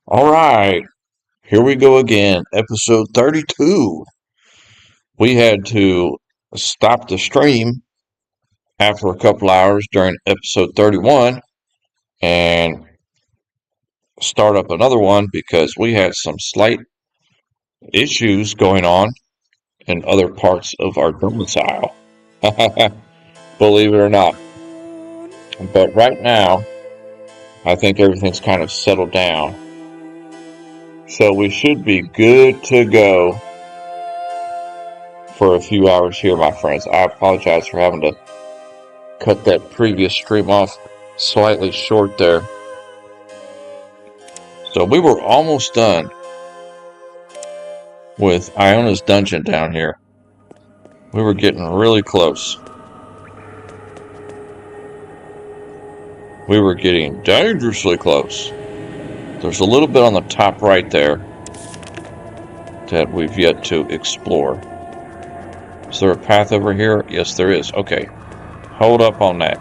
All right, here we go again. Episode 32. We had to stop the stream after a couple hours during episode 31 and start up another one because we had some slight issues going on in other parts of our domicile. Believe it or not. But right now, I think everything's kind of settled down. So we should be good to go for a few hours here, my friends. I apologize for having to cut that previous stream off slightly short there. So we were almost done with Iona's dungeon down here. We were getting really close. We were getting dangerously close. There's a little bit on the top right there that we've yet to explore. Is there a path over here? Yes, there is. Okay. Hold up on that.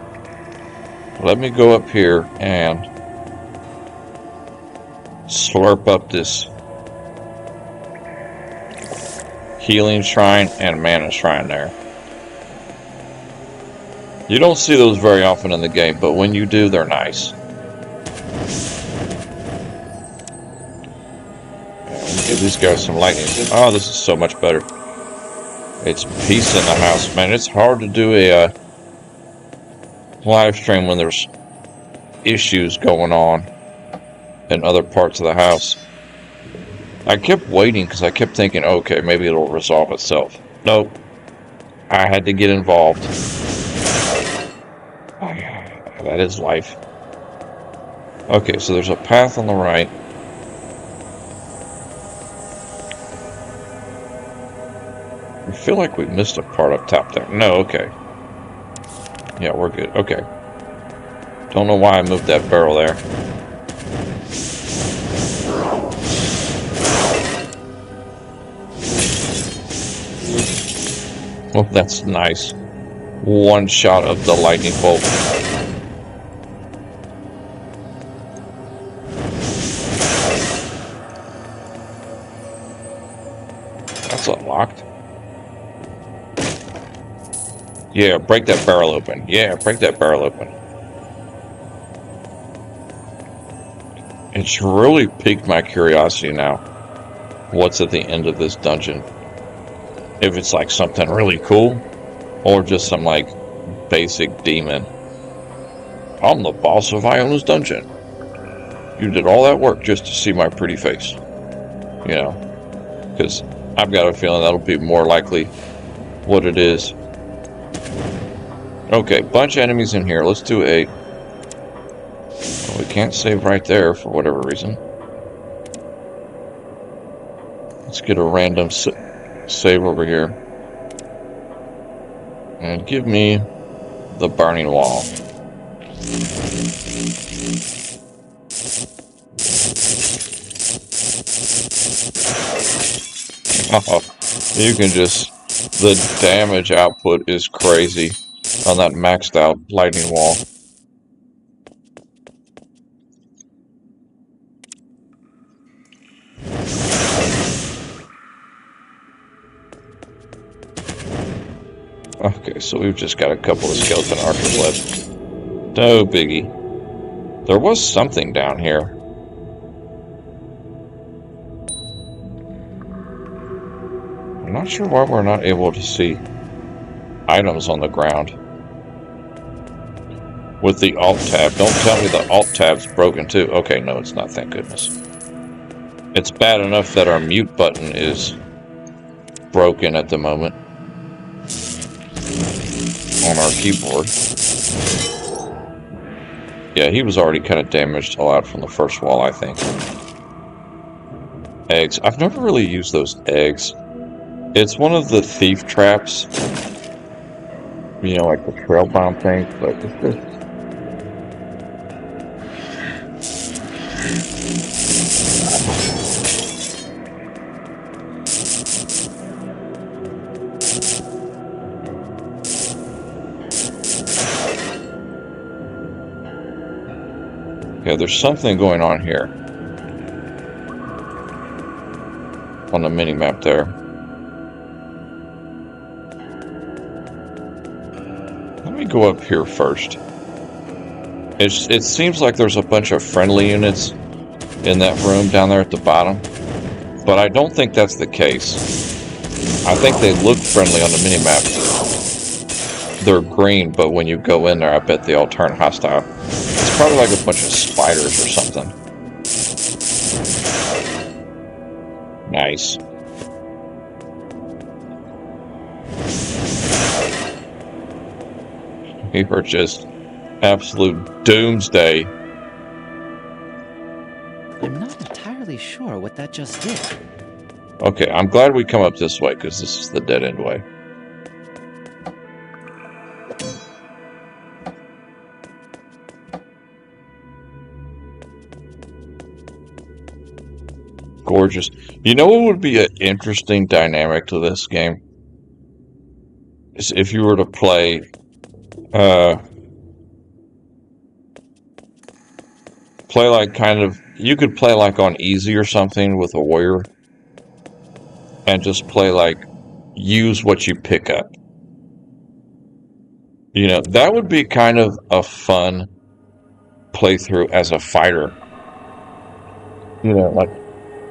Let me go up here and slurp up this healing shrine and mana shrine there. You don't see those very often in the game, but when you do, they're nice. Give these guys some lightning. Oh, this is so much better. It's peace in the house, man. It's hard to do a live stream when there's issues going on in other parts of the house. I kept waiting because I kept thinking, okay, maybe it'll resolve itself. Nope. I had to get involved. That is life. Okay, so there's a path on the right. I feel like we missed a part up top there. No, okay. Yeah, we're good. Okay. Don't know why I moved that barrel there. Well, that's nice. One shot of the lightning bolt. That's unlocked. Yeah, break that barrel open. Yeah, break that barrel open. It's really piqued my curiosity now. What's at the end of this dungeon? If it's like something really cool, or just some like basic demon. I'm the boss of Iona's dungeon. You did all that work just to see my pretty face. You know, because I've got a feeling that'll be more likely what it is. Okay, bunch of enemies in here. Let's do a... Well, we can't save right there for whatever reason. Let's get a random save over here. And give me the burning wall. Oh, you can just... The damage output is crazy on that maxed out lightning wall. Okay, so we've just got a couple of skeleton archers left. No biggie. There was something down here. I'm not sure why we're not able to see items on the ground with the alt tab. Don't tell me the alt tab's broken too. Okay, no, it's not, thank goodness. It's bad enough that our mute button is broken at the moment on our keyboard. Yeah, he was already kind of damaged all out from the first wall, I think. Eggs. I've never really used those eggs. It's one of the thief traps. You know, like the trail bomb thing, but it's just... Yeah, there's something going on here. on the mini-map there. Let me go up here first. It seems like there's a bunch of friendly units in that room down there at the bottom, but I don't think that's the case. I think they look friendly on the minimap. They're green, but when you go in there, I bet they all turn hostile. It's probably like a bunch of spiders or something. Nice. We were just absolute doomsday. I'm not entirely sure what that just did. Okay, I'm glad we come up this way, because this is the dead-end way. Gorgeous. You know what would be an interesting dynamic to this game? Is if you were to play... play like kind of... You could play like on easy or something with a warrior. And just play like... Use what you pick up. You know, that would be kind of a fun playthrough as a fighter. You know, like...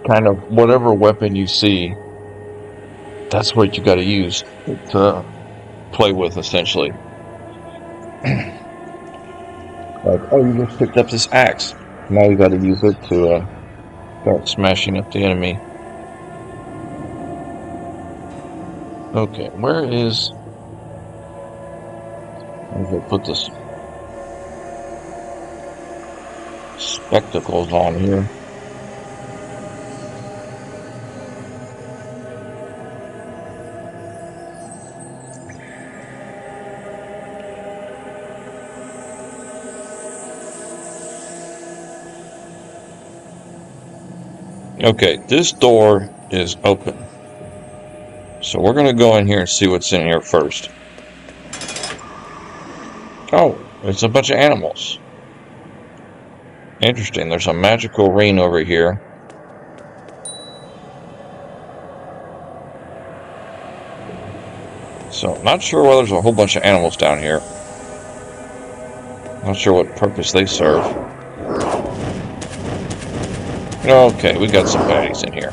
kind of whatever weapon you see, that's what you got to use to play with, essentially. Like, oh, you just picked up this axe. Now you got to use it to start smashing up the enemy. Okay, where is... I'm going to put this spectacles on here. Okay, this door is open. So we're going to go in here and see what's in here first. Oh, it's a bunch of animals. Interesting, there's a magical ring over here. So, not sure why there's a whole bunch of animals down here. Not sure what purpose they serve. Okay, we got some baddies in here.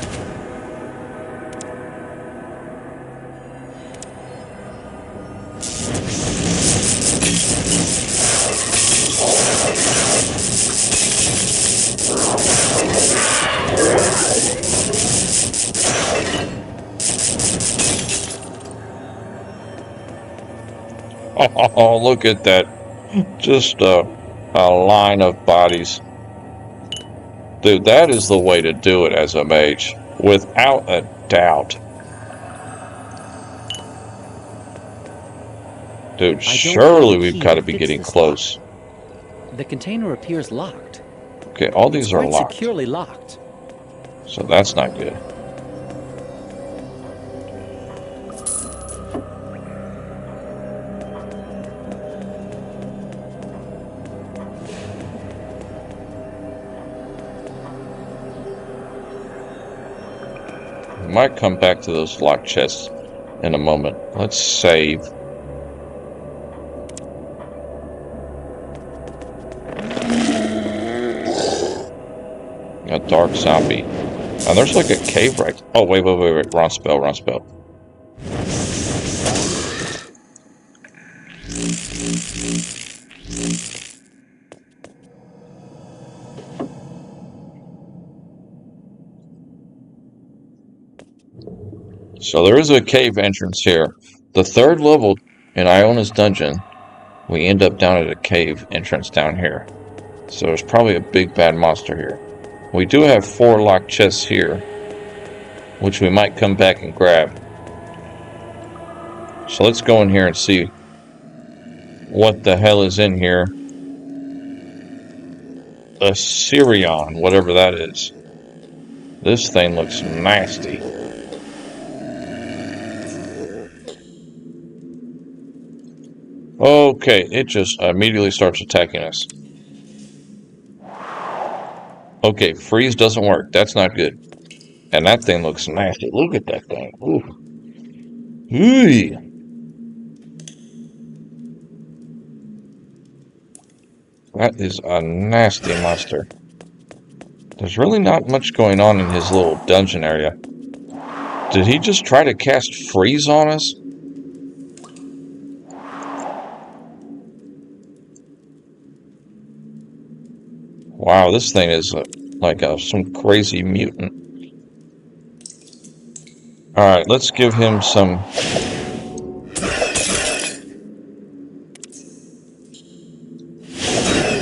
Oh, look at that. Just a line of bodies. Dude, that is the way to do it as a mage. Without a doubt. Dude, surely we've got to be getting close. The container appears locked. Okay, all these are locked. Securely locked. So that's not good. Might come back to those locked chests in a moment. Let's save. A dark zombie. Now there's like a cave right... Oh, wait. Wrong spell. So there is a cave entrance here. The third level in Iona's dungeon, we end up down at a cave entrance down here. So there's probably a big bad monster here. We do have 4 locked chests here, which we might come back and grab. So let's go in here and see what the hell is in here. A Sirion, whatever that is. This thing looks nasty. Okay, it just immediately starts attacking us. Okay, freeze doesn't work. That's not good. And that thing looks nasty. Look at that thing. Ooh. Ooh. That is a nasty monster. There's really not much going on in his little dungeon area. Did he just try to cast freeze on us? Wow, this thing is like some crazy mutant. Alright, let's give him some...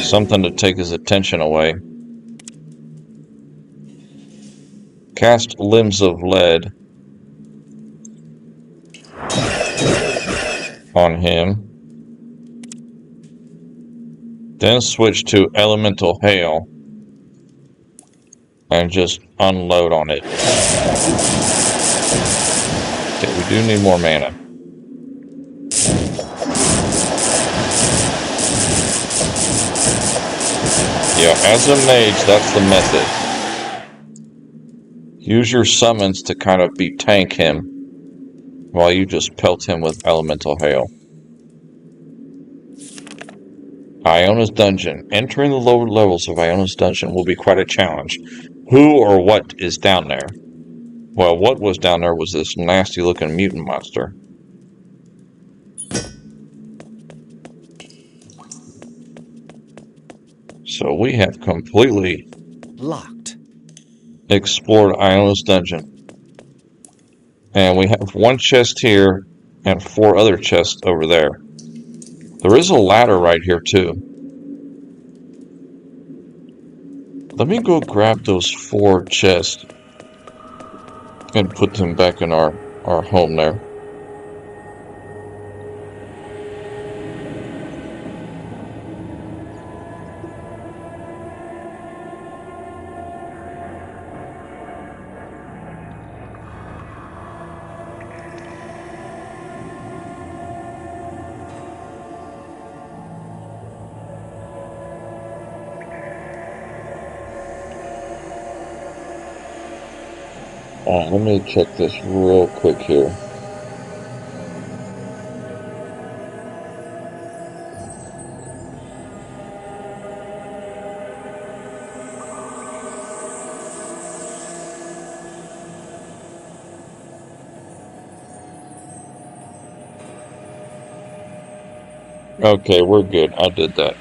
something to take his attention away. Cast Limbs of Lead on him. Then switch to Elemental Hail and just unload on it. Okay, we do need more mana. Yeah, as a mage, that's the method. Use your summons to kind of tank him while you just pelt him with Elemental Hail. Iona's Dungeon. Entering the lower levels of Iona's Dungeon will be quite a challenge. Who or what is down there? Well, what was down there was this nasty looking mutant monster. So we have completely Locked. explored Iona's Dungeon. And we have one chest here and 4 other chests over there. There is a ladder right here too. Let me go grab those 4 chests and put them back in our home there. Alright, let me check this real quick here. Okay, we're good. I did that.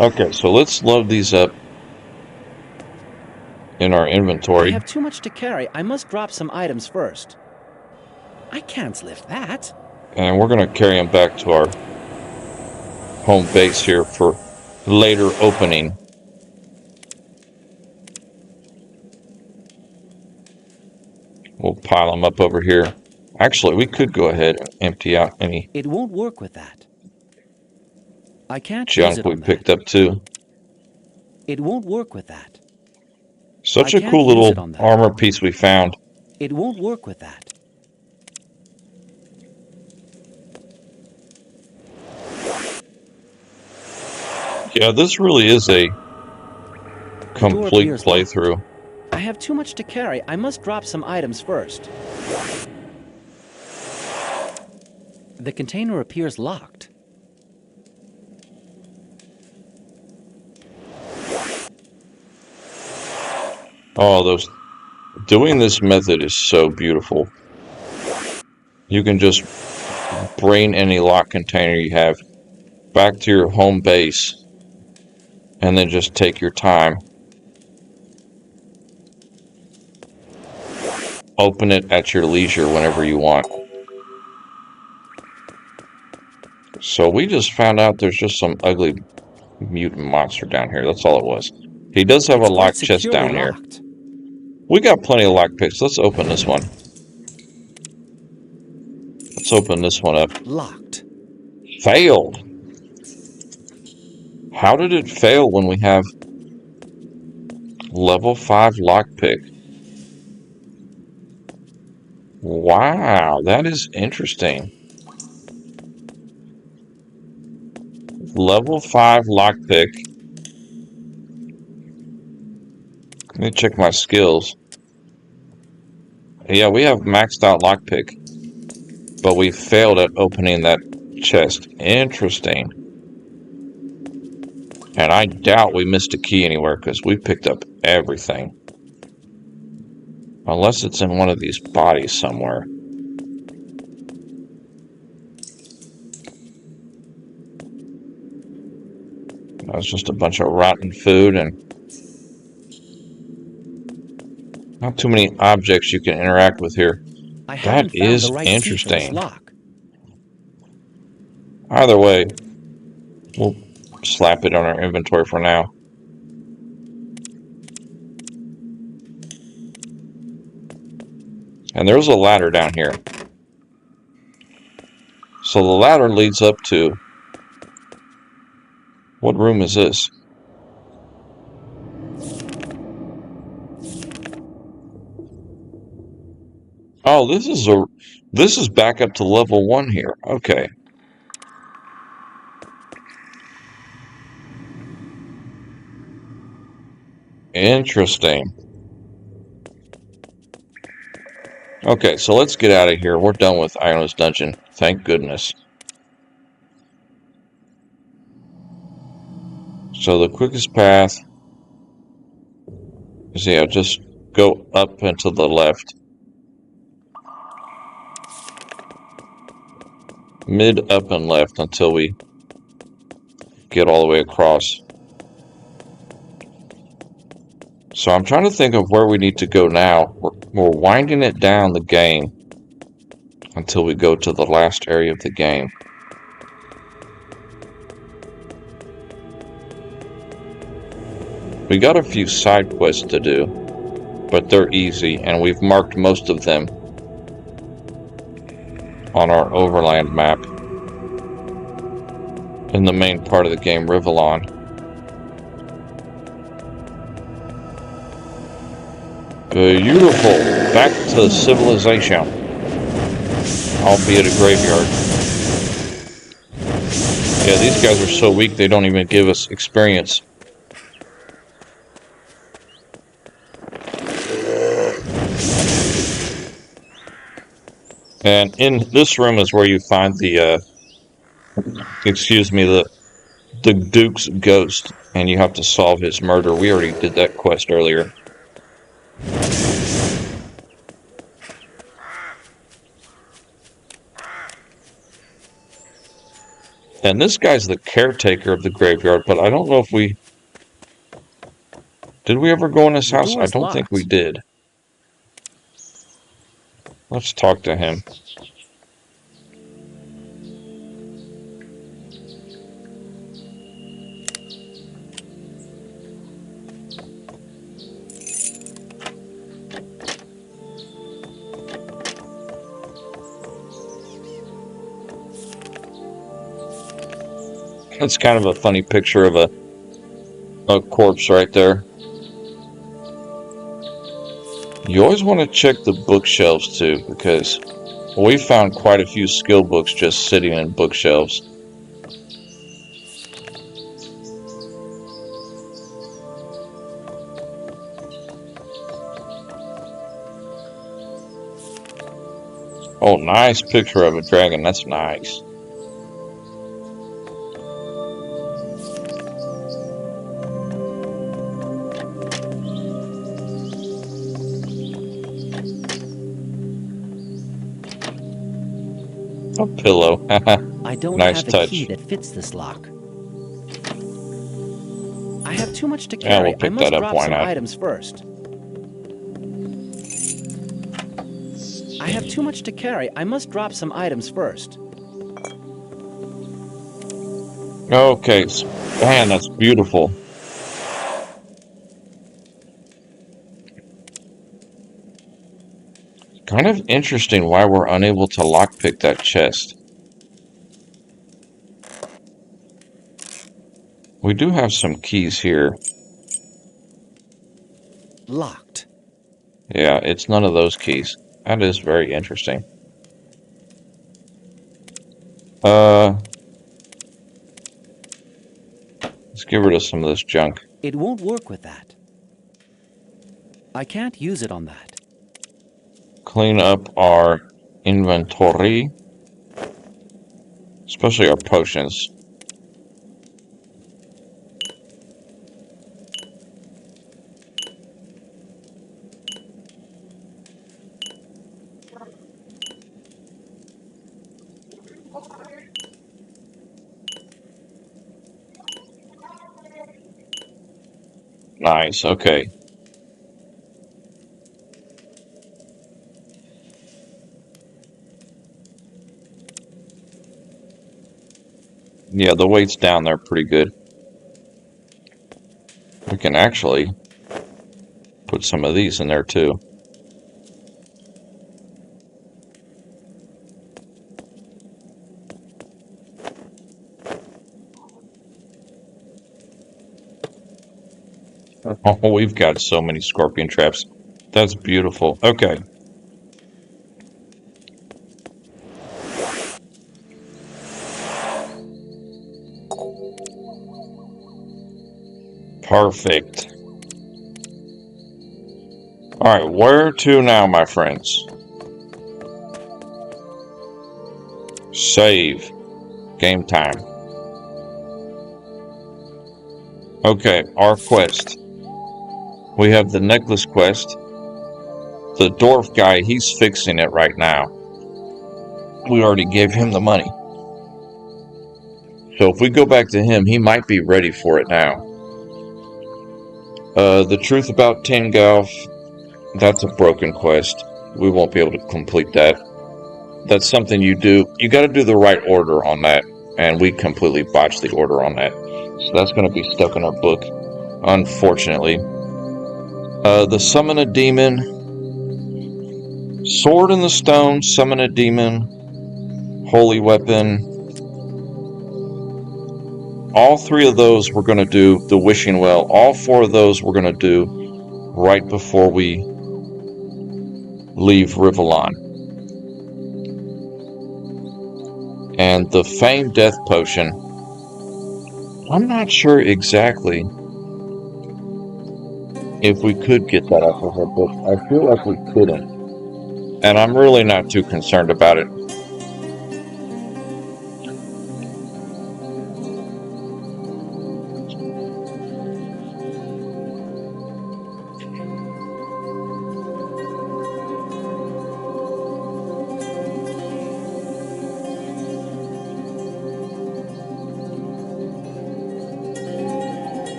Okay, so let's load these up in our inventory. I have too much to carry. I must drop some items first. I can't lift that. And we're going to carry them back to our home base here for later opening. We'll pile them up over here. Actually, we could go ahead and empty out any It won't work with that. I can't use junk it we on picked that. up too. It won't work with that. Such I a can't cool use it little on that. armor piece we found. It won't work with that. Yeah, this really is a The door complete appears locked. playthrough. I have too much to carry. I must drop some items first. The container appears locked. Oh, doing this method is so beautiful. You can just bring any lock container you have back to your home base and then just take your time. Open it at your leisure whenever you want. So we just found out there's just some ugly mutant monster down here. That's all it was. He does have It's a quite locked chest securely down here. locked. We got plenty of lockpicks. Let's open this one. Let's open this one up. Locked. Failed. How did it fail when we have level 5 lockpick? Wow, that is interesting. Level 5 lockpick. Let me check my skills. Yeah, we have maxed out lockpick, but we failed at opening that chest. Interesting. And I doubt we missed a key anywhere because we picked up everything. Unless it's in one of these bodies somewhere. That's just a bunch of rotten food and not too many objects you can interact with here. I That haven't found the is right key for this interesting. lock. Either way, we'll slap it on our inventory for now. And there's a ladder down here. So the ladder leads up to... What room is this? Oh, this is back up to level 1 here. Okay. Interesting. Okay, so let's get out of here. We're done with Iona's Dungeon. Thank goodness. So the quickest path is, yeah, just go up and to the left. Mid, up, and left until we get all the way across. So I'm trying to think of where we need to go now. We're winding it down the game until we go to the last area of the game. We got a few side quests to do, but they're easy, and we've marked most of them on our overland map in the main part of the game, Rivellon. Beautiful. Back to civilization. Albeit a graveyard. Yeah, these guys are so weak they don't even give us experience. And in this room is where you find the, the Duke's ghost, and you have to solve his murder. We already did that quest earlier. And this guy's the caretaker of the graveyard, but I don't know if we... Did we ever go in his house? I don't think we did. Let's talk to him. That's kind of a funny picture of a corpse right there. You always want to check the bookshelves too, because we found quite a few skill books just sitting in bookshelves. Oh, nice picture of a dragon. That's nice. A pillow. I don't Nice have the touch. key that fits this lock. I have too much to Yeah, carry. we'll pick I must that up. drop Why some not? items first. I have too much to carry. I must drop some items first. Okay, man, that's beautiful. Kind of interesting why we're unable to lockpick that chest. We do have some keys here. Locked. Yeah, it's none of those keys. That is very interesting. Let's get rid of some of this junk. It won't work with that. I can't use it on that. Clean up our inventory, especially our potions. Nice, okay. Yeah, the weight's down there pretty good. We can actually put some of these in there too. Oh, we've got so many scorpion traps. That's beautiful. Okay. Perfect. Alright, where to now, my friends? Save. Game time. Okay, our quest. We have the necklace quest. The dwarf guy, he's fixing it right now. We already gave him the money. So if we go back to him, he might be ready for it now. The truth about Tingalf, that's a broken quest. We won't be able to complete that. That's something you do. You got to do the right order on that. And we completely botched the order on that. So that's going to be stuck in our book, unfortunately. The summon a demon. Sword in the stone, summon a demon. Holy weapon. All three of those we're going to do. The wishing well. All four of those we're going to do right before we leave Rivellon. And the Feigned Death Potion. I'm not sure exactly if we could get that off of her book. I feel like we couldn't. And I'm really not too concerned about it.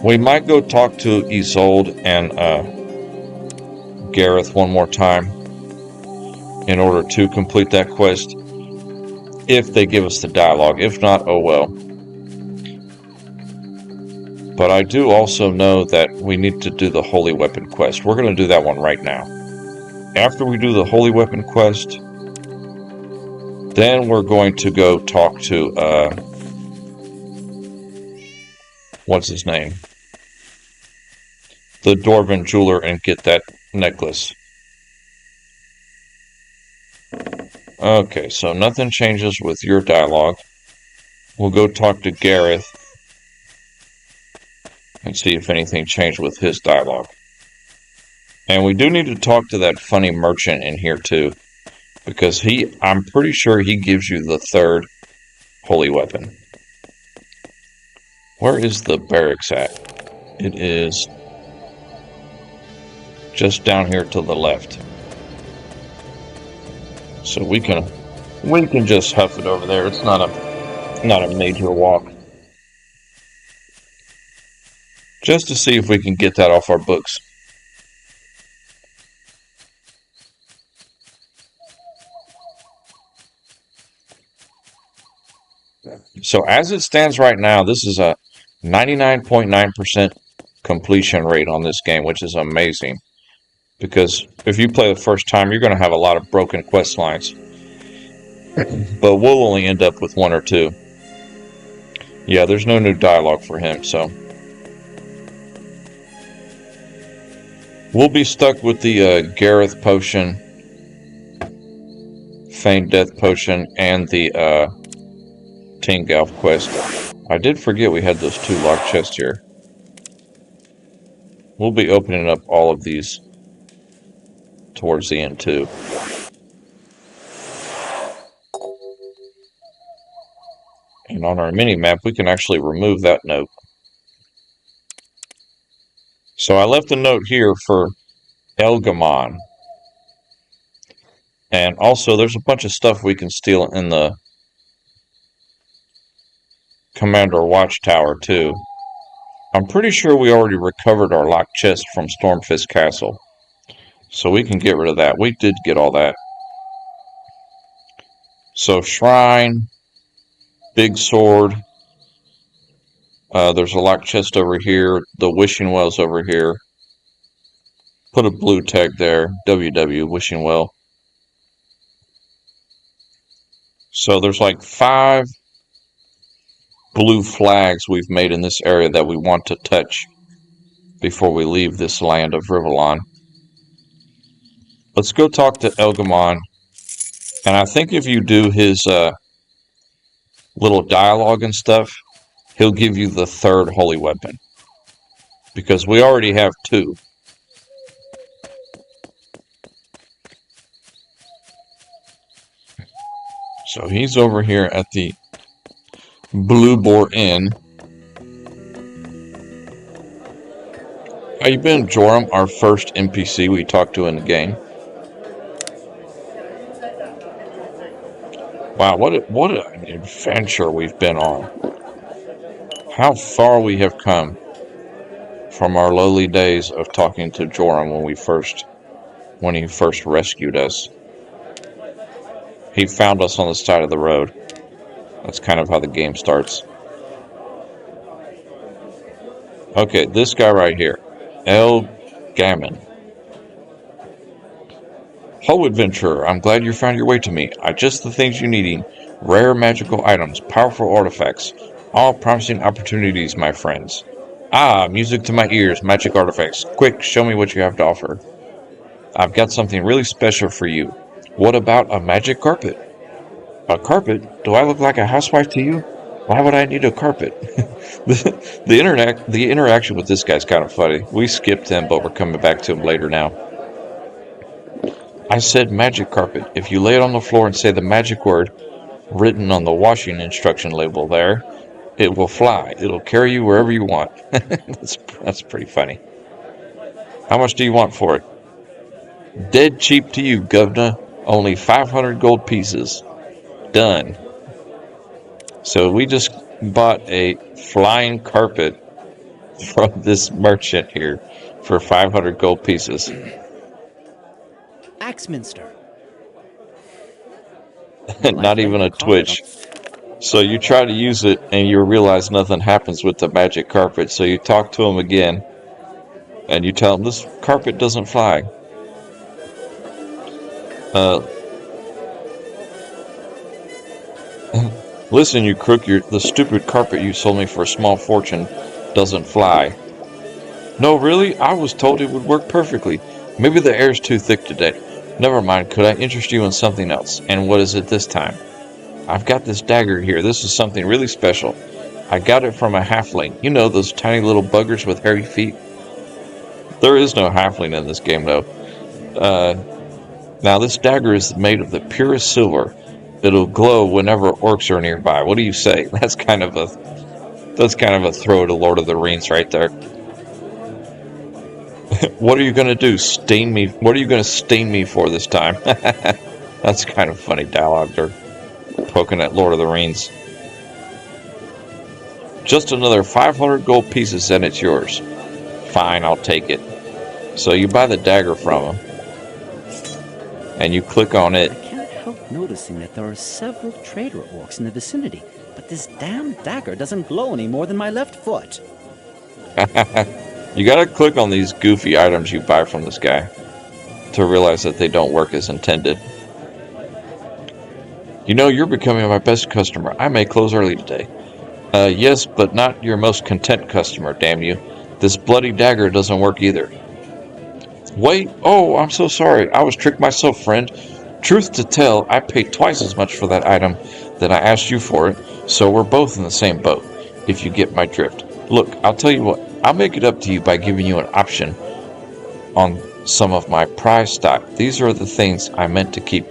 We might go talk to Isolde and Gareth one more time in order to complete that quest. If they give us the dialogue. If not, oh well. But I do also know that we need to do the Holy Weapon quest. We're going to do that one right now. After we do the Holy Weapon quest, then we're going to go talk to, what's his name? The Dwarven jeweler and get that necklace. Okay, so nothing changes with your dialogue. We'll go talk to Gareth and see if anything changed with his dialogue. And we do need to talk to that funny merchant in here too, because I'm pretty sure he gives you the third holy weapon. Where is the barracks at? It is just down here to the left. So we can just huff it over there. It's not a major walk. Just to see if we can get that off our books. So as it stands right now, this is a 99.9% completion rate on this game, which is amazing. Because if you play the first time, you're going to have a lot of broken quest lines. But we'll only end up with one or two. Yeah, there's no new dialogue for him, so we'll be stuck with the Gareth potion, Feigned Death potion, and the Tingalf quest. I did forget we had those two locked chests here. We'll be opening up all of these towards the end too. And on our mini-map, we can actually remove that note. So I left a note here for Elgamon. And also, there's a bunch of stuff we can steal in the Commander Watchtower, too. I'm pretty sure we already recovered our locked chest from Stormfist Castle. So we can get rid of that. We did get all that. So, Shrine, Big Sword. There's a locked chest over here. The Wishing Well's over here. Put a blue tag there. WW, Wishing Well. So there's like 5 blue flags we've made in this area that we want to touch before we leave this land of Rivellon. Let's go talk to Elgamon. And I think if you do his little dialogue and stuff, he'll give you the 3rd holy weapon. Because we already have 2. So he's over here at the Blue Boar Inn. How you been, Joram? Our first NPC we talked to in the game. Wow, what an adventure we've been on. How far we have come from our lowly days of talking to Joram when he first rescued us. He found us on the side of the road. That's kind of how the game starts. Okay, this guy right here. Elgamon. Ho, adventurer, I'm glad you found your way to me. I just the things you're needing. Rare magical items, powerful artifacts. All promising opportunities, my friends. Ah, music to my ears, magic artifacts. Quick, show me what you have to offer. I've got something really special for you. What about a magic carpet? A carpet? Do I look like a housewife to you? Why would I need a carpet? the interaction with this guy's kind of funny. We skipped him, but we're coming back to him later now. I said magic carpet. If you lay it on the floor and say the magic word written on the washing instruction label there, it will fly. It'll carry you wherever you want. That's pretty funny. How much do you want for it? Dead cheap to you, governor. Only 500 gold pieces. Done. So we just bought a flying carpet from this merchant here for 500 gold pieces. Axminster. Not even a twitch. So you try to use it and you realize nothing happens with the magic carpet. So you talk to him again and you tell him this carpet doesn't fly. Listen, you crook, the stupid carpet you sold me for a small fortune doesn't fly. No, really? I was told it would work perfectly. Maybe the air's too thick today. Never mind, could I interest you in something else? And what is it this time? I've got this dagger here. This is something really special. I got it from a halfling. You know, those tiny little buggers with hairy feet? There is no halfling in this game, though. Now, this dagger is made of the purest silver. It'll glow whenever orcs are nearby. What do you say? That's kind of a throw to Lord of the Rings right there. What are you going to do? Stain me? What are you going to stain me for this time? That's kind of funny dialogue. They're poking at Lord of the Rings. Just another 500 gold pieces and it's yours. Fine, I'll take it. So you buy the dagger from him. And you click on it. I can't help noticing that there are several trader orcs in the vicinity, but this damn dagger doesn't glow any more than my left foot. You gotta click on these goofy items you buy from this guy to realize that they don't work as intended. You know, you're becoming my best customer. I may close early today. Yes, but not your most content customer, damn you. This bloody dagger doesn't work either. Wait, oh, I'm so sorry. I was tricked myself, friend. Truth to tell, I paid twice as much for that item that I asked you for it, so we're both in the same boat, if you get my drift. Look, I'll tell you what. I'll make it up to you by giving you an option on some of my prize stock. These are the things I meant to keep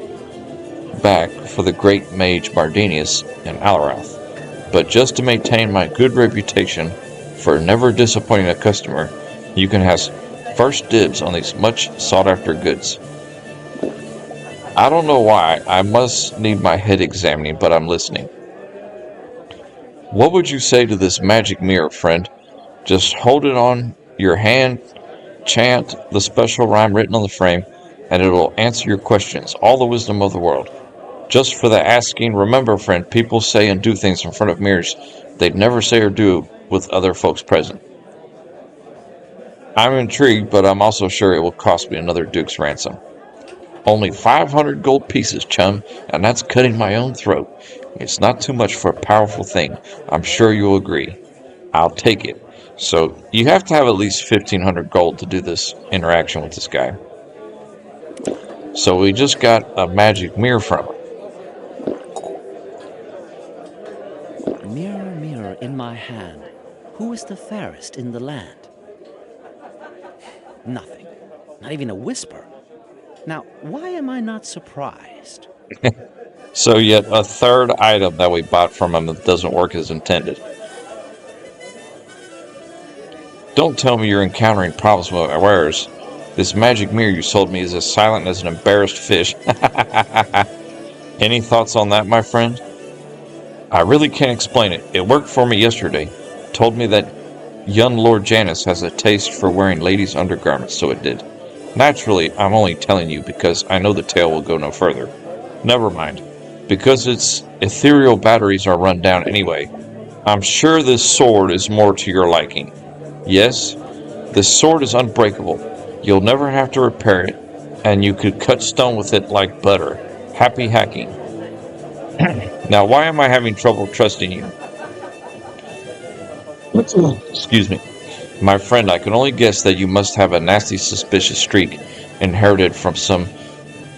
back for the great mage Mardinius and Alarath. But just to maintain my good reputation for never disappointing a customer, you can have first dibs on these much sought-after goods. I don't know why. I must need my head examining, but I'm listening. What would you say to this magic mirror, friend? Just hold it on your hand, chant the special rhyme written on the frame, and it will answer your questions, all the wisdom of the world. Just for the asking, remember, friend, people say and do things in front of mirrors they'd never say or do with other folks present. I'm intrigued, but I'm also sure it will cost me another Duke's ransom. Only 500 gold pieces, chum, and that's cutting my own throat. It's not too much for a powerful thing. I'm sure you'll agree. I'll take it. So you have to have at least 1,500 gold to do this interaction with this guy. So we just got a magic mirror from him. Mirror, mirror in my hand, who is the fairest in the land? Nothing. Not even a whisper. Now, why am I not surprised? So yet a third item that we bought from him that doesn't work as intended. Don't tell me you're encountering problems with my wares. This magic mirror you sold me is as silent as an embarrassed fish. Any thoughts on that, my friend? I really can't explain it. It worked for me yesterday. Told me that young Lord Janus has a taste for wearing ladies' undergarments, so it did. Naturally, I'm only telling you because I know the tale will go no further. Never mind. Because its ethereal batteries are run down anyway, I'm sure this sword is more to your liking. Yes, this sword is unbreakable. You'll never have to repair it, and you could cut stone with it like butter. Happy hacking. Now, why am I having trouble trusting you? Excuse me. My friend, I can only guess that you must have a nasty suspicious streak inherited from some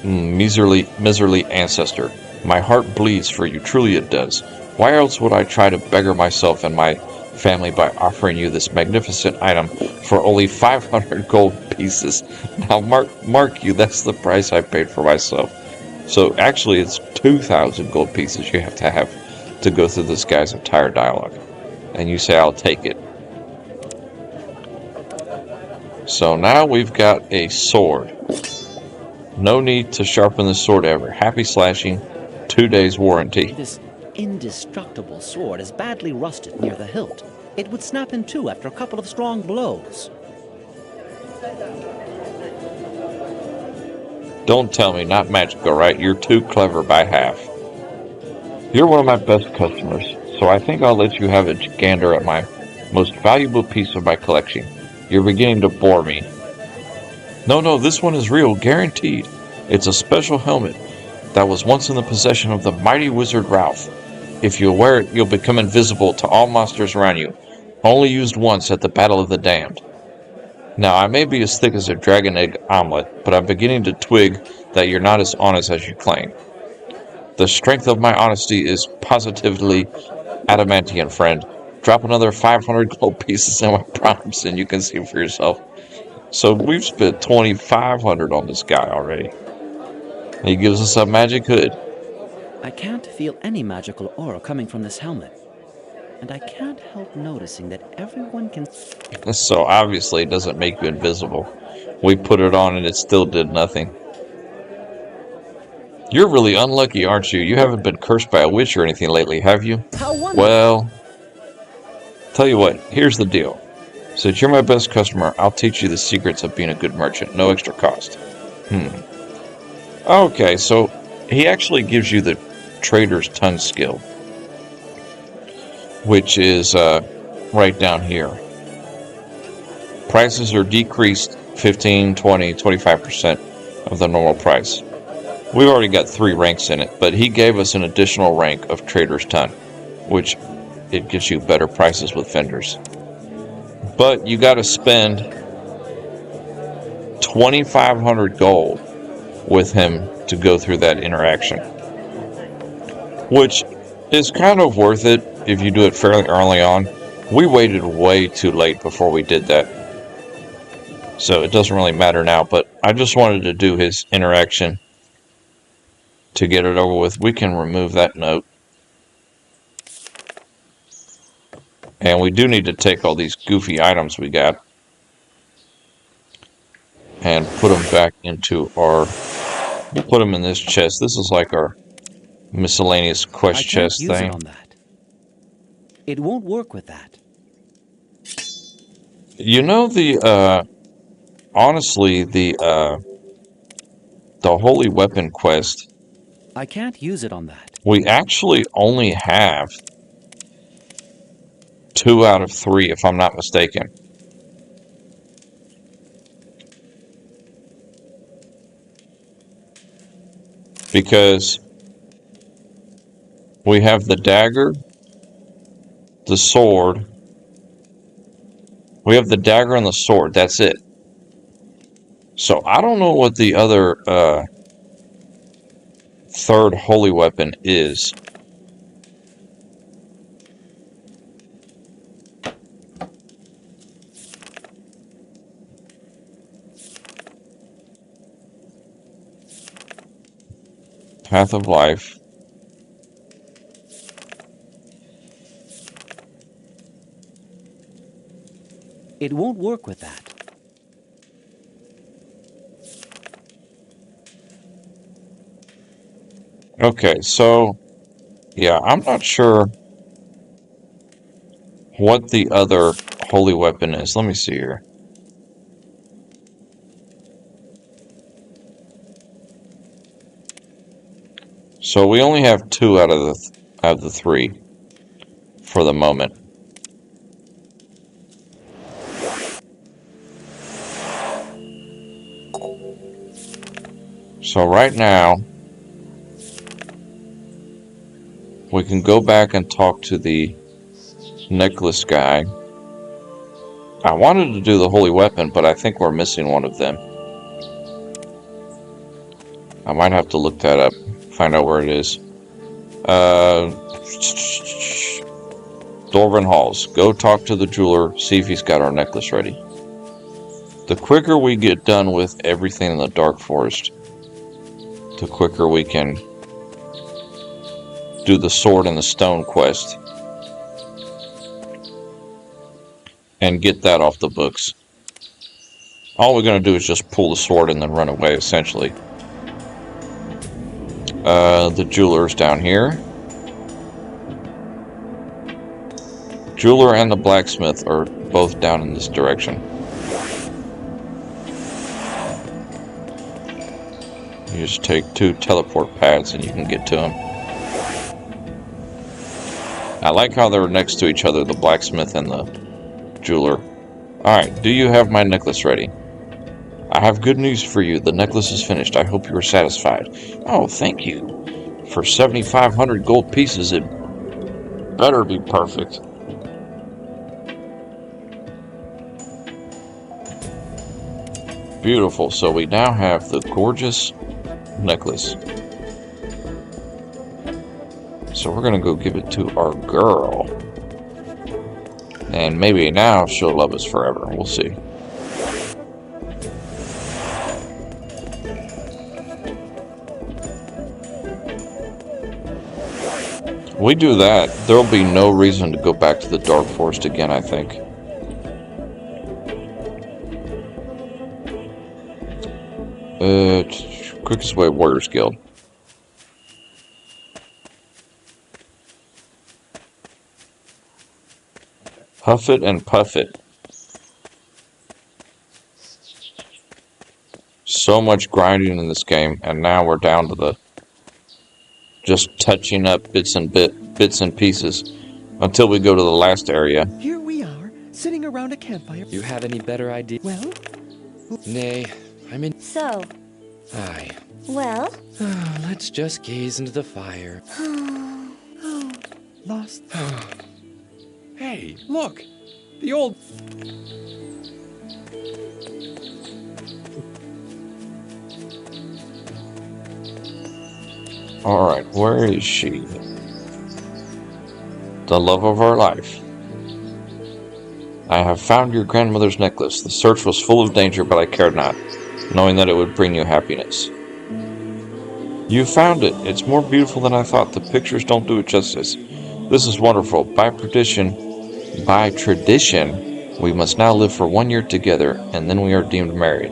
miserly ancestor. My heart bleeds for you, truly it does. Why else would I try to beggar myself and my family by offering you this magnificent item for only 500 gold pieces? Now, mark you, that's the price I paid for myself. So actually, it's 2,000 gold pieces you have to go through this guy's entire dialogue. And you say, I'll take it. So now we've got a sword. No need to sharpen the sword ever. Happy slashing, 2 days warranty. This indestructible sword is badly rusted near the hilt. It would snap in two after a couple of strong blows. Don't tell me, not magical, right? You're too clever by half. You're one of my best customers, so I think I'll let you have a gander at my most valuable piece of my collection. You're beginning to bore me. No, this one is real, guaranteed. It's a special helmet that was once in the possession of the mighty wizard Ralph. If you wear it, you'll become invisible to all monsters around you. Only used once at the Battle of the Damned. Now, I may be as thick as a dragon egg omelet, but I'm beginning to twig that you're not as honest as you claim. The strength of my honesty is positively adamantium, friend. Drop another 500 gold pieces in my promise, and you can see for yourself. So we've spent 2,500 on this guy already. He gives us a magic hood. I can't feel any magical aura coming from this helmet. And I can't help noticing that everyone can... So obviously it doesn't make you invisible. We put it on and it still did nothing. You're really unlucky, aren't you? You haven't been cursed by a witch or anything lately, have you? How wonderful. Well, tell you what, here's the deal. Since you're my best customer, I'll teach you the secrets of being a good merchant. No extra cost. Okay, so he actually gives you the trader's ton skill, which is right down here. Prices are decreased 15, 20, 25% of the normal price. We've already got 3 ranks in it, but he gave us an additional rank of trader's ton, which it gets you better prices with vendors. But you got to spend 2,500 gold with him to go through that interaction, which is kind of worth it if you do it fairly early on. We waited way too late before we did that. So it doesn't really matter now, but I just wanted to do his interaction to get it over with. We can remove that note. And we do need to take all these goofy items we got and put them back into our... We'll put them in this chest. This is like our miscellaneous quest chest use thing. it on that. It won't work with that. You know, honestly, the holy weapon quest, I can't use it on that. we actually only have 2 out of 3, if I'm not mistaken. Because we have the dagger, the sword. We have the dagger and the sword. That's it. So I don't know what the other third holy weapon is. Path of Life. It won't work with that. Okay, so yeah, I'm not sure what the other holy weapon is. Let me see here. So we only have 2 out of the 3 for the moment. So right now, we can go back and talk to the necklace guy. I wanted to do the holy weapon, but I think we're missing one of them. I might have to look that up, find out where it is. Dwarven Halls. Go talk to the jeweler, see if he's got our necklace ready. The quicker we get done with everything in the Dark Forest, the quicker we can do the sword and the stone quest and get that off the books. All we're going to do is just pull the sword and then run away, essentially. The jeweler's down here. Jeweler and the blacksmith are both down in this direction. You just take 2 teleport pads and you can get to them. I like how they're next to each other, the blacksmith and the jeweler. Alright, do you have my necklace ready? I have good news for you. The necklace is finished. I hope you are satisfied. Oh, thank you. For 7,500 gold pieces, it better be perfect. Beautiful. So we now have the gorgeous necklace. So we're going to go give it to our girl. And maybe now she'll love us forever. We'll see. We do that, there'll be no reason to go back to the Dark Forest again, I think. Quickest Way Warriors Guild. Huff it and puff it. So much grinding in this game, and now we're down to the just touching up bits and pieces until we go to the last area. Here we are, sitting around a campfire. You have any better idea? Well? Nay, I'm in. So, Aye. well? Let's just gaze into the fire. Lost. Hey, look! The old. Alright, where is she? The love of our life. I have found your grandmother's necklace. The search was full of danger, but I cared not, knowing that it would bring you happiness. You found it. It's more beautiful than I thought. The pictures don't do it justice. This is wonderful. By tradition, we must now live for 1 year together, and then we are deemed married.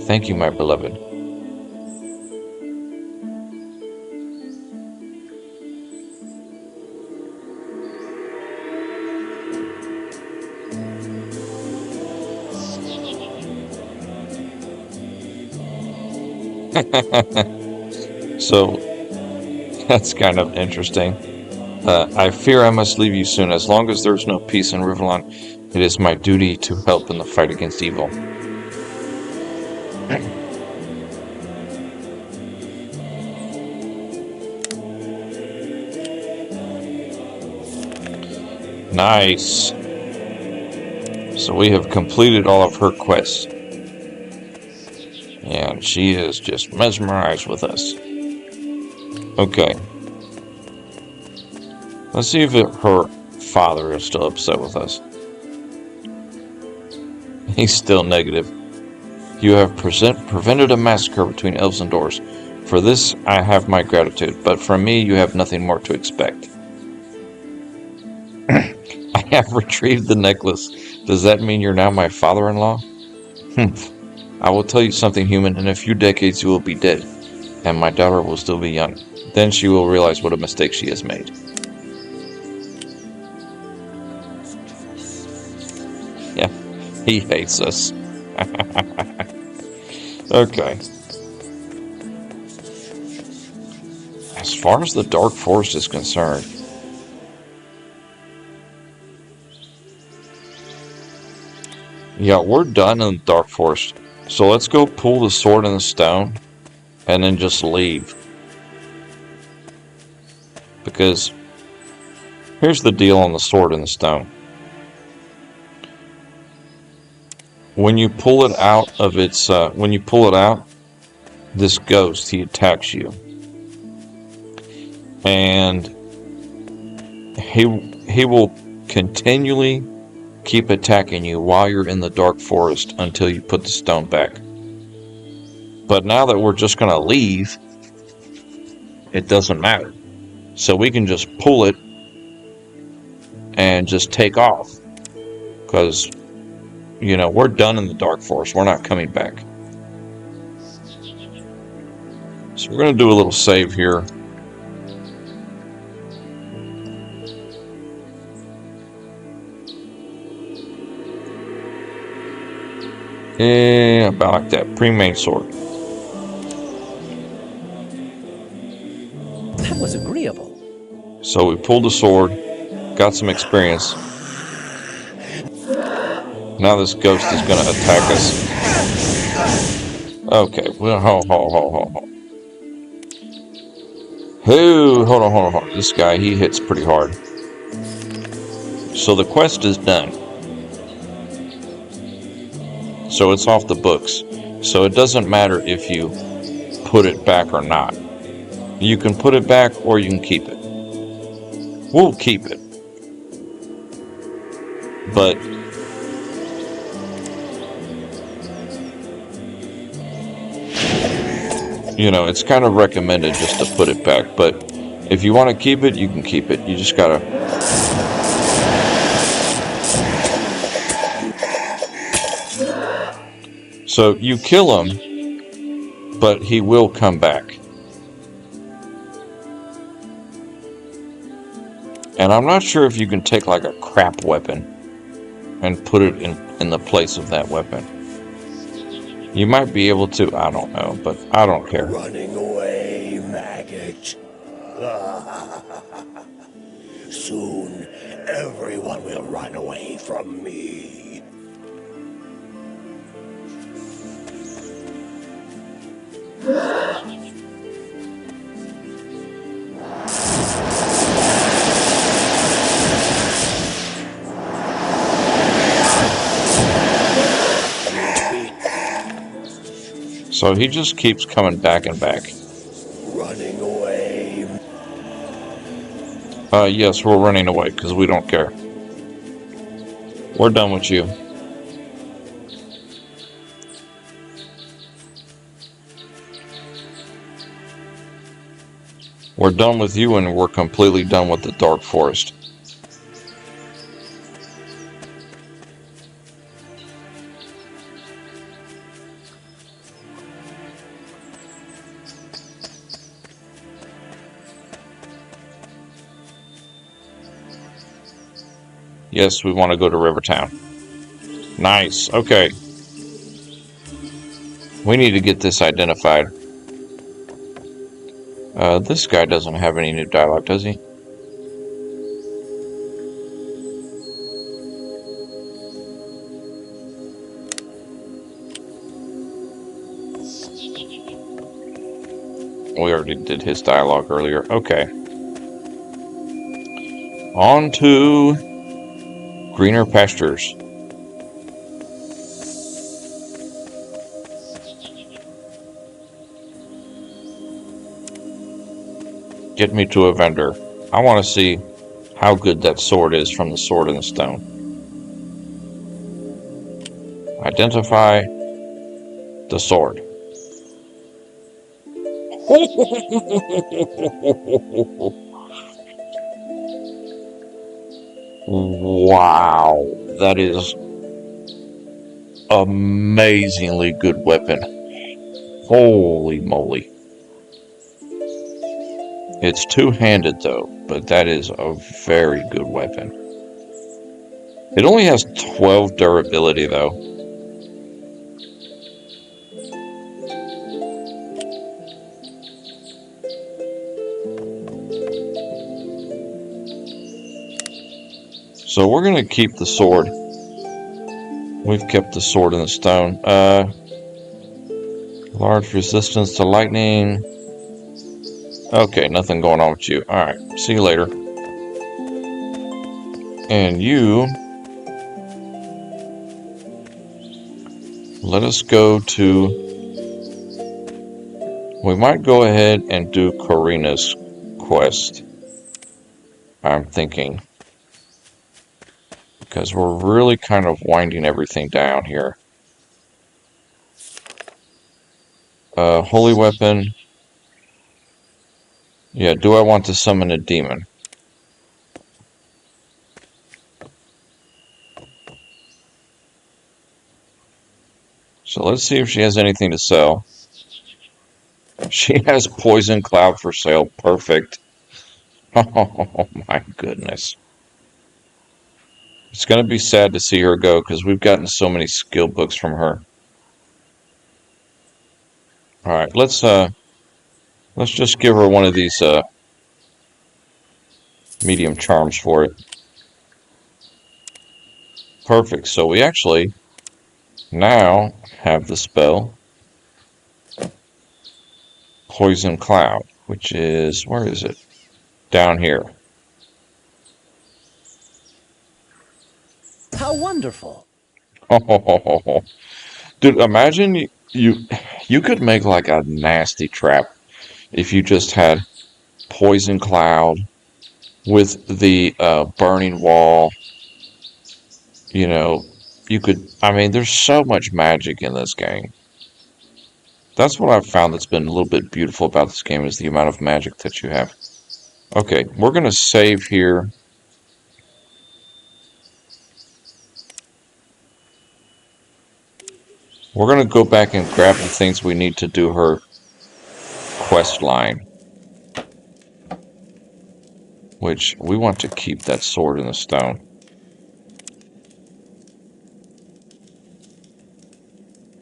Thank you, my beloved. So, that's kind of interesting. I fear I must leave you soon. As long as there's no peace in Rivellon, it is my duty to help in the fight against evil. Nice. So we have completed all of her quests. And she is just mesmerized with us. Okay. Let's see if her father is still upset with us. He's still negative. You have prevented a massacre between elves and dwarves. For this I have my gratitude, but from me you have nothing more to expect. I have retrieved the necklace. Does that mean you're now my father-in-law? I will tell you something, human. In a few decades you will be dead, and my daughter will still be young. Then she will realize what a mistake she has made. Yeah, he hates us. Okay. As far as the Dark Forest is concerned, yeah, we're done in the Dark Forest. So let's go pull the sword and the stone, and then just leave. Because here's the deal on the sword and the stone. When you pull it out of its, this ghost, he attacks you. And he will continually keep attacking you while you're in the Dark Forest until you put the stone back. But now that we're just going to leave, it doesn't matter. So we can just pull it and just take off. Because, you know, we're done in the Dark Forest. We're not coming back. So we're going to do a little save here. Yeah, about like that. Pre-main sword. That was agreeable. So we pulled the sword, got some experience. Now this ghost is going to attack us. Okay, well, hold on. This guy, he hits pretty hard. So the quest is done. So it's off the books. So it doesn't matter if you put it back or not. You can put it back or you can keep it. We'll keep it. But you know, it's kind of recommended just to put it back. But if you want to keep it, you can keep it. You just gotta... So you kill him, but he will come back. And I'm not sure if you can take like a crap weapon and put it in the place of that weapon. You might be able to, I don't know, but I don't care. Running away, maggot. Soon, everyone will run away from me. So he just keeps coming back and back. Running away. Yes, we're running away because we don't care. We're done with you. We're done with you, and we're completely done with the Dark Forest. Yes, we want to go to Rivertown. Nice. Okay. We need to get this identified. This guy doesn't have any new dialogue, does he? We already did his dialogue earlier. Okay. On to greener pastures. Get me to a vendor. I want to see how good that sword is from the Sword in the Stone. Identify the sword. Wow, that is amazingly good weapon. Holy moly. It's two-handed though, but that is a very good weapon. It only has 12 durability though. So we're going to keep the sword. We've kept the Sword in the Stone. Large resistance to lightning. Okay, nothing going on with you. Alright, see you later. And you... let us go to... we might go ahead and do Karina's quest. I'm thinking. Because we're really kind of winding everything down here. Holy weapon. Yeah, do I want to summon a demon? So let's see if she has anything to sell. She has Poison Cloud for sale. Perfect. Oh my goodness. It's going to be sad to see her go because we've gotten so many skill books from her. Alright, let's just give her one of these medium charms for it. Perfect. So we actually now have the spell Poison Cloud, which is, where is it? Down here. How wonderful. Dude, imagine you could make like a nasty trap if you just had Poison Cloud with the burning wall. You know, you could, I mean, there's so much magic in this game. That's what I've found that's been a little bit beautiful about this game is the amount of magic that you have. Okay, we're going to save here. We're going to go back and grab the things we need to do her quest line. Which, we want to keep that Sword in the Stone.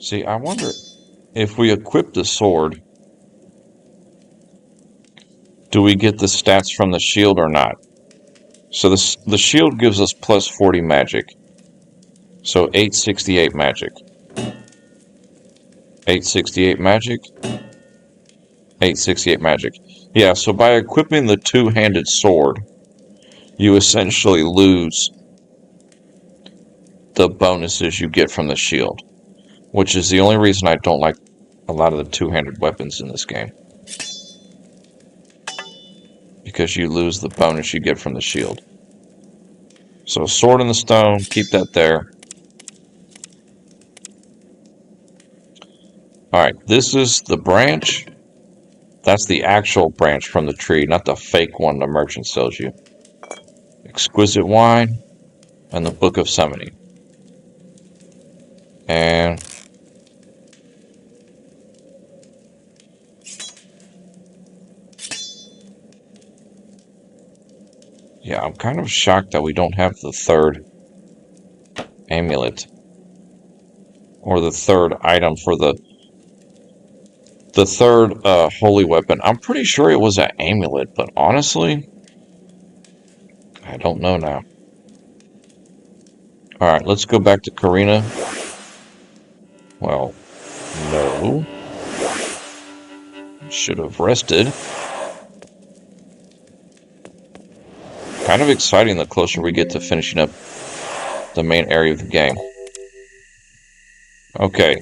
See, I wonder if we equip the sword, do we get the stats from the shield or not? So the shield gives us plus 40 magic. So 868 magic. 868 magic. 868 magic. Yeah, so by equipping the two-handed sword, you essentially lose the bonuses you get from the shield. Which is the only reason I don't like a lot of the two-handed weapons in this game. Because you lose the bonus you get from the shield. So sword in the stone, keep that there. Alright, this is the branch. That's the actual branch from the tree, not the fake one the merchant sells you. Exquisite wine and the Book of Summoning. And yeah, I'm kind of shocked that we don't have the third amulet. Or the third item for the third holy weapon. I'm pretty sure it was an amulet, but honestly, I don't know now. Alright, let's go back to Karina. Well, no. Should have rested. Kind of exciting the closer we get to finishing up the main area of the game. Okay.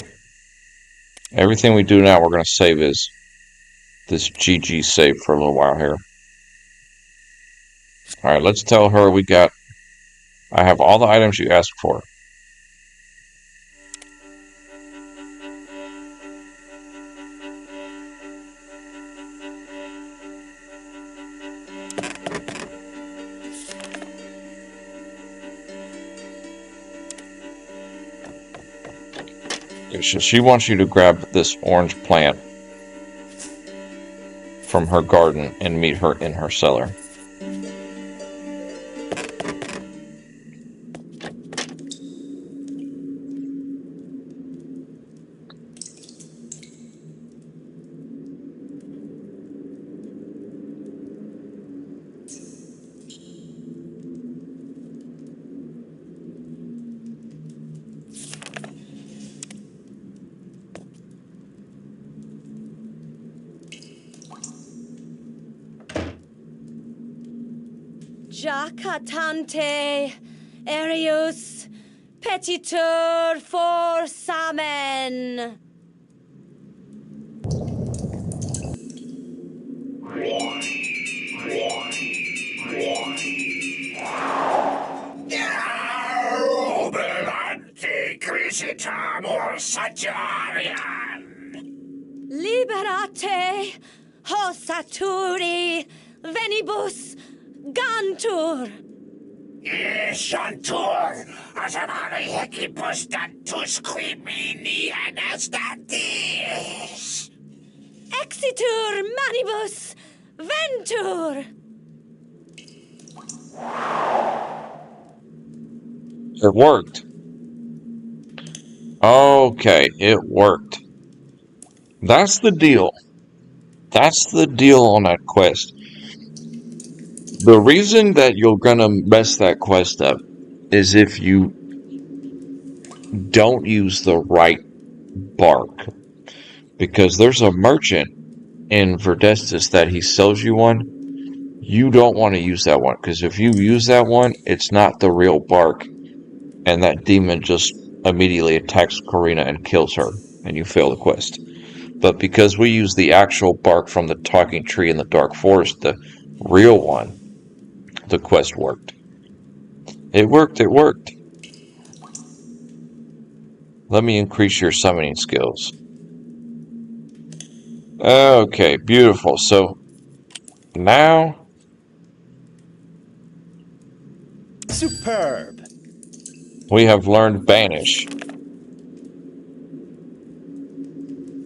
Everything we do now we're going to save is this GG save for a little while here. Alright, let's tell her I have all the items you asked for. She wants you to grab this orange plant from her garden and meet her in her cellar. Jacatante, Arius, Petitur for Samen. Belante Crisitamur Sagarian. Liberate, Hosaturi, Venibus, Gantur. Shantur, Asamari Hekipus Dantus Quimini Anastatis. Exitur, Manibus, Ventur. It worked. Okay, it worked. That's the deal. That's the deal on that quest. The reason that you're gonna mess that quest up is if you don't use the right bark. Because there's a merchant in Verdestus that he sells you one. You don't want to use that one. Because if you use that one, it's not the real bark. And that demon just immediately attacks Karina and kills her. And you fail the quest. But because we use the actual bark from the talking tree in the dark forest, the real one, the quest worked. It worked. Let me increase your summoning skills. Okay, beautiful. So, now... Superb. we have learned Banish.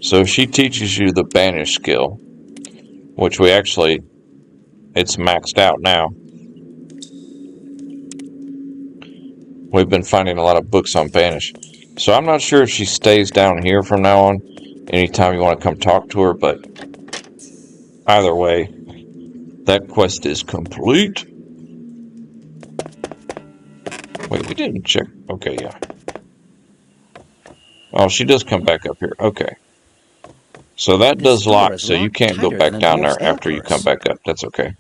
So she teaches you the Banish skill, which it's maxed out now. We've been finding a lot of books on Banish. So I'm not sure if she stays down here from now on, anytime you want to come talk to her, but either way, that quest is complete. Wait, we didn't check. Okay, yeah. Oh, she does come back up here. Okay. So that This does door lock, is so you locked can't go tighter back than a down dwarf's there after you come elpers. back up. That's okay.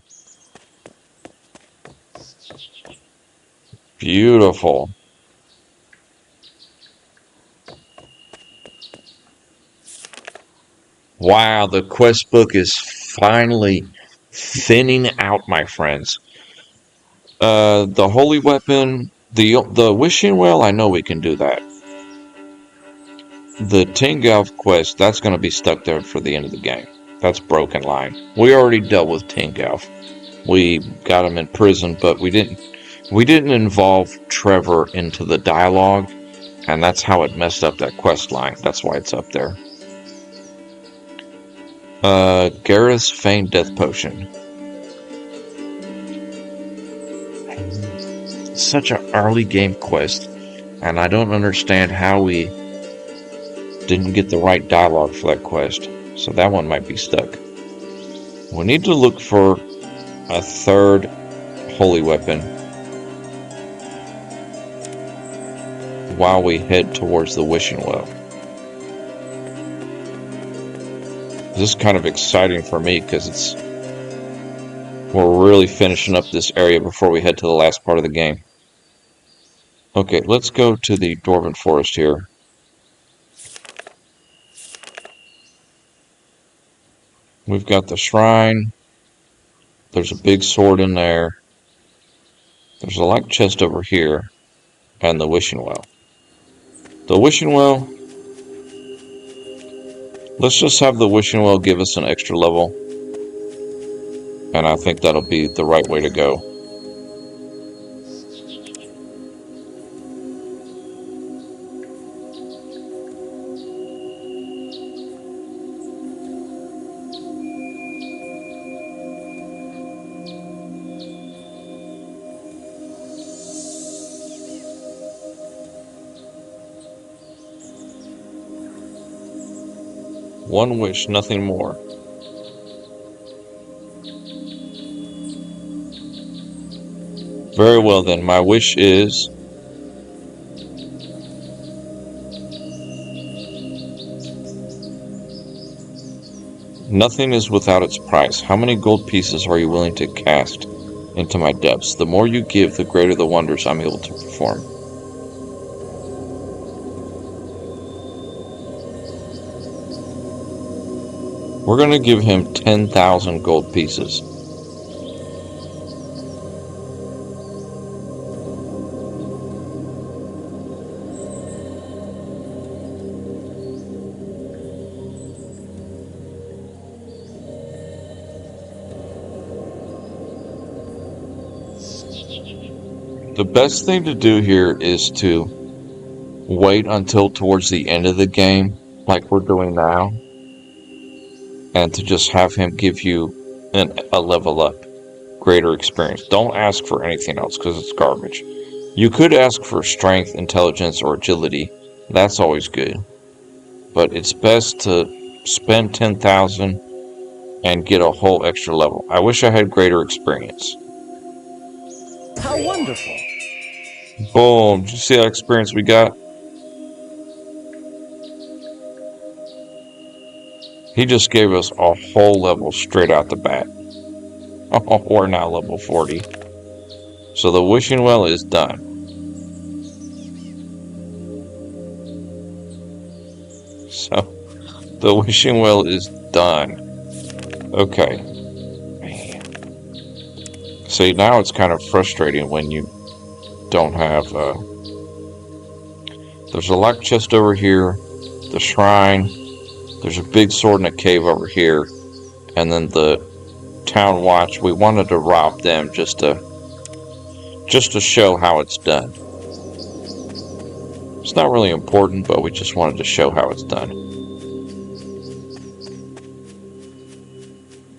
Beautiful. Wow, the quest book is finally thinning out, my friends. The holy weapon, the wishing well, I know we can do that. The Tingalf quest, that's going to be stuck there for the end of the game. That's broken line. We already dealt with Tingalf. We got him in prison, but we didn't involve Trevor into the dialogue, and that's how it messed up that quest line. That's why it's up there. Gareth's Feigned Death Potion. Such an early game quest, and I don't understand how we didn't get the right dialogue for that quest. So that one might be stuck. We need to look for a third holy weapon while we head towards the wishing well. This is kind of exciting for me because we're really finishing up this area before we head to the last part of the game. Okay, let's go to the Dwarven Forest here. We've got the shrine. There's a big sword in there. There's a light chest over here. And the wishing well. The wishing well. Let's just have the wishing well give us an extra level. And I think that'll be the right way to go. One wish, nothing more. Very well then, my wish is... Nothing is without its price. How many gold pieces are you willing to cast into my depths? The more you give, the greater the wonders I'm able to perform. We're going to give him 10,000 gold pieces. The best thing to do here is to wait until towards the end of the game, like we're doing now, and to just have him give you a level up, greater experience. Don't ask for anything else because it's garbage. You could ask for strength, intelligence, or agility. That's always good. But it's best to spend 10,000 and get a whole extra level. I wish I had greater experience. How wonderful. Boom. Did you see that experience we got? He just gave us a whole level straight out the bat. Oh, we're now level 40. So the wishing well is done. So the wishing well is done. Okay. Man. See, now it's kind of frustrating when you don't have... There's a locked chest over here. The shrine. There's a big sword in a cave over here. And then the town watch. We wanted to rob them just to show how it's done. It's not really important, but we just wanted to show how it's done.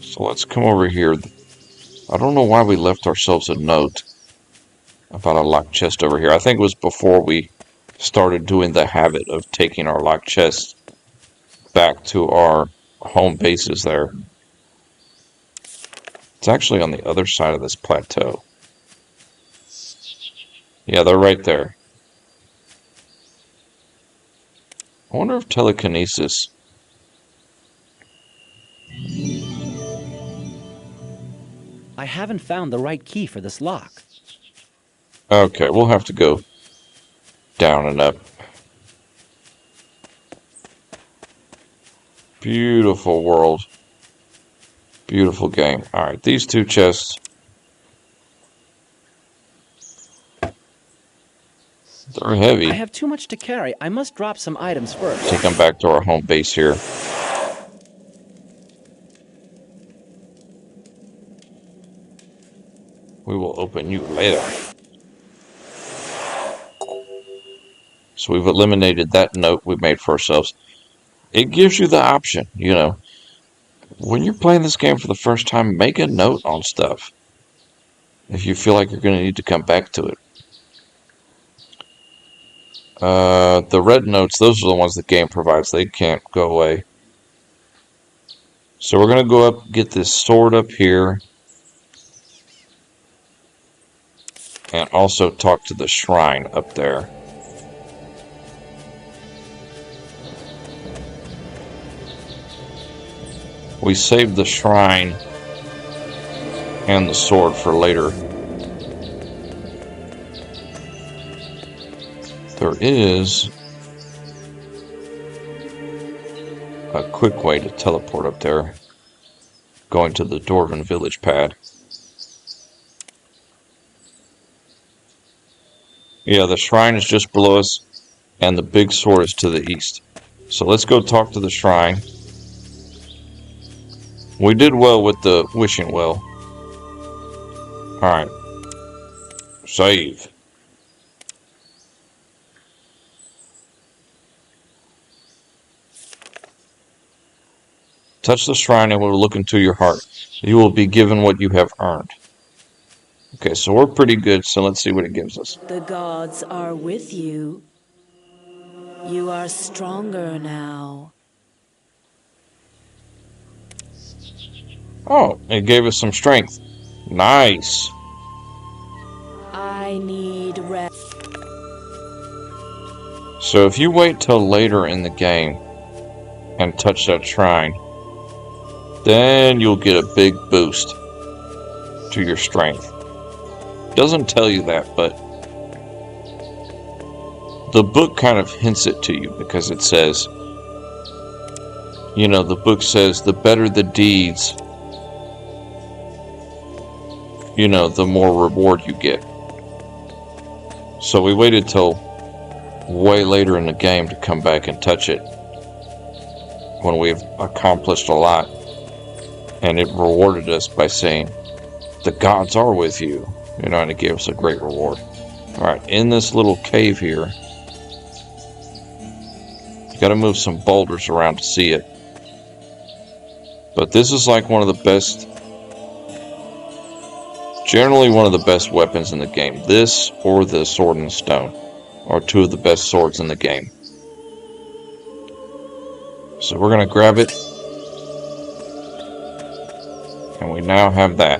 So let's come over here. I don't know why we left ourselves a note about a locked chest over here. I think it was before we started doing the habit of taking our locked chests back to our home bases there. It's actually on the other side of this plateau. Yeah, they're right there. I wonder if telekinesis... I haven't found the right key for this lock. Okay, we'll have to go down and up. Beautiful world. Beautiful game. Alright, these two chests. They're heavy. I have too much to carry. I must drop some items first. Take them back to our home base here. We will open you later. So we've eliminated that note we made for ourselves. It gives you the option, you know. When you're playing this game for the first time, make a note on stuff. If you feel like you're going to need to come back to it. The red notes, those are the ones the game provides. They can't go away. So we're going to go up, get this sword up here. And also talk to the shrine up there. We saved the shrine and the sword for later. There is a quick way to teleport up there, going to the Dwarven village pad. Yeah, the shrine is just below us, and the big sword is to the east. So let's go talk to the shrine. We did well with the wishing well. Alright. Save. Touch the shrine and it will look into your heart. You will be given what you have earned. Okay, so we're pretty good, so let's see what it gives us. The gods are with you. You are stronger now. Oh, it gave us some strength. Nice. I need rest. So if you wait till later in the game and touch that shrine, then you'll get a big boost to your strength. Doesn't tell you that, but the book kind of hints it to you because it says, you know, the book says the better the deeds, you know, the more reward you get. So we waited till way later in the game to come back and touch it when we've accomplished a lot, and it rewarded us by saying the gods are with you, you know, and it gave us a great reward. Alright, in this little cave here, you gotta move some boulders around to see it, but this is like one of the best, generally one of the best weapons in the game. This or the sword and stone are two of the best swords in the game. So we're going to grab it. And we now have that.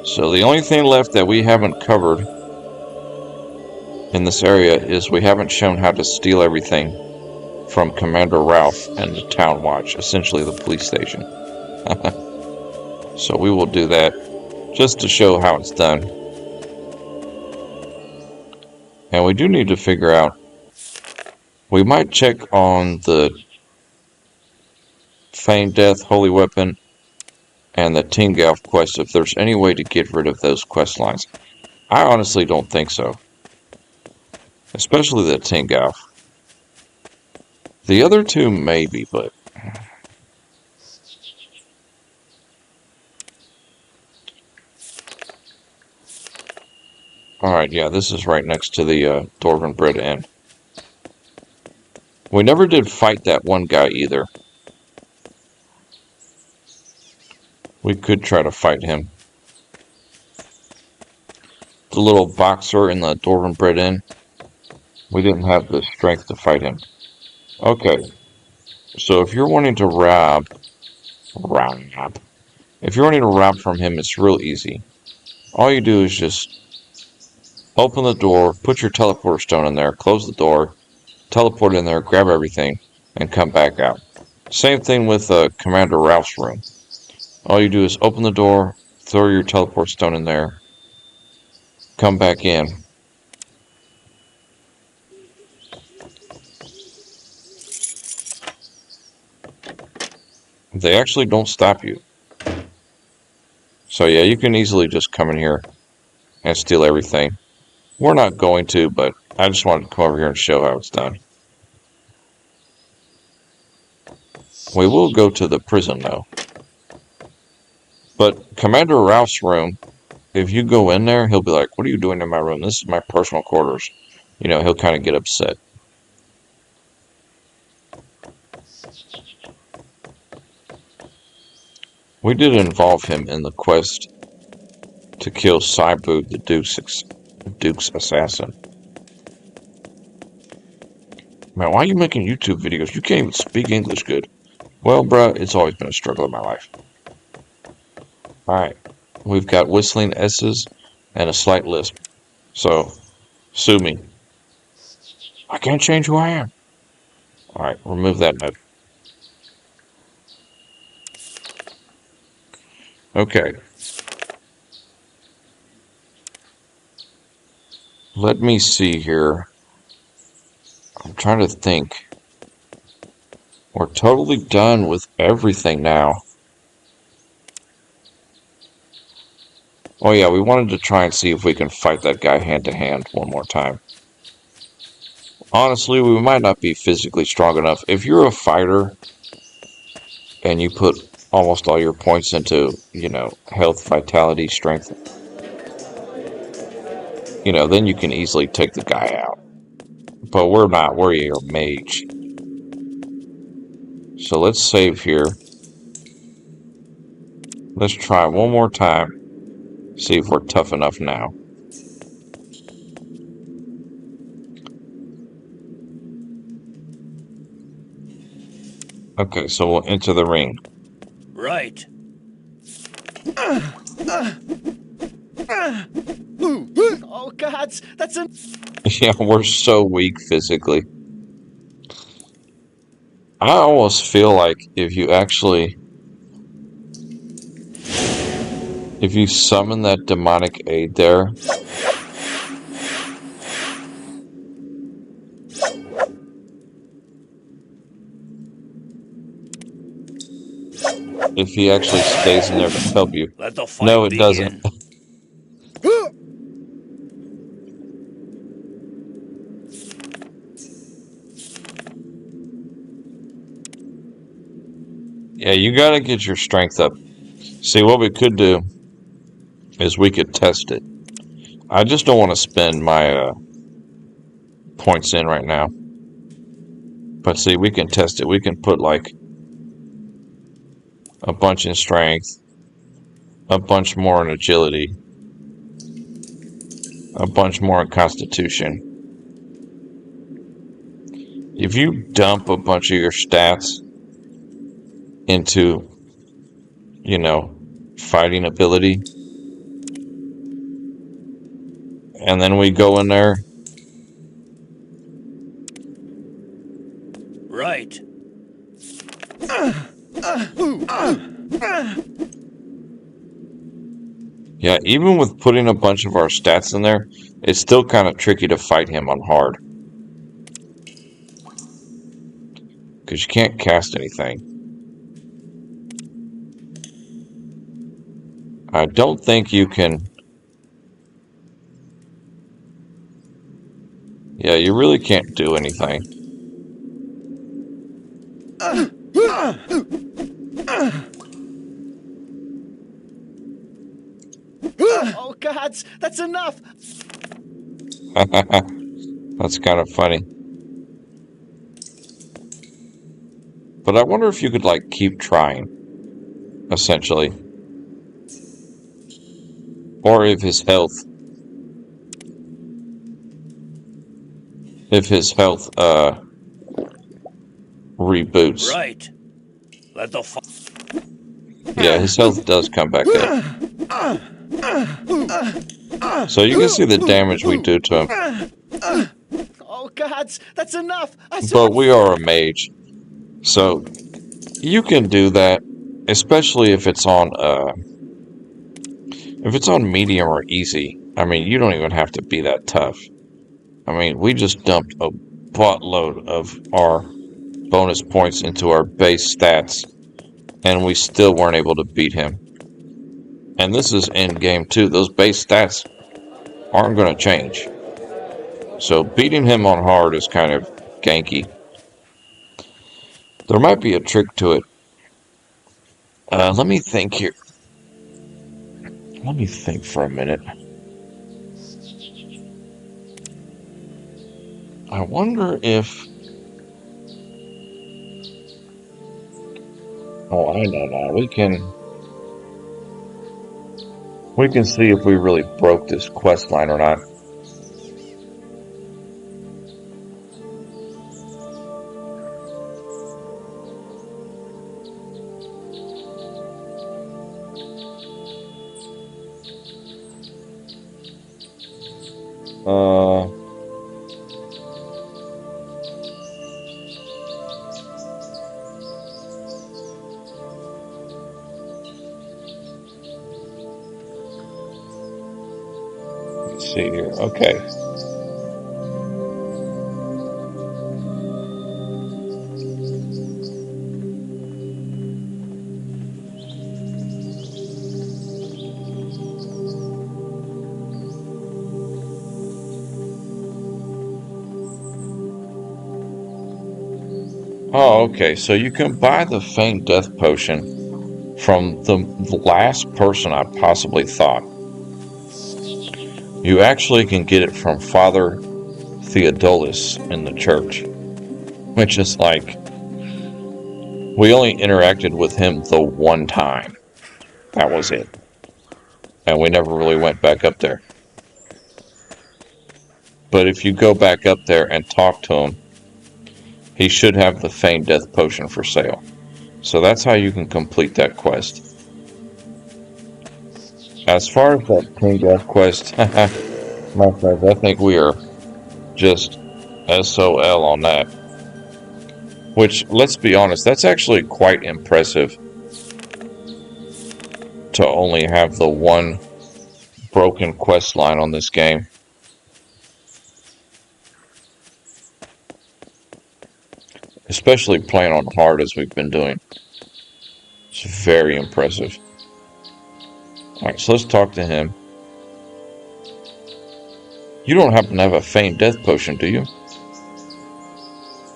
So the only thing left that we haven't covered in this area is we haven't shown how to steal everything from Commander Ralph and the Town Watch, essentially the police station. So we will do that just to show how it's done. And we do need to figure out, we might check on the Feigned Death, Holy Weapon, and the Tingalf quest if there's any way to get rid of those quest lines. I honestly don't think so. Especially the Tingalf. The other two maybe, but alright, yeah, this is right next to the Dwarven Bread Inn. We never did fight that one guy either. We could try to fight him. The little boxer in the Dwarven Bread Inn. We didn't have the strength to fight him. Okay. So if you're wanting to rob... If you're wanting to rob from him, it's real easy. All you do is just open the door, put your teleporter stone in there, close the door, teleport in there, grab everything, and come back out. Same thing with Commander Ralph's room. All you do is open the door, throw your teleport stone in there, come back in. They actually don't stop you. So yeah, you can easily just come in here and steal everything. We're not going to, but I just wanted to come over here and show how it's done. We will go to the prison, though. But Commander Ralph's room, if you go in there, he'll be like, what are you doing in my room? This is my personal quarters. You know, he'll kind of get upset. We did involve him in the quest to kill Cybu, the Duke's assassin. Man, why are you making YouTube videos? You can't even speak English good. Well, bruh, it's always been a struggle in my life. Alright, we've got whistling S's and a slight lisp. So, sue me. I can't change who I am. Alright, remove that note. Okay. Let me see here. I'm trying to think. We're totally done with everything now. Oh yeah, we wanted to try and see if we can fight that guy hand to hand one more time. Honestly, we might not be physically strong enough. If you're a fighter and you put almost all your points into, you know, health, vitality, strength, you know, then you can easily take the guy out. But we're not. We're a mage. So let's save here. Let's try one more time. See if we're tough enough now. Okay, so we'll enter the ring. Right. Oh, gods, that's an... Yeah, we're so weak physically. I almost feel like if you summon that demonic aid there, if he actually stays in there to help you. Let the fight No, it begin. doesn't. Yeah, you gotta get your strength up. See, what we could do is we could test it. I just don't want to spend my points in right now. But see, we can test it. We can put like a bunch in strength, a bunch more in agility, a bunch more in constitution. If you dump a bunch of your stats into, you know, fighting ability, and then we go in there. Right. Yeah, even with putting a bunch of our stats in there, it's still kind of tricky to fight him on hard. Because you can't cast anything. I don't think you can... Yeah, you really can't do anything. Oh, gods, that's enough! That's kind of funny. But I wonder if you could, like, keep trying, essentially. Or if his health... reboots. Right. Let the fight. Yeah, his health does come back up. So you can see the damage we do to him. Oh, gods, that's enough! But we are a mage. So you can do that, especially if it's on medium or easy. I mean, you don't even have to be that tough. I mean, we just dumped a buttload of our bonus points into our base stats, and we still weren't able to beat him. And this is end game too. Those base stats aren't going to change. So beating him on hard is kind of ganky. There might be a trick to it. Let me think here. Let me think for a minute. I wonder if... Oh, I know now. We can see if we really broke this quest line or not. Let's see here. Okay. Oh, okay. So you can buy the faint death potion from the last person I possibly thought. You actually can get it from Father Theodulus in the church, which is like, we only interacted with him the one time. That was it. And we never really went back up there. But if you go back up there and talk to him, he should have the faint death potion for sale. So that's how you can complete that quest. As far as that faint death quest, my friends, I think we are just SOL on that. Which, let's be honest, that's actually quite impressive to only have the one broken quest line on this game. Especially playing on hard as we've been doing. It's very impressive. Alright, so let's talk to him. You don't happen to have a faint death potion, do you?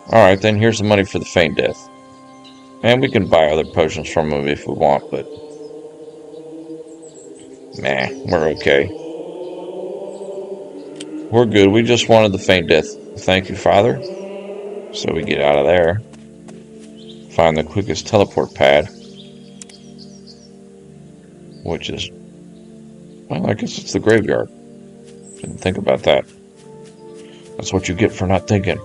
Alright, then here's the money for the faint death. And we can buy other potions from him if we want, but... Nah, we're okay. We're good, we just wanted the faint death. Thank you, Father. So we get out of there. Find the quickest teleport pad. Which is... Well, I guess it's the graveyard. Didn't think about that. That's what you get for not thinking.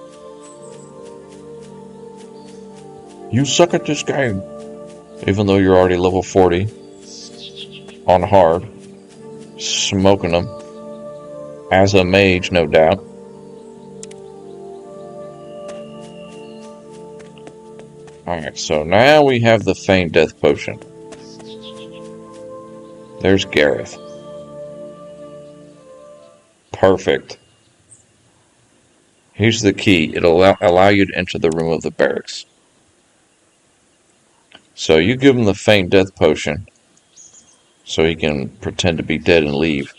You suck at this game. Even though you're already level 40. On hard. Smoking them. As a mage, no doubt. Alright, so now we have the faint death potion. There's Gareth. Perfect. Here's the key. It'll allow you to enter the room of the barracks. So you give him the faint death potion so he can pretend to be dead and leave.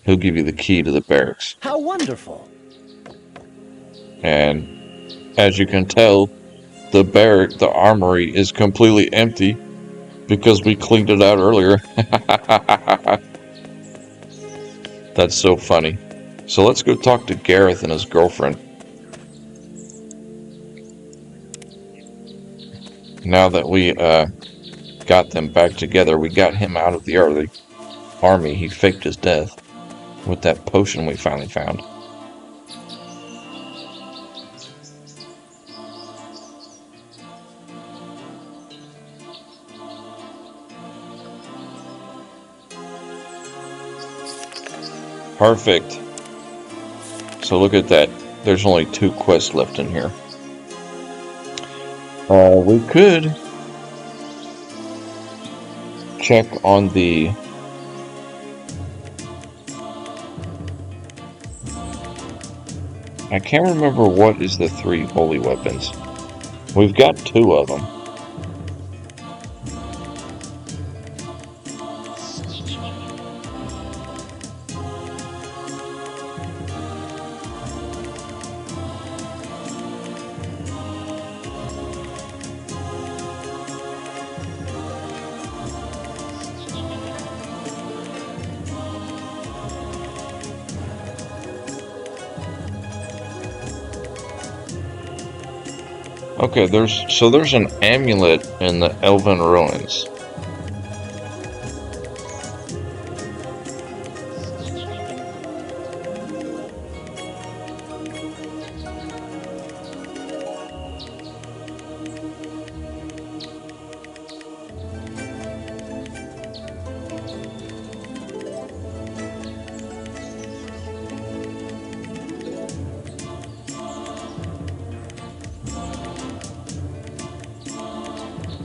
He'll give you the key to the barracks. How wonderful. And as you can tell, the armory is completely empty because we cleaned it out earlier. That's so funny. So let's go talk to Gareth and his girlfriend. Now that we got them back together, we got him out of the army. He faked his death with that potion we finally found. Perfect. So look at that. There's only 2 quests left in here. We could check on the I can't remember what is the 3 holy weapons. We've got 2 of them. Okay, there's an amulet in the Elven Ruins.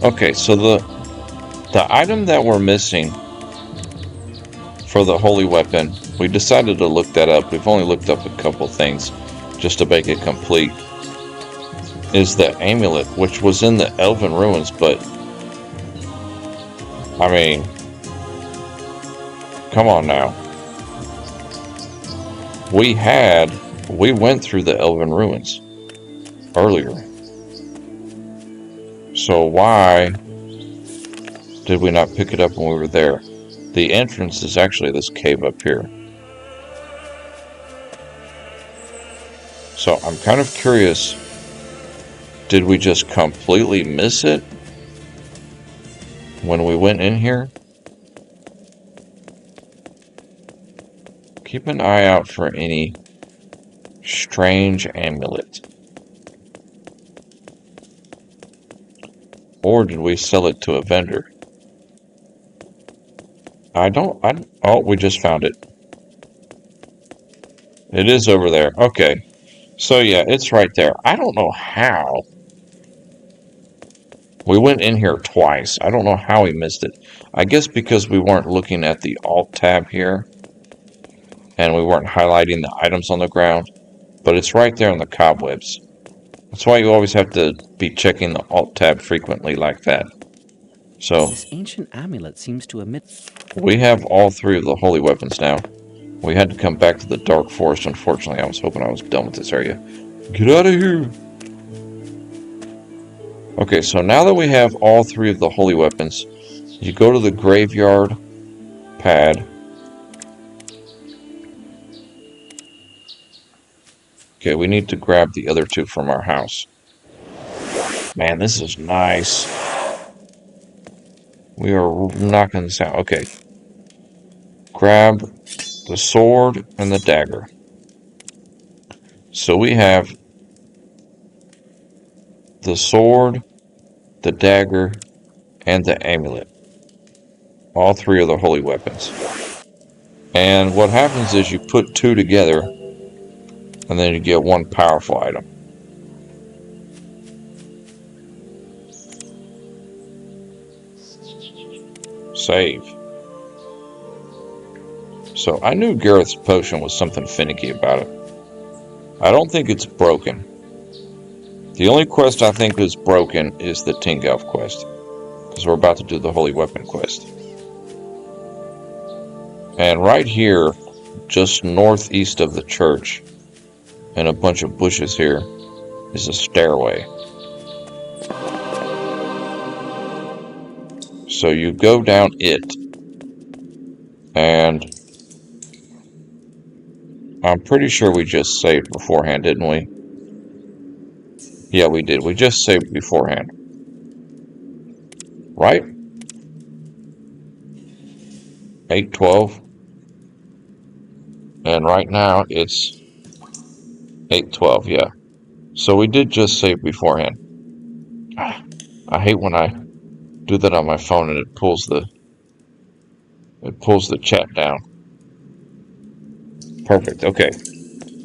Okay, so the item that we're missing for the holy weapon, we decided to look that up. We've only looked up a couple things just to make it complete. Is the amulet, which was in the Elven Ruins, but I mean, come on now. We went through the Elven Ruins earlier. So why did we not pick it up when we were there? The entrance is actually this cave up here. So I'm kind of curious, did we just completely miss it when we went in here? Keep an eye out for any strange amulet. Or did we sell it to a vendor? Oh, we just found it. It is over there. Okay. So yeah, it's right there. I don't know how. We went in here twice. I don't know how we missed it. I guess because we weren't looking at the Alt tab here. And we weren't highlighting the items on the ground. But it's right there in the cobwebs. That's why you always have to be checking the Alt tab frequently like that. So, This ancient amulet seems to emit... we have all three of the holy weapons now. We had to come back to the Dark Forest, unfortunately. I was hoping I was done with this area. Get out of here! Okay, so now that we have all three of the holy weapons, you go to the graveyard pad. Okay, we need to grab the other two from our house. Man, this is nice. We are knocking this out. Okay. Grab the sword and the dagger. So we have the sword, the dagger, and the amulet. All three of the holy weapons. And what happens is you put two together, and then you get one powerful item. Save. So I knew Gareth's potion was something finicky about it. I don't think it's broken. The only quest I think is broken is the Tingelf quest. Because we're about to do the Holy Weapon quest. And right here, just northeast of the church, and a bunch of bushes here, is a stairway. So you go down it, and I'm pretty sure we just saved beforehand, didn't we? Yeah, we did. We just saved beforehand. Right? 8:12. And right now it's 8:12, yeah. So we did just save beforehand. I hate when I do that on my phone and it pulls the chat down. Perfect. Okay.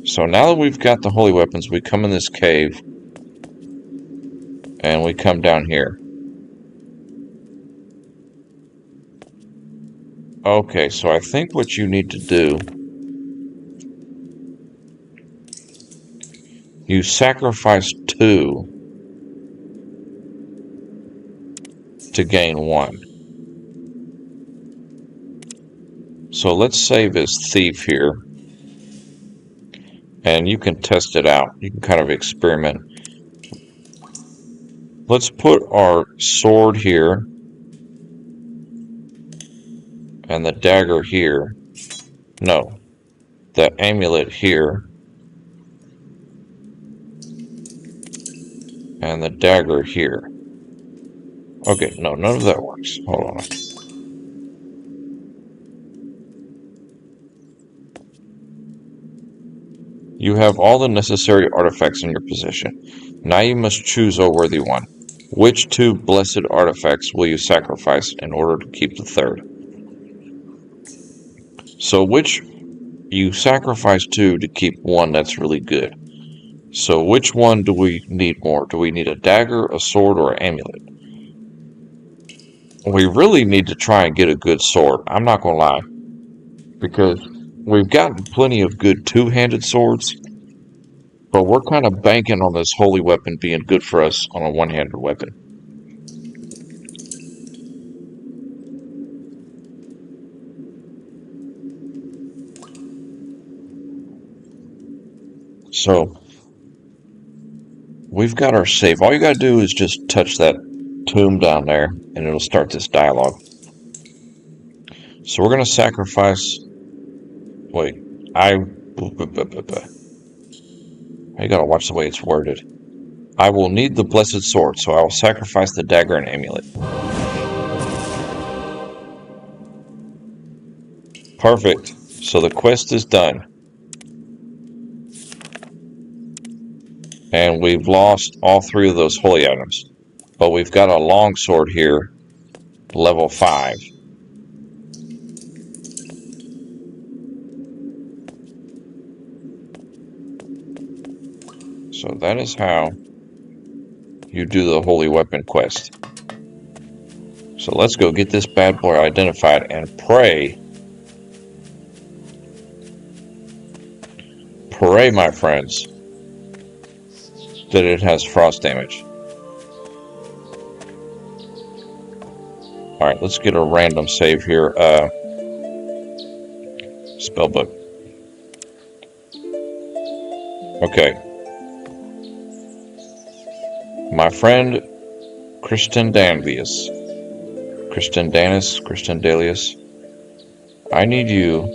So now that we've got the holy weapons, we come in this cave and we come down here. Okay, so I think what you need to do, you sacrifice 2 to gain 1. So let's save as thief here. And you can test it out. You can kind of experiment. Let's put our sword here. And the dagger here. No. The amulet here. And the dagger here. Okay, no, none of that works. Hold on. You have all the necessary artifacts in your possession. Now you must choose a worthy one. Which two blessed artifacts will you sacrifice in order to keep the third? So which you sacrifice two to keep one that's really good. So which one do we need more? Do we need a dagger, a sword, or an amulet? We really need to try and get a good sword. I'm not going to lie. Because we've gotten plenty of good two-handed swords. But we're kind of banking on this holy weapon being good for us on a one-handed weapon. So, we've got our save. All you gotta do is just touch that tomb down there, and it'll start this dialogue. So we're gonna sacrifice... Wait, you gotta watch the way it's worded. I will need the blessed sword, so I will sacrifice the dagger and amulet. Perfect. So the quest is done. And we've lost all three of those holy items. But we've got a longsword here, level 5. So that is how you do the holy weapon quest. So let's go get this bad boy identified and pray. Pray, my friends, that it has frost damage. Alright, let's get a random save here. Spellbook. Okay. My friend Christian Danvius. Christian Dalius. I need you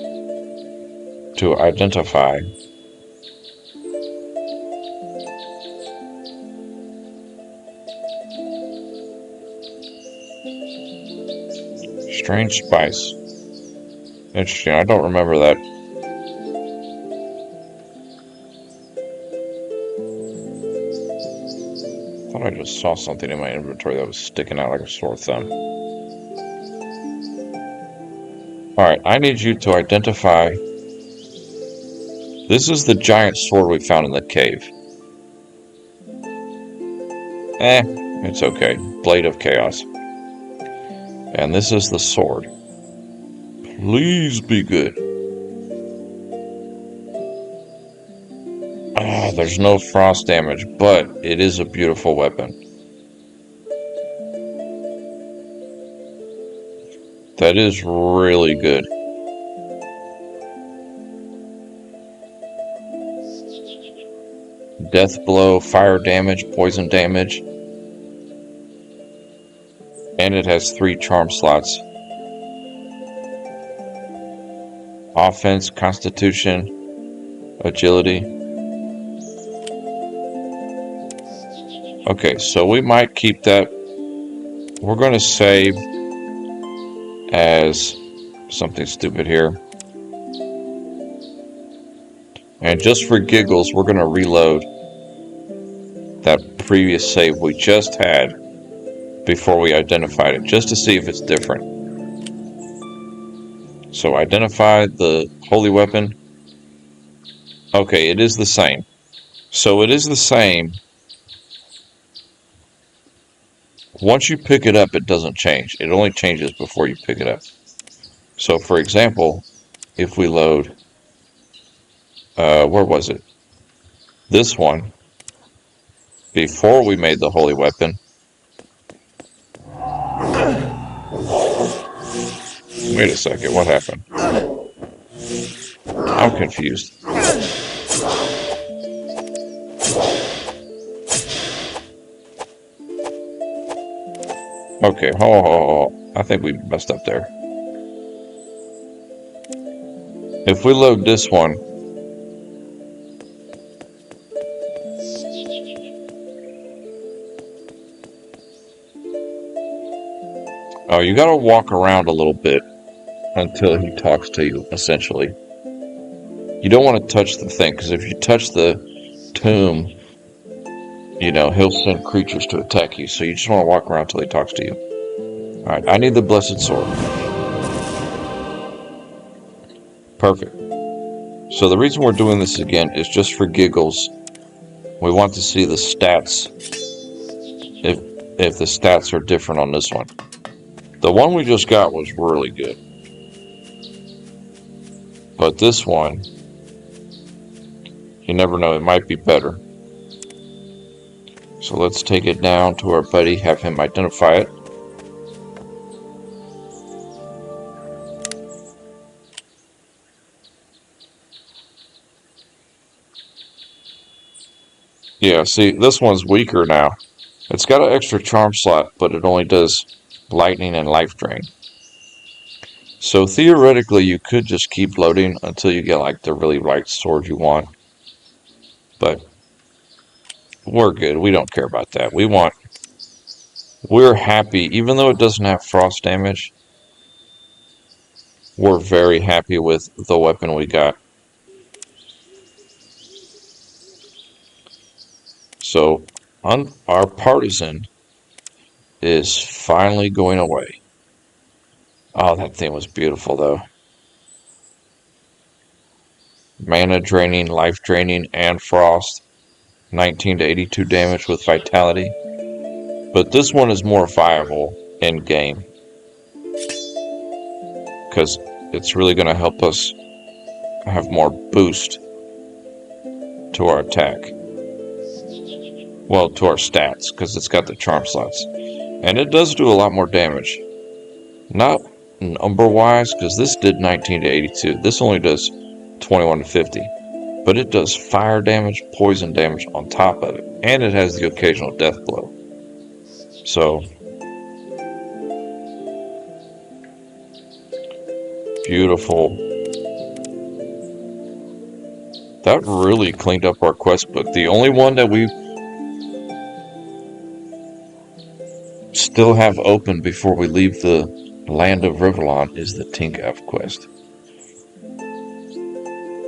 to identify strange spice. Interesting, I don't remember that. I thought I just saw something in my inventory that was sticking out like a sore thumb. Alright, I need you to identify... This is the giant sword we found in the cave. It's okay. Blade of Chaos. And this is the sword. Please be good. There's no frost damage, but it is a beautiful weapon. That is really good. Death blow, fire damage, poison damage. And it has 3 charm slots. Offense, constitution, agility. Okay, so we might keep that. We're going to save as something stupid here. And just for giggles, we're going to reload that previous save we just had before we identified it, just to see if it's different. So identify the holy weapon. Okay, it is the same. So it is the same. Once you pick it up, it doesn't change. It only changes before you pick it up. So for example, if we load, where was it? This one, before we made the holy weapon. Wait a second, what happened? I'm confused. Okay, hold. I think we messed up there. If we load this one, Oh, you gotta walk around a little bit until he talks to you, essentially. You don't want to touch the thing, because if you touch the tomb, he'll send creatures to attack you. So you just want to walk around until he talks to you. Alright, I need the blessed sword. Perfect. So the reason we're doing this again is just for giggles. We want to see the stats, if the stats are different on this one. The one we just got was really good. But this one, you never know, it might be better. So let's take it down to our buddy, have him identify it. Yeah, see, this one's weaker now. It's got an extra charm slot, but it only does lightning and life drain. So theoretically, you could just keep loading until you get like the really light sword you want. But we're good. We don't care about that. We're happy, even though it doesn't have frost damage, we're very happy with the weapon we got. So, our partisan is finally going away. Oh, that thing was beautiful, though. Mana draining, life draining, and frost. 19 to 82 damage with vitality. But this one is more viable in game, because it's really going to help us have more boost to our attack. Well, to our stats, because it's got the charm slots. And it does do a lot more damage. Not number-wise, because this did 19 to 82. This only does 21 to 50. But it does fire damage, poison damage on top of it. And it has the occasional death blow. So, beautiful. That really cleaned up our quest book. The only one that we still have open before we leave the land of Rivellon is the Tinkav quest.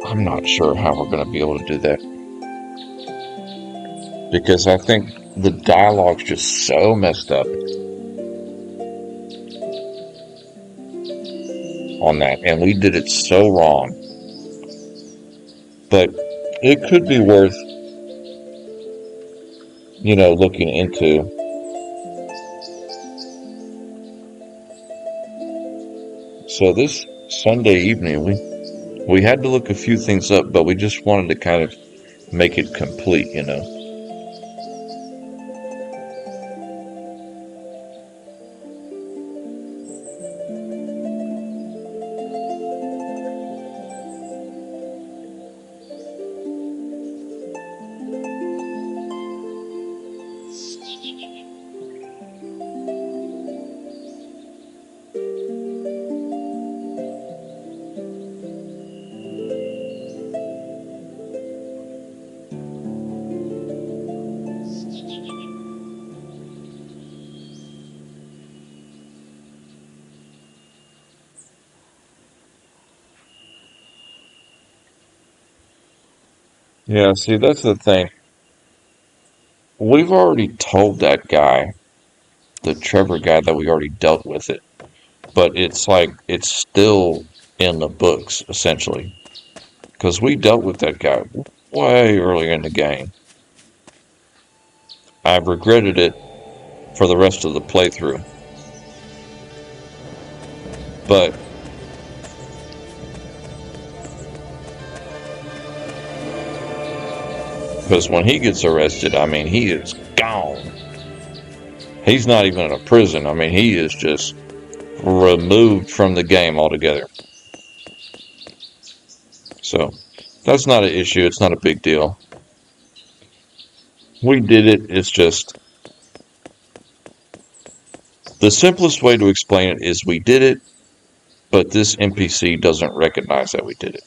I'm not sure how we're going to be able to do that, because I think the dialogue's just so messed up on that, and we did it so wrong. But it could be worth, looking into. So this Sunday evening, we had to look a few things up, but we just wanted to kind of make it complete, Yeah, see, that's the thing. We've already told that guy, the Trevor guy, that we already dealt with it. But it's like, it's still in the books, essentially. Because we dealt with that guy way earlier in the game. I've regretted it for the rest of the playthrough. But because when he gets arrested, I mean, he is gone. He's not even in a prison. I mean, he is just removed from the game altogether. So, that's not an issue. It's not a big deal. We did it. It's just, the simplest way to explain it is we did it, but this NPC doesn't recognize that we did it.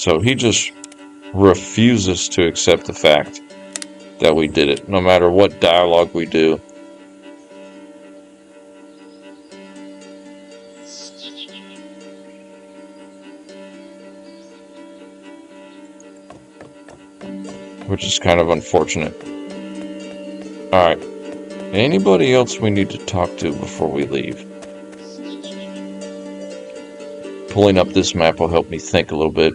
So he just refuses to accept the fact that we did it, no matter what dialogue we do. Which is kind of unfortunate. Alright. Anybody else we need to talk to before we leave? Pulling up this map will help me think a little bit.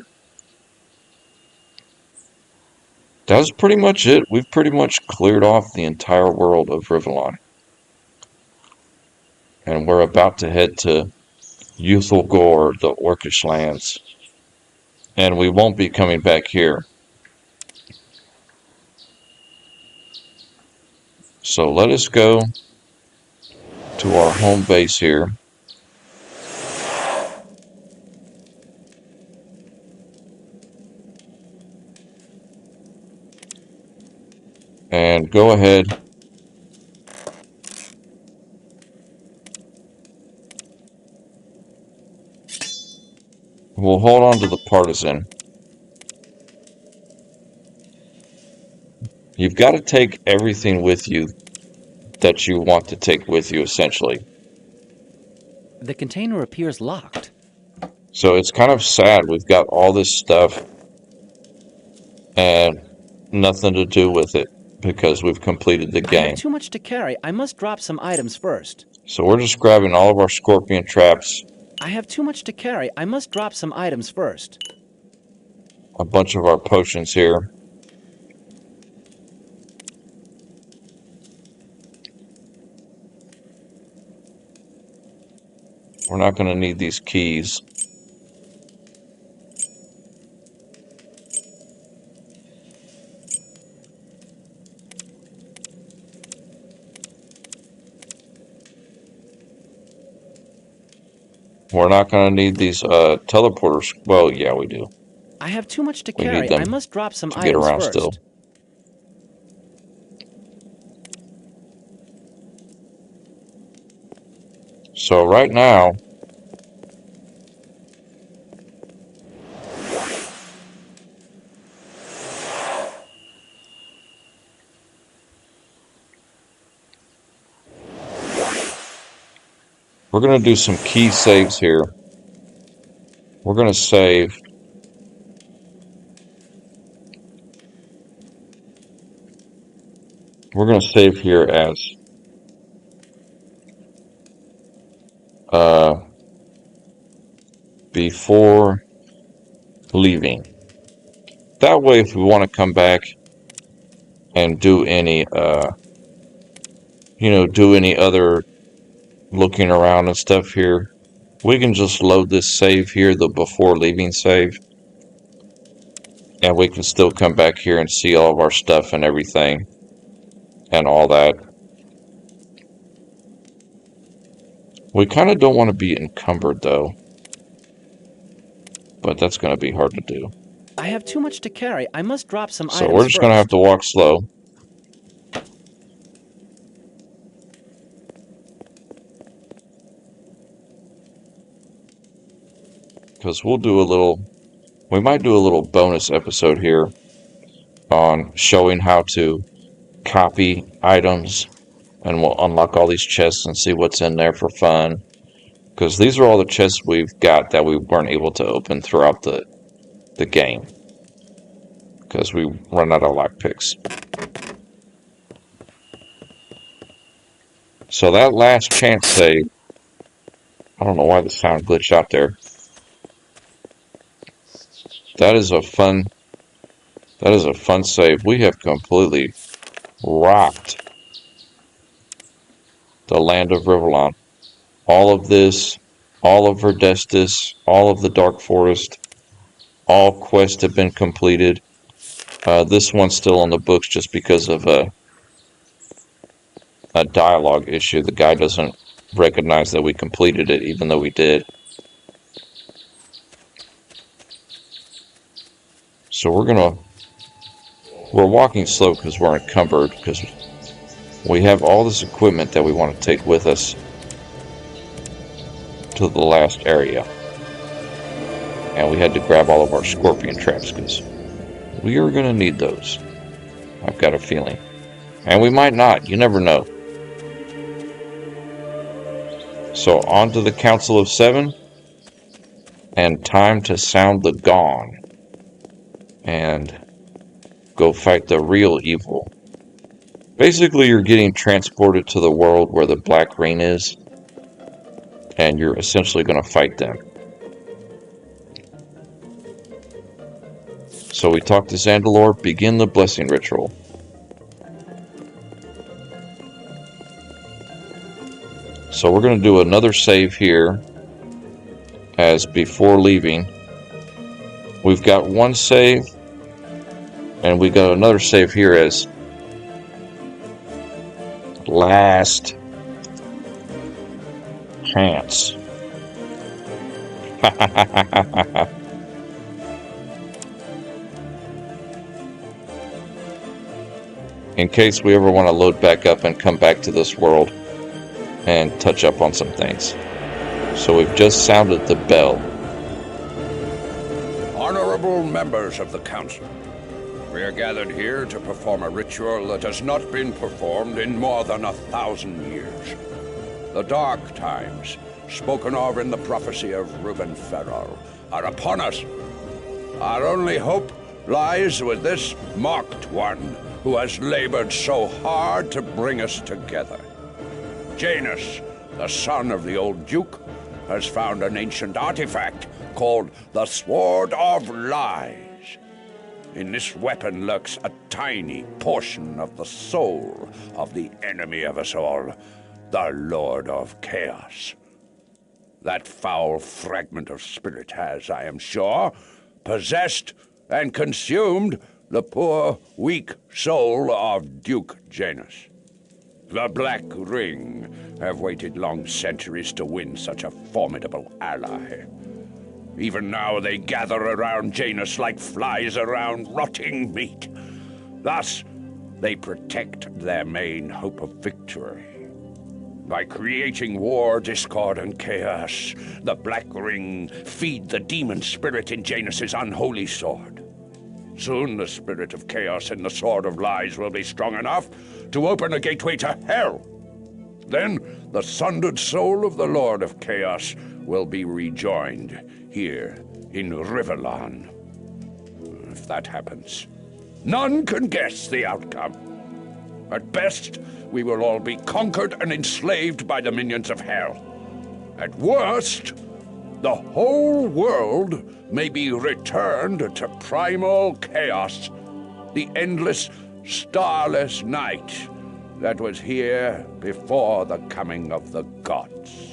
That's pretty much it. We've pretty much cleared off the entire world of Rivellon. And we're about to head to Youthful Gore, the Orcish lands. And we won't be coming back here. So let us go to our home base here. And go ahead. We'll hold on to the partisan. You've got to take everything with you that you want to take with you, essentially. The container appears locked. So it's kind of sad. We've got all this stuff and nothing to do with it because we've completed the I game. have too much to carry. I must drop some items first. So we're just grabbing all of our scorpion traps, I have too much to carry. I must drop some items first. a bunch of our potions here. We're not going to need these keys. We're not going to need these teleporters. Well, yeah, we do. I have too much to We need carry. them I must drop some to get items around first. still. So right now, we're going to do some key saves here. We're going to save. We're going to save here as before leaving. That way, if we want to come back and do any, do any other looking around and stuff here, we can just load this save here, the before leaving save, and we can still come back here and see all of our stuff and everything and all that. We kind of don't want to be encumbered though, but that's going to be hard to do. I have too much to carry. I must drop some items So we're just going to have to walk slow. Because we might do a little bonus episode here on showing how to copy items, and we'll unlock all these chests and see what's in there for fun. Because these are all the chests we've got that we weren't able to open throughout the game. Because we run out of lockpicks. So that last chance save, I don't know why the sound glitched out there. That is a fun save. We have completely rocked the land of Rivellon. All of this, all of Verdestus, all of the Dark Forest, all quests have been completed. This one's still on the books just because of a dialogue issue. The guy doesn't recognize that we completed it, even though we did. So we're walking slow because we're encumbered, because we have all this equipment that we want to take with us to the last area. And we had to grab all of our scorpion traps because we are going to need those. I've got a feeling. And we might not. You never know. So on to the Council of Seven. And time to sound the gong. And go fight the real evil. Basically, you're getting transported to the world where the Black Ring is. And you're essentially going to fight them. So we talk to Zandelor, begin the blessing ritual. So we're going to do another save here as before leaving. We've got one save, and we got another save here as last chance. In case we ever want to load back up and come back to this world and touch up on some things. So we've just sounded the bell. Honorable members of the Council, we are gathered here to perform a ritual that has not been performed in more than 1,000 years. The dark times, spoken of in the prophecy of Reuben Farrell, are upon us. Our only hope lies with this marked one who has labored so hard to bring us together. Janus, the son of the old Duke, has found an ancient artifact called the Sword of Lies. In this weapon lurks a tiny portion of the soul of the enemy of us all, the Lord of Chaos. That foul fragment of spirit has, I am sure, possessed and consumed the poor, weak soul of Duke Janus. The Black Ring have waited long centuries to win such a formidable ally. Even now they gather around Janus like flies around rotting meat. Thus, they protect their main hope of victory. By creating war, discord, and chaos, the Black Ring feed the demon spirit in Janus's unholy sword. Soon the spirit of chaos in the Sword of Lies will be strong enough to open a gateway to hell. Then the sundered soul of the Lord of Chaos will be rejoined here in Rivellon. If that happens, none can guess the outcome. At best, we will all be conquered and enslaved by the minions of hell. At worst, the whole world may be returned to primal chaos, the endless, starless night that was here before the coming of the gods.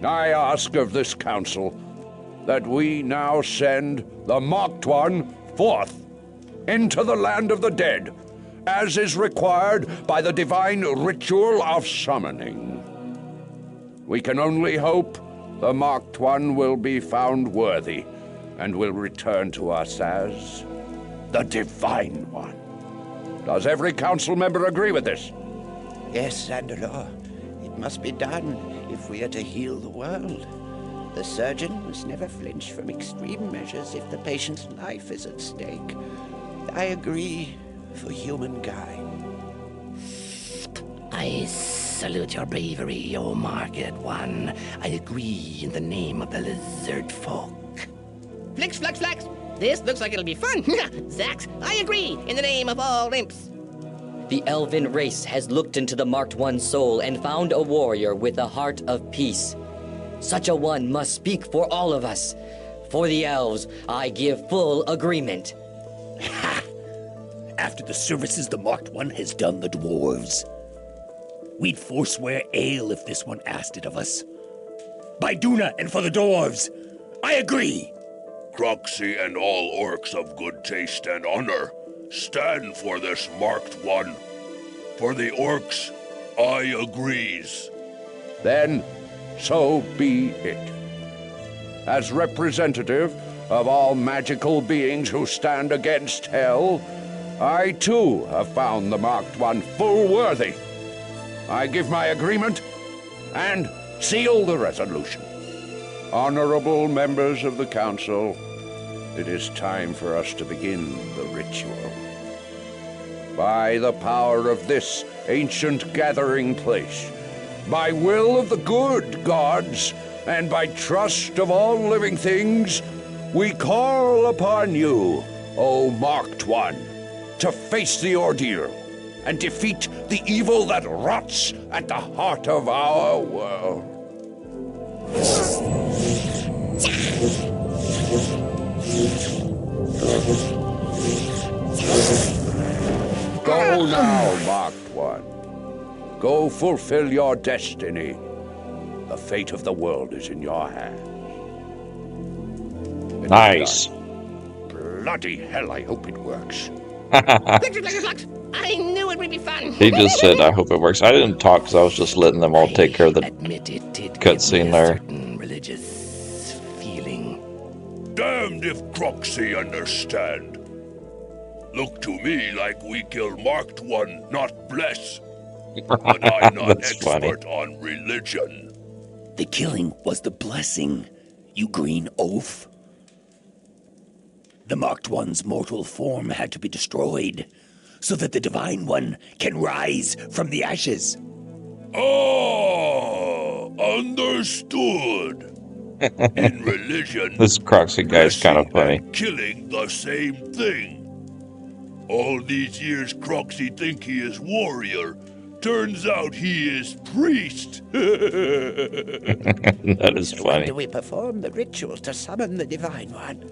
I ask of this council that we now send the Marked One forth into the land of the dead, as is required by the divine ritual of summoning. We can only hope the Marked One will be found worthy and will return to us as the Divine One. Does every council member agree with this? Yes, Zandelor. It must be done if we are to heal the world. The surgeon must never flinch from extreme measures if the patient's life is at stake. I agree for humankind. I salute your bravery, O Market One. I agree in the name of the lizard folk. Flix, flux, flux. This looks like it'll be fun. Zax, I agree in the name of all imps. The elven race has looked into the Marked One's soul and found a warrior with a heart of peace. Such a one must speak for all of us. For the elves, I give full agreement. Ha! After the services the Marked One has done the dwarves, we'd forswear ale if this one asked it of us. By Duna and for the dwarves, I agree. Croxy and all orcs of good taste and honor, stand for this Marked One. For the orcs, I agrees. Then, so be it. As representative of all magical beings who stand against hell, I too have found the Marked One full worthy. I give my agreement and seal the resolution. Honorable members of the council, it is time for us to begin the ritual. By the power of this ancient gathering place, by will of the good gods, and by trust of all living things, we call upon you, O Marked One, to face the ordeal and defeat the evil that rots at the heart of our world. Go now, Marked One. Go fulfill your destiny. The fate of the world is in your hands. Nice. Bloody hell, I hope it works. I knew it would be fun. He just said, I hope it works. I didn't talk because I was just letting them all take care of the cutscene there. Religious feeling. Damned if Croxy understand. Look to me like we kill Marked One, not bless. But I'm not expert on religion. The killing was the blessing, you green oaf. The Marked One's mortal form had to be destroyed, so that the Divine One can rise from the ashes. Oh, understood. In religion, This Croxy guy's kind of funny. killing the same thing. All these years Croxy think he is warrior. Turns out he is priest. That is When funny. do we perform the ritual to summon the Divine One?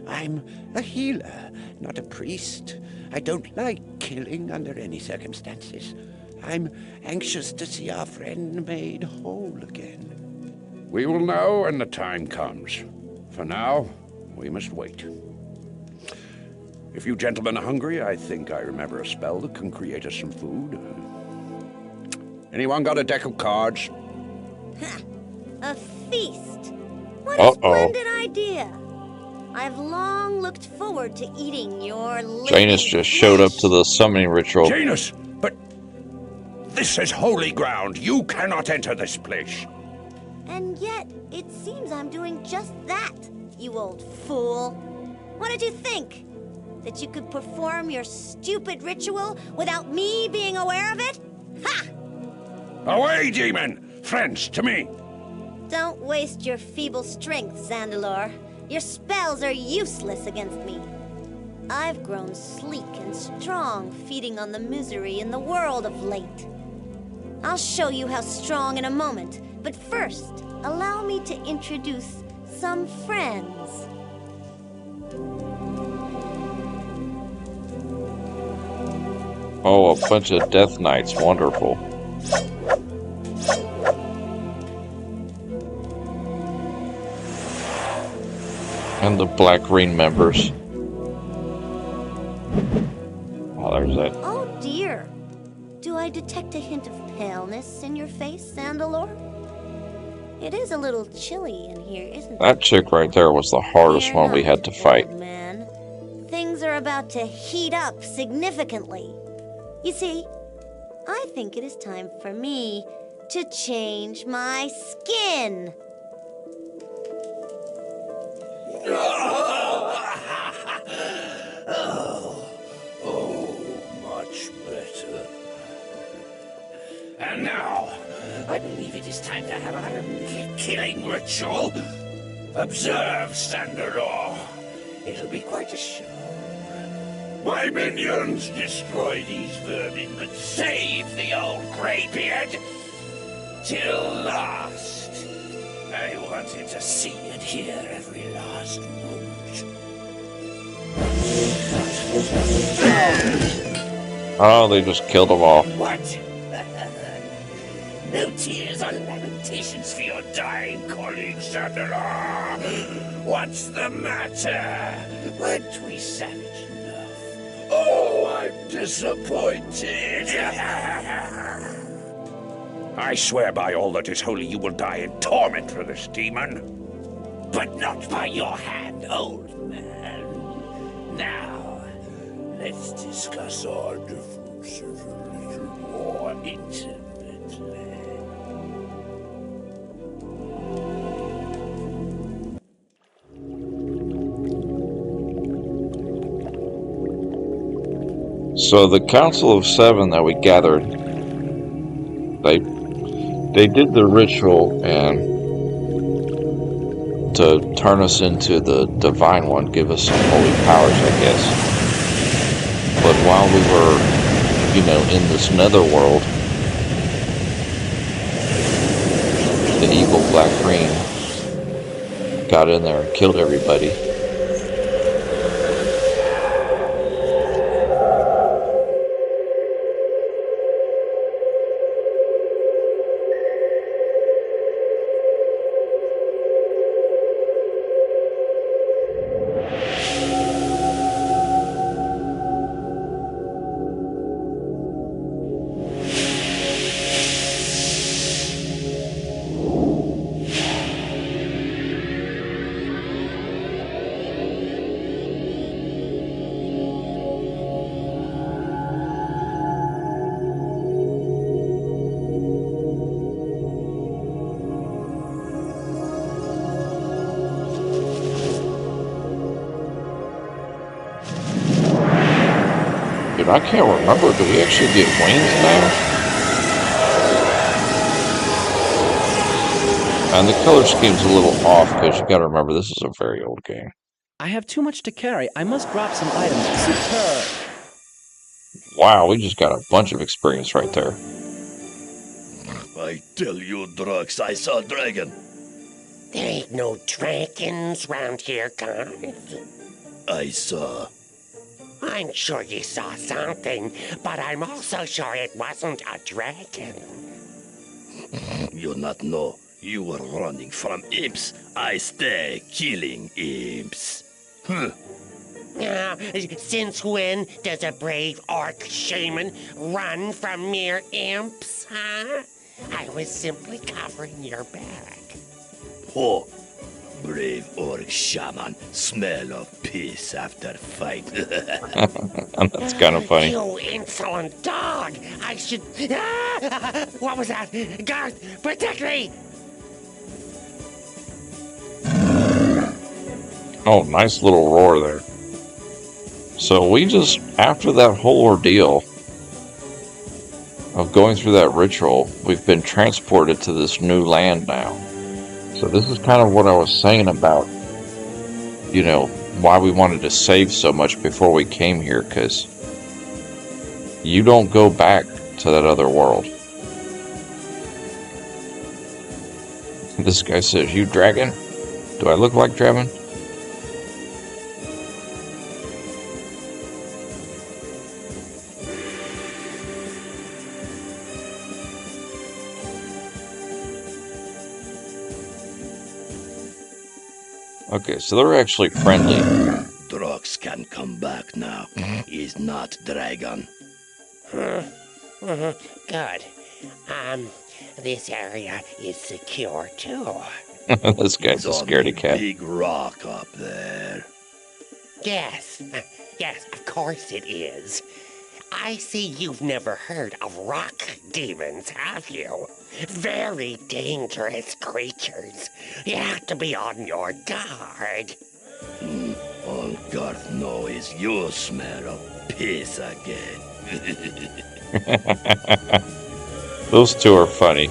I'm a healer, not a priest. I don't like killing under any circumstances. I'm anxious to see our friend made whole again. We will know when the time comes. For now, we must wait. If you gentlemen are hungry, I think I remember a spell that can create us some food. Anyone got a deck of cards? A feast. What a splendid idea. I've long looked forward to eating your Janus just showed up to the summoning ritual. Janus, but this is holy ground. You cannot enter this place. And yet, it seems I'm doing just that, you old fool. What did you think? That you could perform your stupid ritual without me being aware of it? Ha! Away, demon! Friends, to me! Don't waste your feeble strength, Zandelor. Your spells are useless against me. I've grown sleek and strong, feeding on the misery in the world of late. I'll show you how strong in a moment, but first, allow me to introduce some friends. Oh, a bunch of Death Knights. Wonderful. And the Black Green members. Oh, there's that. Oh dear. Do I detect a hint of paleness in your face, Zandelor? It is a little chilly in here, isn't it? That chick right there was the hardest one we had to fight. Man, things are about to heat up significantly. You see, I think it is time for me to change my skin. Much better. And now, I believe it is time to have our killing ritual. Observe, Standalore. It'll be quite a show. My minions destroy these vermin, but save the old greybeard. Till last, I wanted to see and hear every last word. Oh, they just killed them all. What? No tears or lamentations for your dying colleague, Sandra. What's the matter? Weren't we savage enough? Oh, I'm disappointed. I swear by all that is holy, you will die in torment for this demon. But not by your hand, old man. Now, let's discuss our differences a little more intimately. So the Council of Seven that we gathered, they did the ritual and to turn us into the Divine One, give us some holy powers, I guess. But while we were, in this netherworld, the evil Black Green got in there and killed everybody. Dude, I can't remember. Do we actually get wings now? And the color scheme's a little off because you gotta remember this is a very old game. I have too much to carry. I must drop some items. Superb. Wow, we just got a bunch of experience right there. I tell you, Drux, I saw a dragon. There ain't no dragons round here, guys. I saw. I'm sure you saw something, but I'm also sure it wasn't a dragon. You not know. You were running from imps. I stay killing imps. Huh. Now, since when does a brave orc shaman run from mere imps, huh? I was simply covering your back. Oh, brave orc shaman, smell of piss after fight. That's kind of funny. You insolent dog! I should... Ah! What was that? Garth, protect me! Oh, nice little roar there. So we just, after that whole ordeal of going through that ritual, we've been transported to this new land now. So this is kind of what I was saying about, why we wanted to save so much before we came here, because you don't go back to that other world. This guy says, "You dragon? Do I look like dragon?" Okay, so they're actually friendly. Drux can come back now. He's not dragon. Good. This area is secure too. This guy's a scaredy cat. Big rock up there. Yes, of course it is. I see you've never heard of rock demons, have you? Very dangerous creatures. You have to be on your guard. All Garth knows is you smell of piss again. Those two are funny.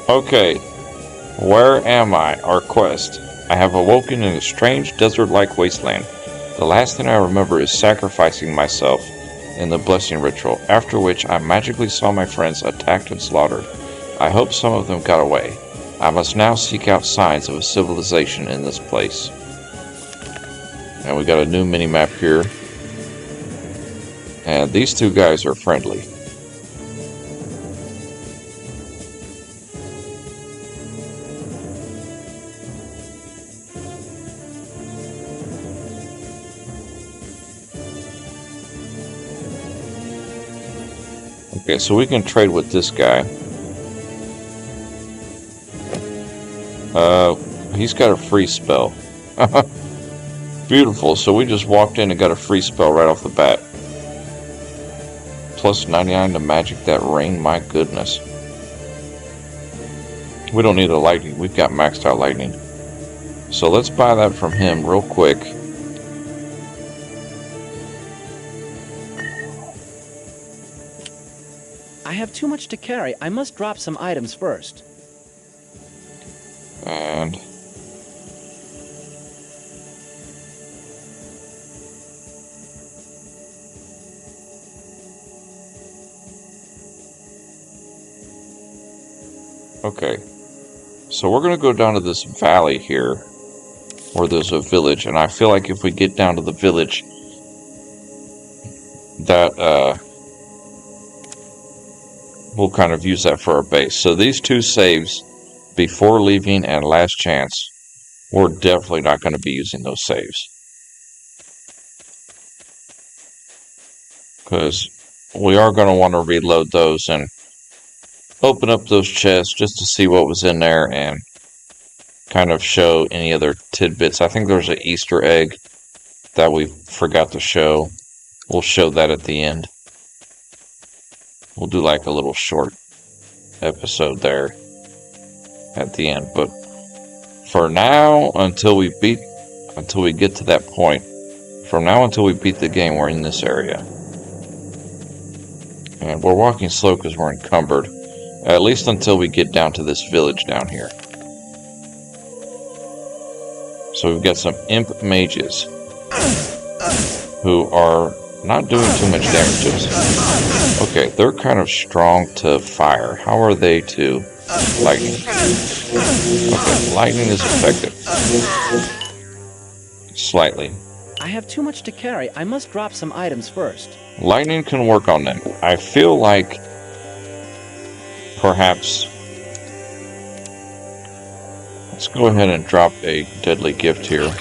Okay, where am I? Our quest. I have awoken in a strange desert-like wasteland. The last thing I remember is sacrificing myself in the blessing ritual, after which I magically saw my friends attacked and slaughtered. I hope some of them got away. I must now seek out signs of a civilization in this place. And we got a new mini-map here. And these two guys are friendly. Okay, so we can trade with this guy. He's got a free spell. Beautiful, so we just walked in and got a free spell right off the bat. Plus 99 to magic that rain, my goodness. We don't need a lightning, we've got maxed out lightning. So let's buy that from him real quick. have too much to carry. I must drop some items first. And... okay. So we're going to go down to this valley here, where there's a village, and I feel like if we get down to the village, that, we'll kind of use that for our base. So these two saves, before leaving and last chance, we're definitely not going to be using those saves. Because we are going to want to reload those and open up those chests just to see what was in there and kind of show any other tidbits. I think there's an Easter egg that we forgot to show. We'll show that at the end. We'll do like a little short episode there at the end. But for now, until we get to that point, from now until we beat the game, we're in this area. And we're walking slow because we're encumbered. At least until we get down to this village down here. So we've got some imp mages who are not doing too much damage to us. Okay, they're kind of strong to fire. How are they to lightning? Okay, lightning is effective. Slightly. I have too much to carry. I must drop some items first. Lightning can work on them. I feel like perhaps let's go ahead and drop a deadly gift here.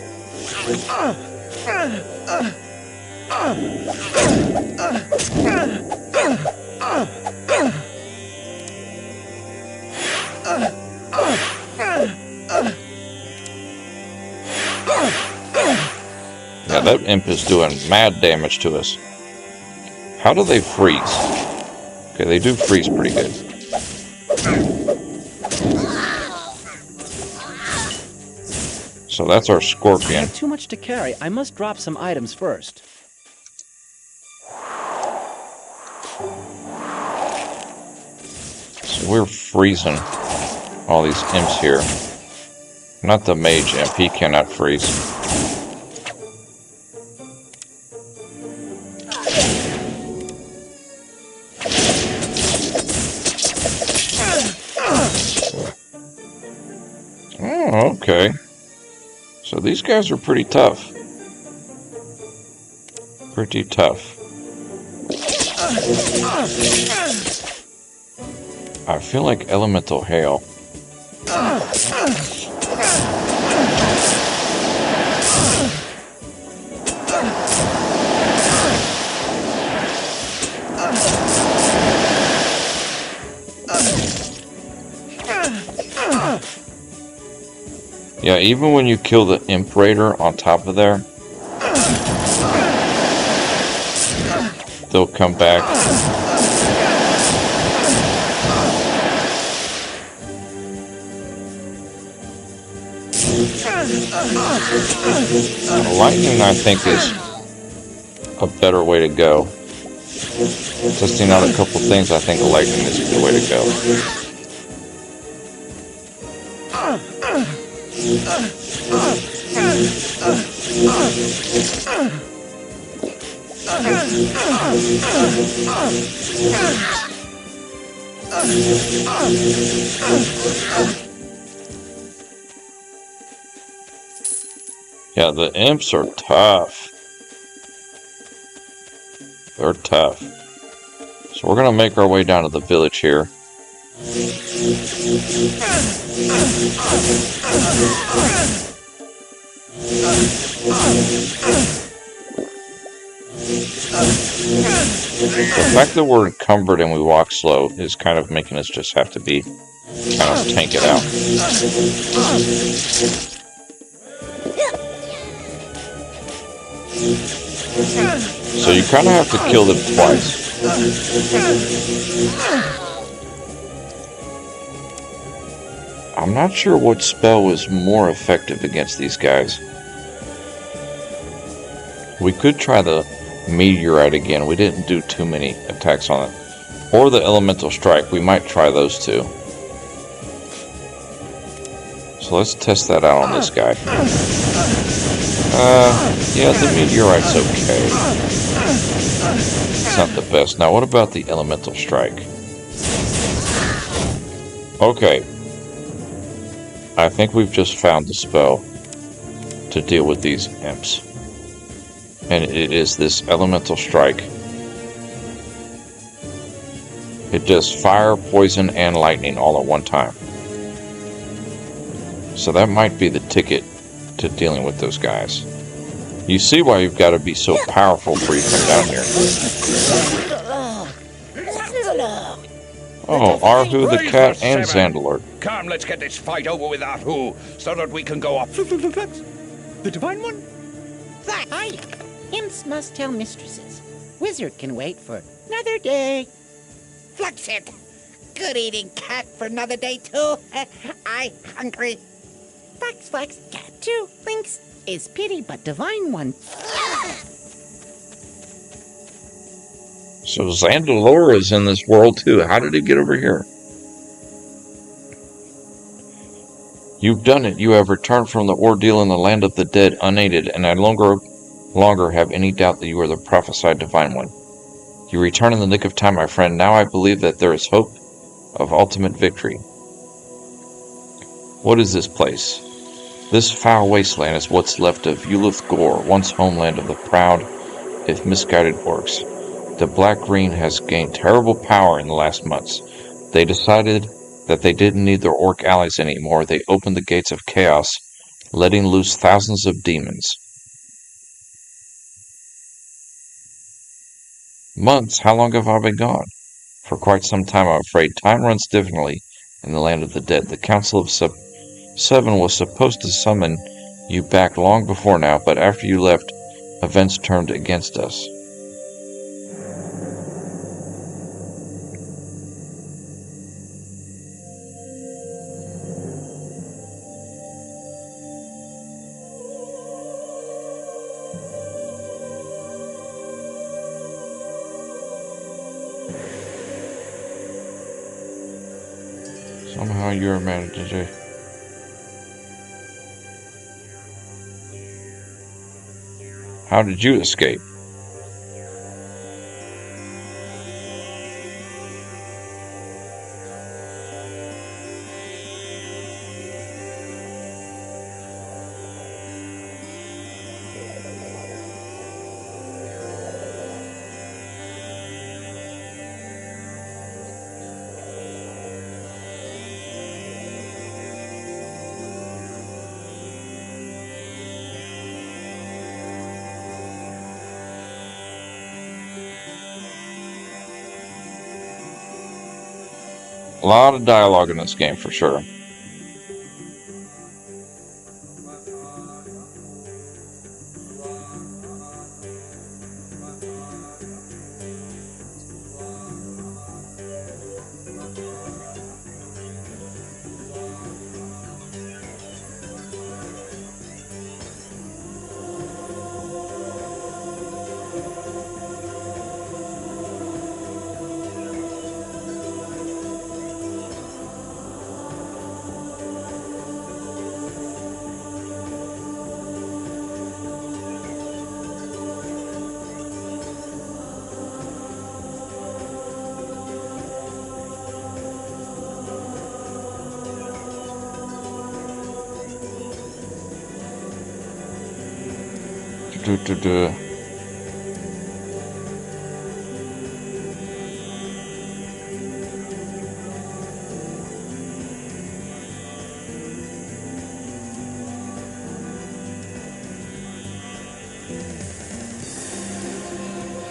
Yeah, that imp is doing mad damage to us. How do they freeze? Okay, they do freeze pretty good. So that's our I scorpion. have too much to carry. I must drop some items first. So we're freezing all these imps here. Not the mage imp, he cannot freeze. Oh, okay. So these guys are pretty tough. Pretty tough. I feel like elemental hail. Yeah, even when you kill the Imp Raider on top of there, they'll come back. Lightning, I think, is a better way to go. Testing out a couple things, I think lightning is a good way to go. Yeah, the imps are tough. They're tough. So we're going to make our way down to the village here. The fact that we're encumbered and we walk slow is kind of making us just have to be kind of tank it out. So you kind of have to kill them twice. I'm not sure what spell was more effective against these guys. We could try the meteorite again. We didn't do too many attacks on it. or the elemental strike. We might try those two. So let's test that out on this guy. Yeah, the meteorite's okay. It's not the best. Now, what about the elemental strike? Okay. I think we've just found the spell to deal with these imps. And it is this elemental strike. It does fire, poison, and lightning all at one time. So that might be the ticket to dealing with those guys. You see why you've got to be so powerful before you come down here. Oh, Arhu the cat and Zandalar. Come, let's get this fight over with Arhu, so that we can go up. The Divine One? Flax! Hi! Imps must tell mistresses. Wizard can wait for another day. Flaxhead! Good eating cat for another day, too. I hungry. Flax, cat too. Lynx is pity, but Divine One. So Zandalar is in this world too. How did he get over here? You've done it. You have returned from the ordeal in the land of the dead unaided, and I no longer have any doubt that you are the prophesied Divine One. You return in the nick of time, my friend. Now I believe that there is hope of ultimate victory. What is this place? This foul wasteland is what's left of Ulith Gore, once homeland of the proud, if misguided orcs. The Black Green has gained terrible power in the last months. They decided that they didn't need their orc allies anymore. They opened the gates of chaos, letting loose thousands of demons. Months? How long have I been gone? For quite some time, I'm afraid. Time runs differently in the land of the dead. The Council of Seven was supposed to summon you back long before now, but after you left, events turned against us. Somehow you're managing to... How did you escape? A lot of dialogue in this game, for sure.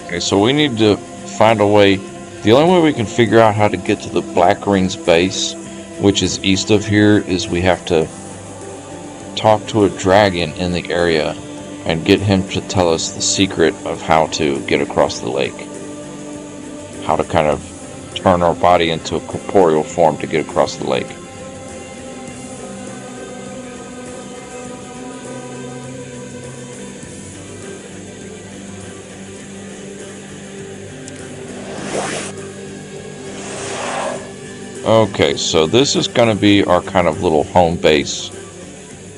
Okay, so we need to find a way. The only way we can figure out how to get to the Black Ring's base, which is east of here, is we have to talk to a dragon in the area and get him to tell us the secret of how to get across the lake. How to kind of turn our body into a corporeal form to get across the lake. Okay, so this is going to be our kind of little home base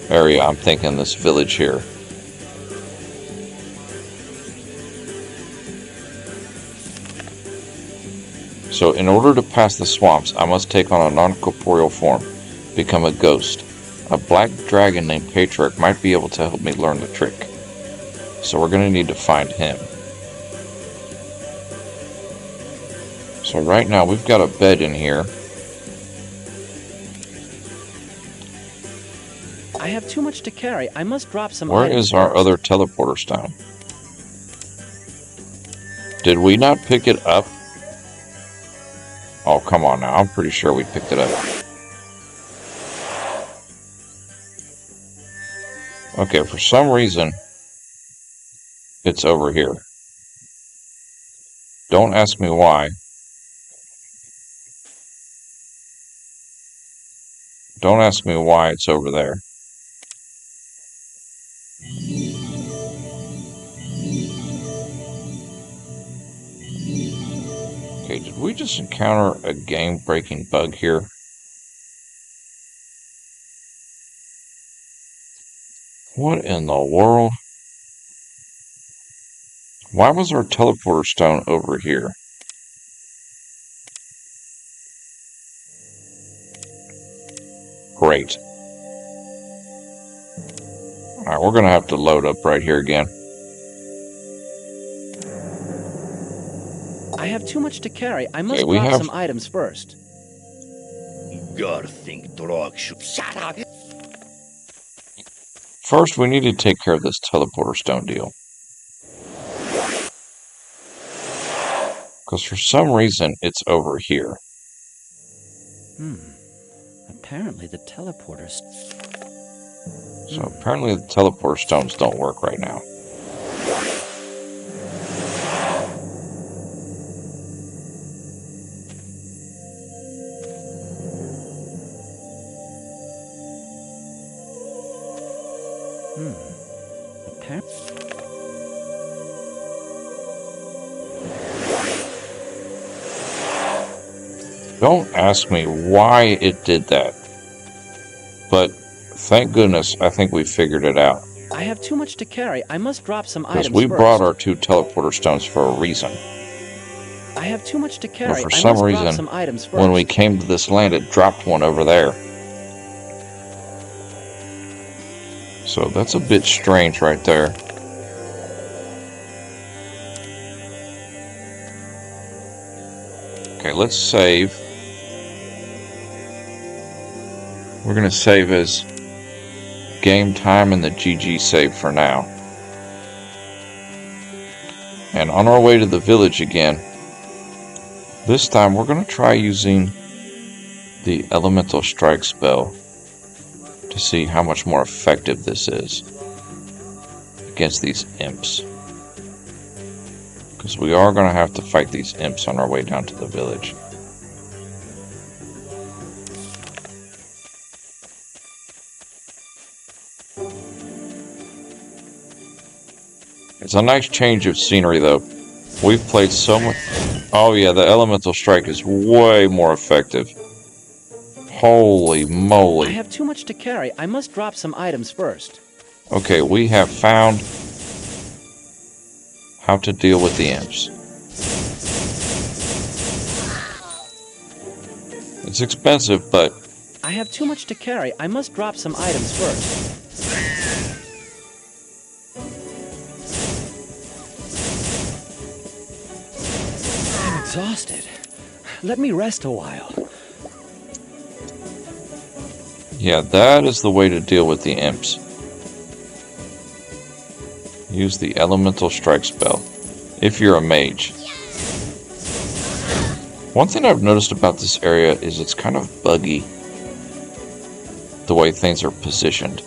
area. I'm thinking this village here. So in order to pass the swamps, I must take on a non-corporeal form, become a ghost. A black dragon named Patriarch might be able to help me learn the trick. So we're going to need to find him. So right now we've got a bed in here. I have too much to carry. I must drop some Where items is our first. other teleporter stone? Did we not pick it up? Oh, come on now. I'm pretty sure we picked it up. Okay, for some reason, it's over here. Don't ask me why. Don't ask me why it's over there. Okay, did we just encounter a game-breaking bug here? What in the world? Why was our teleporter stone over here? Great. Alright, we're going to have to load up right here again. I have too much to carry. I must Okay, we drop have- some items first. Shut up! First, we need to take care of this teleporter stone deal. Because for some reason, it's over here. Apparently the teleporters... So apparently the teleporter stones don't work right now. Don't ask me why it did that. But thank goodness I think we figured it out. I have too much to carry. I must drop some Because items we first. brought our 2 teleporter stones for a reason. I have too much to But carry. for I some must drop reason, some items first. when we came to this land, it dropped one over there. So that's a bit strange right there. Okay, let's save. We're going to save as game time and the GG save for now. And on our way to the village again, this time we're going to try using the elemental strike spell to see how much more effective this is against these imps. Because we are going to have to fight these imps on our way down to the village. It's a nice change of scenery, though. We've played so much... Oh yeah, the elemental strike is way more effective. Holy moly. I have too much to carry. I must drop some items first. Okay, we have found how to deal with the imps. It's expensive, but... I have too much to carry. I must drop some items first. I'm exhausted. Let me rest a while. Yeah, that is the way to deal with the imps. Use the elemental strike spell, if you're a mage. One thing I've noticed about this area is it's kind of buggy, the way things are positioned.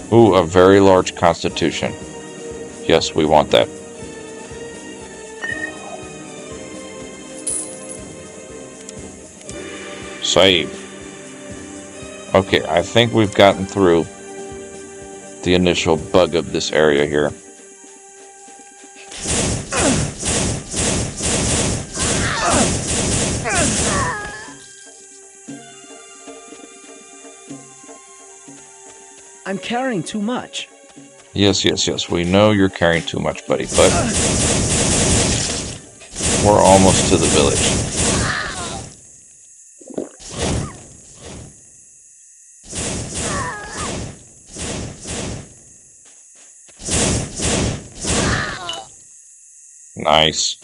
Ooh, a very large constitution. Yes, we want that. Save. Okay, I think we've gotten through the initial bug of this area here. I'm carrying too much. Yes. We know you're carrying too much, buddy, but we're almost to the village. Nice.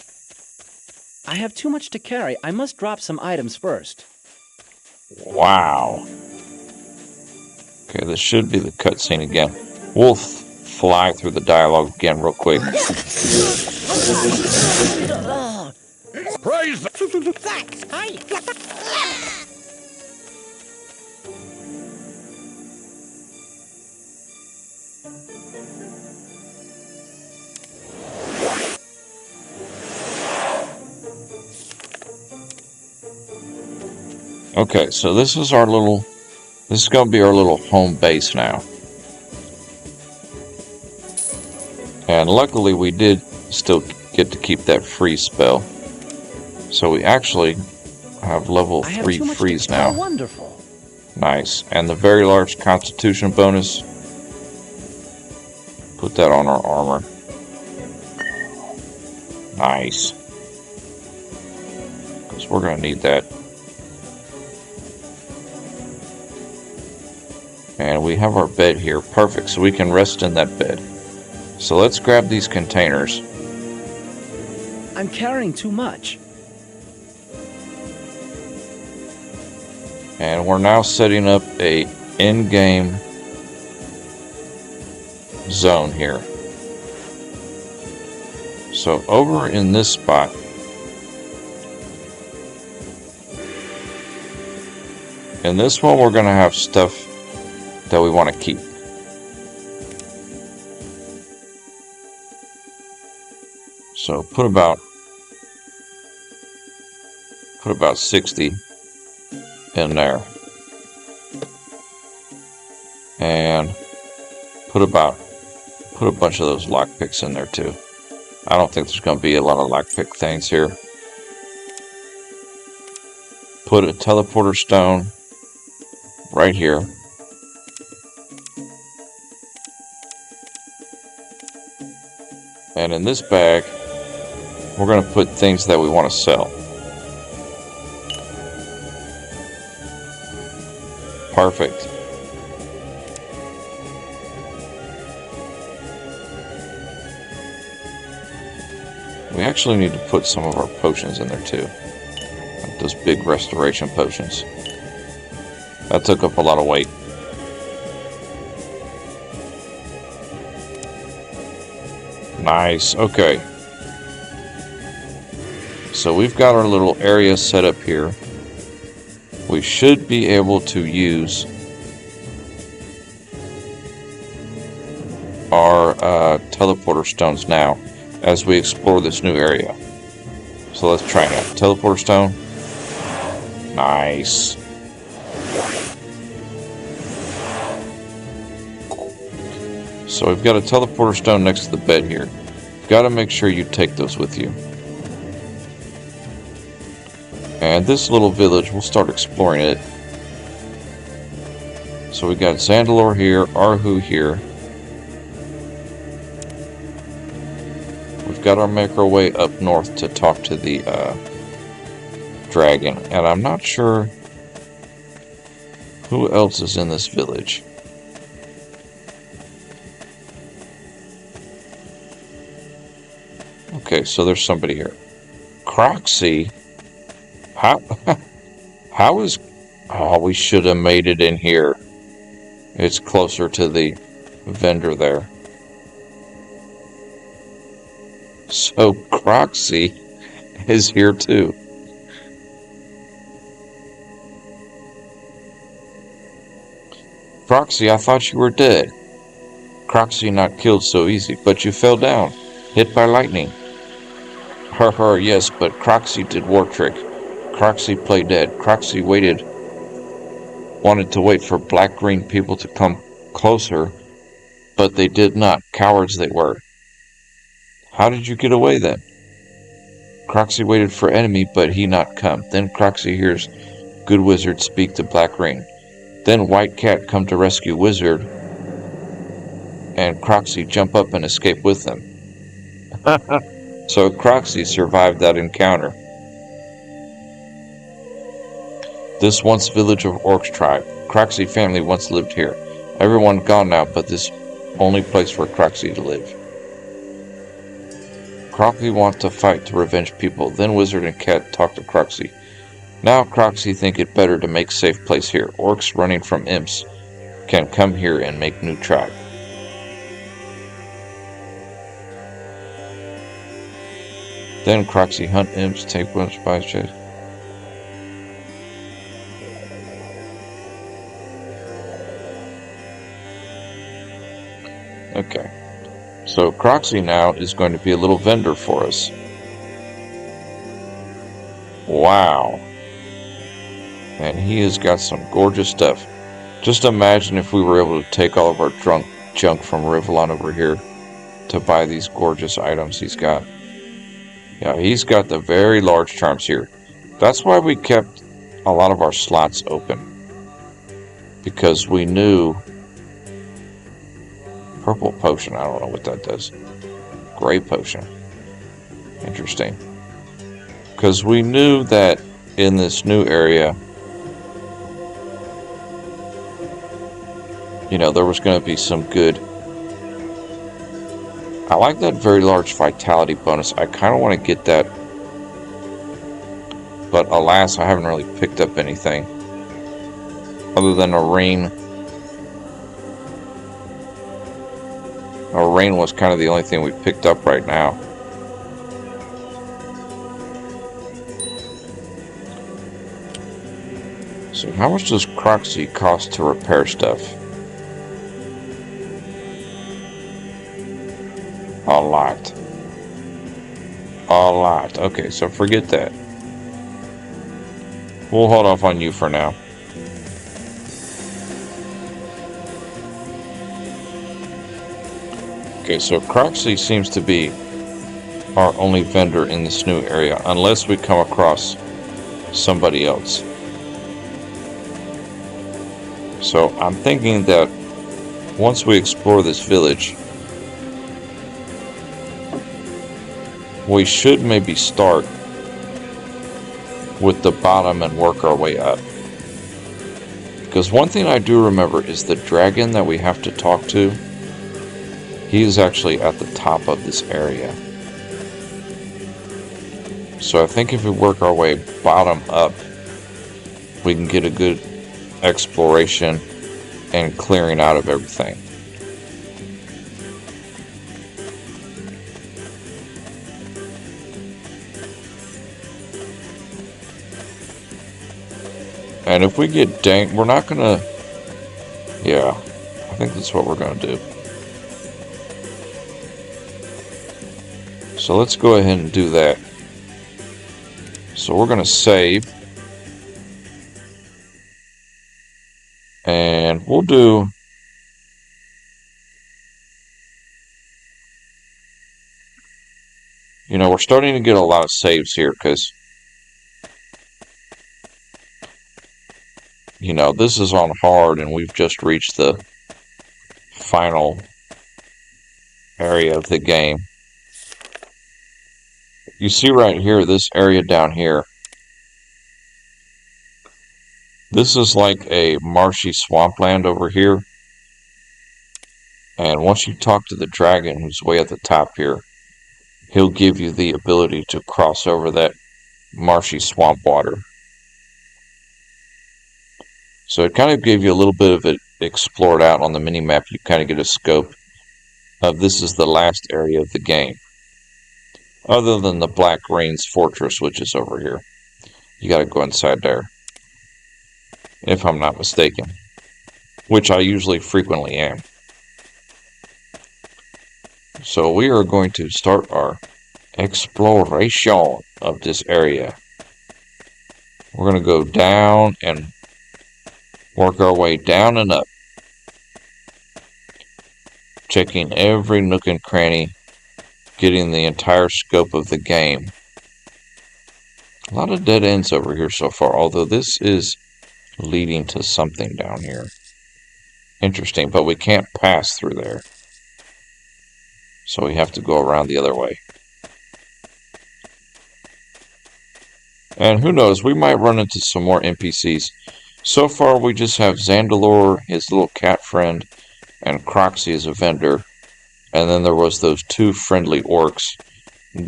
I have too much to carry. I must drop some items first. Wow. Okay, this should be the cutscene again. We'll fly through the dialogue again real quick. Praise the Flax! Hi! Okay, so this is going to be our little home base now. And luckily we did still get to keep that freeze spell. So we actually have level 3 freeze now. Oh, wonderful. Nice. And the very large constitution bonus. Put that on our armor. Nice. Because we're going to need that. And we have our bed here. Perfect. So we can rest in that bed. So let's grab these containers. I'm carrying too much. And we're now setting up a in-game zone here. So over in this spot, in this one we're going to have stuff that we want to keep. So put about 60 in there. And put a bunch of those lockpicks in there too. I don't think there's going to be a lot of lockpick things here. Put a teleporter stone right here. And in this bag, we're going to put things that we want to sell. Perfect. We actually need to put some of our potions in there too. Like those big restoration potions. That took up a lot of weight. Nice, okay. So we've got our little area set up here. We should be able to use our teleporter stones now as we explore this new area. So let's try that. Teleporter stone. Nice. So we've got a teleporter stone next to the bed here. You've got to make sure you take those with you. And this little village, we'll start exploring it. So we got Zandelor here, Arhu here. We've got to make our way up north to talk to the dragon. And I'm not sure who else is in this village. Okay, so there's somebody here. Croxy? How is... Oh, we should have made it in here. It's closer to the vendor there. So Croxy is here too. Croxy, I thought you were dead. Croxy not killed so easy, but you fell down, hit by lightning. Yes, but Croxy did war trick. Croxy played dead. Croxy waited wanted to wait for black-green people to come closer, but they did not. Cowards they were. How did you get away then? Croxy waited for enemy, but he not come. Then Croxy hears good wizard speak to black-green. Then White Cat come to rescue wizard, and Croxy jump up and escape with them. So Croxy survived that encounter. This once village of Orcs tribe. Croxy family once lived here. Everyone gone now, but this only place for Croxy to live. Croxy want to fight to revenge people. Then Wizard and Cat talk to Croxy. Now Croxy think it better to make safe place here. Orcs running from imps can come here and make new tribe. Then Croxy hunt imps, take one by chase. Okay. So Croxy now is going to be a little vendor for us. Wow. And he has got some gorgeous stuff. Just imagine if we were able to take all of our junk from Rivellon over here to buy these gorgeous items he's got. Yeah, he's got the very large charms here. That's why we kept a lot of our slots open. Because we knew... Purple potion, I don't know what that does. Gray potion. Interesting. Because we knew that in this new area, you know, there was going to be some good... I like that very large vitality bonus. I kind of want to get that. But alas, I haven't really picked up anything. Other than a rain. A rain was kind of the only thing we picked up right now. So how much does Croxy cost to repair stuff? A lot. A lot. Okay, so forget that. We'll hold off on you for now. Okay, so Croxy seems to be our only vendor in this new area, unless we come across somebody else. So I'm thinking that once we explore this village, we should maybe start with the bottom and work our way up. Because one thing I do remember is the dragon that we have to talk to. He is actually at the top of this area. So I think if we work our way bottom up, we can get a good exploration and clearing out of everything. And if we get danked, we're not gonna... Yeah, I think that's what we're gonna do. So let's go ahead and do that. So we're gonna save. And we'll do... You know, we're starting to get a lot of saves here because... You know, this is on hard and we've just reached the final area of the game. You see right here, this area down here. This is like a marshy swampland over here. And once you talk to the dragon who's way at the top here, he'll give you the ability to cross over that marshy swamp water. So it kind of gave you a little bit of it explored out on the mini-map. You kind of get a scope of this is the last area of the game. Other than the Black Rains Fortress, which is over here. You got to go inside there. If I'm not mistaken. Which I usually frequently am. So we are going to start our exploration of this area. We're going to go down and work our way down and up, checking every nook and cranny, getting the entire scope of the game. A lot of dead ends over here so far, although this is leading to something down here. Interesting, but we can't pass through there. So we have to go around the other way. And who knows, we might run into some more NPCs. So far we just have Zandelor, his little cat friend, and Croxy as a vendor. And then there was those two friendly orcs,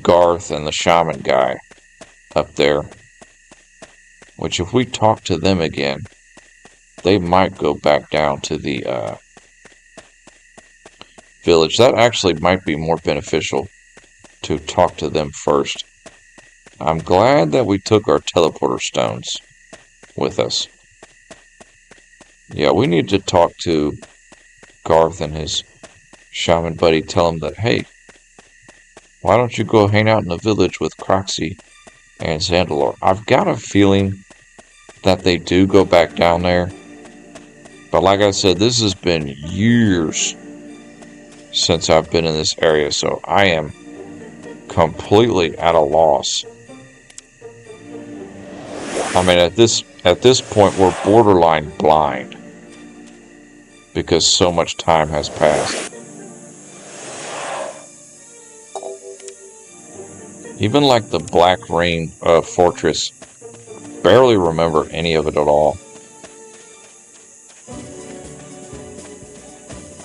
Garth and the shaman guy, up there. Which if we talk to them again, they might go back down to the village. That actually might be more beneficial to talk to them first. I'm glad that we took our teleporter stones with us. Yeah, we need to talk to Garth and his shaman buddy. Tell him that, hey, why don't you go hang out in the village with Croxy and Zandelor? I've got a feeling that they do go back down there. But like I said, this has been years since I've been in this area, so I am completely at a loss. I mean, at this point, we're borderline blind because so much time has passed. Even like the Black Rain Fortress, barely remember any of it at all.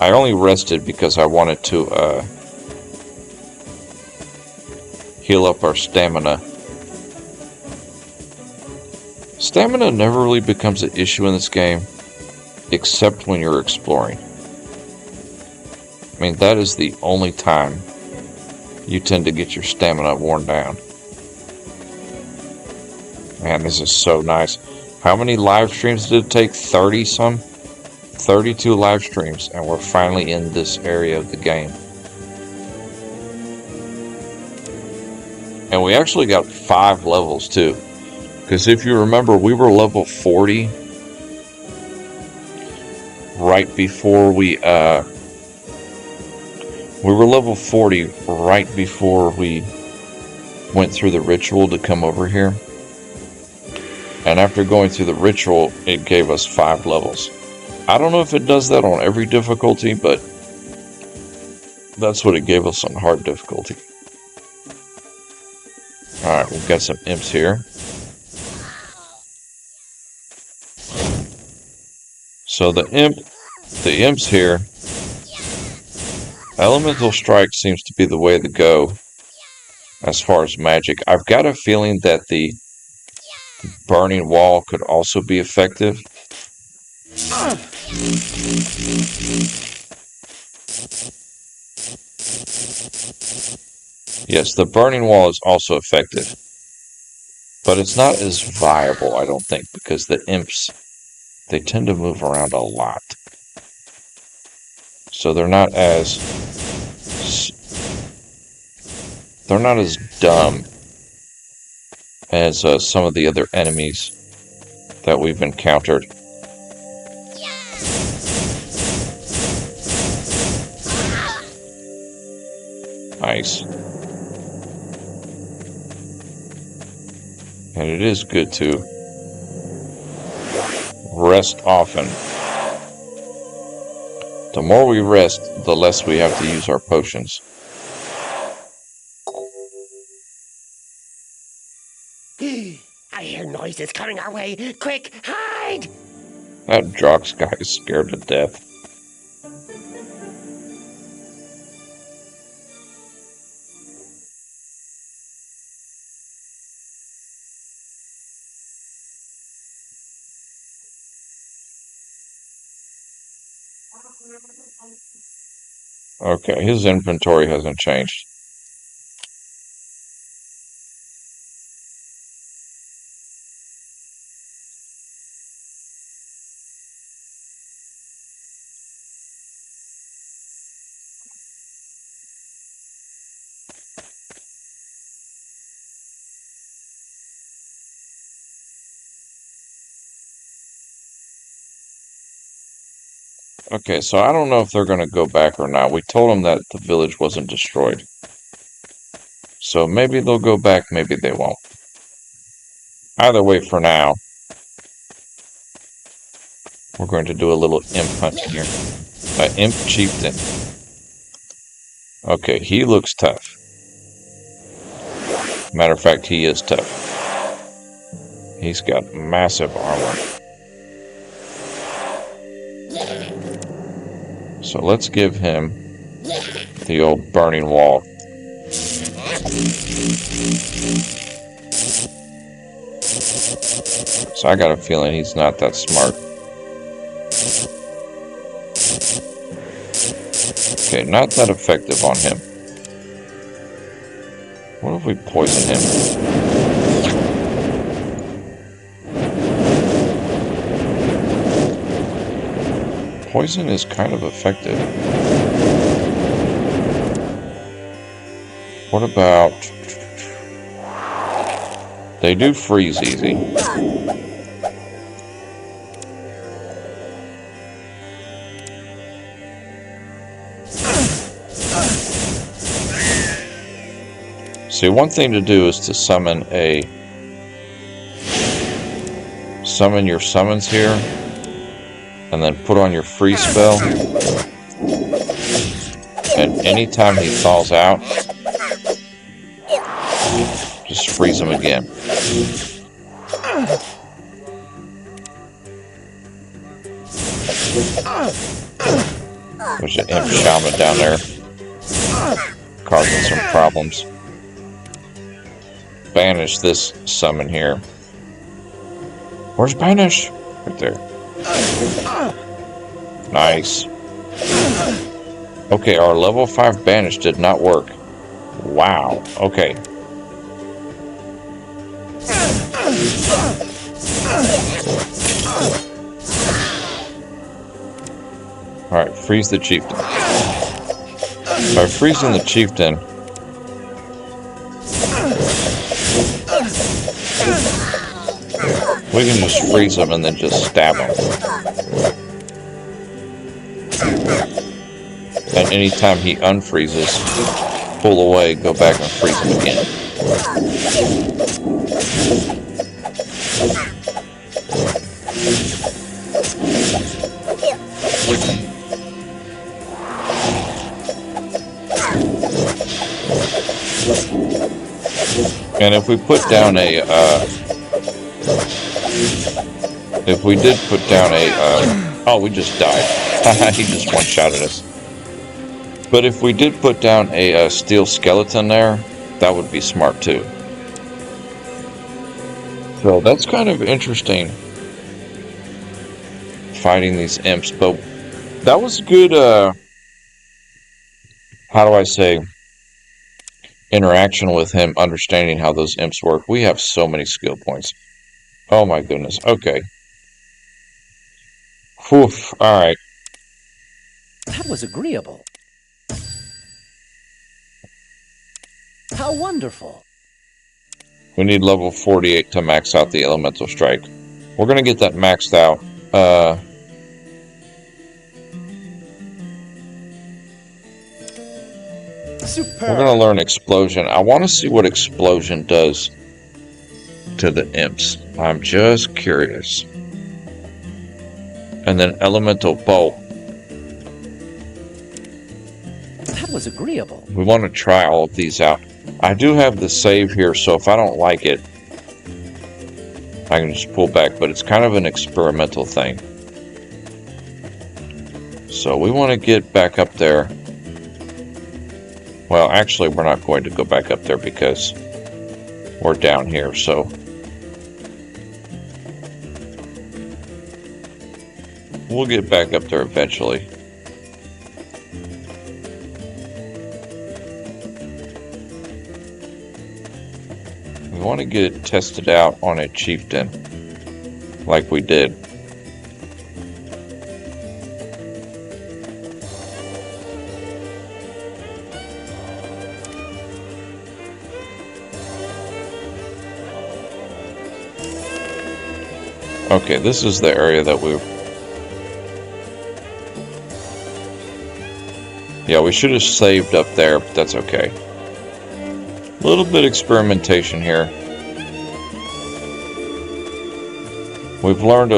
I only rested because I wanted to heal up our stamina. Stamina never really becomes an issue in this game, except when you're exploring. I mean, that is the only time you tend to get your stamina worn down. Man, this is so nice. How many live streams did it take? 30 some? 32 live streams, and we're finally in this area of the game. And we actually got 5 levels too. Because if you remember, we were level 40 right before we were level 40 right before we went through the ritual to come over here. And after going through the ritual, it gave us 5 levels. I don't know if it does that on every difficulty, but that's what it gave us on hard difficulty. Alright, we've got some imps here. So the imps here, Elemental Strike seems to be the way to go as far as magic. I've got a feeling that the Burning Wall could also be effective. Yes, the Burning Wall is also effective. But it's not as viable, I don't think, because the imps, they tend to move around a lot. So they're not as dumb as some of the other enemies that we've encountered. Nice. And it is good to rest often. The more we rest, the less we have to use our potions. I hear noises coming our way. Quick, hide! That Drox guy is scared to death. Okay, his inventory hasn't changed. Okay, so I don't know if they're going to go back or not. We told them that the village wasn't destroyed. So maybe they'll go back, maybe they won't. Either way, for now, we're going to do a little imp hunt here. Imp chieftain. Okay, he looks tough. Matter of fact, he is tough. He's got massive armor. So let's give him the old burning wall. So I got a feeling he's not that smart. Okay, not that effective on him. What if we poison him? Poison is kind of effective. What about... They do freeze easy. See, one thing to do is to summon your summons here, and then put on your freeze spell. And anytime he falls out, just freeze him again. There's an imp shaman down there, causing some problems. Banish this summon here. Where's Banish? Right there. Nice. Okay, our level 5 Banish did not work. Wow. Okay. Alright, freeze the chieftain. By freezing the chieftain, we can just freeze him and then just stab him. And anytime he unfreezes, pull away, go back and freeze him again. And if we put down a, if we did put down a, oh, we just died. He just one-shotted us. But if we did put down a steel skeleton there, that would be smart too. So that's kind of interesting, fighting these imps. But that was good, how do I say, interaction with him, understanding how those imps work. We have so many skill points. Oh my goodness. Okay. Whew. Alright. That was agreeable. How wonderful. We need level 48 to max out the elemental strike. We're going to get that maxed out. We're going to learn explosion. I want to see what explosion does to the imps. I'm just curious. And then elemental bolt. That was agreeable. We want to try all of these out. I do have the save here, so if I don't like it, I can just pull back, but it's kind of an experimental thing. So we want to get back up there. Well, actually, we're not going to go back up there because we're down here, so we'll get back up there eventually. We want to get it tested out on a chieftain, like we did. Okay, this is the area that Yeah, we should have saved up there, but that's okay. A little bit of experimentation here. We've learned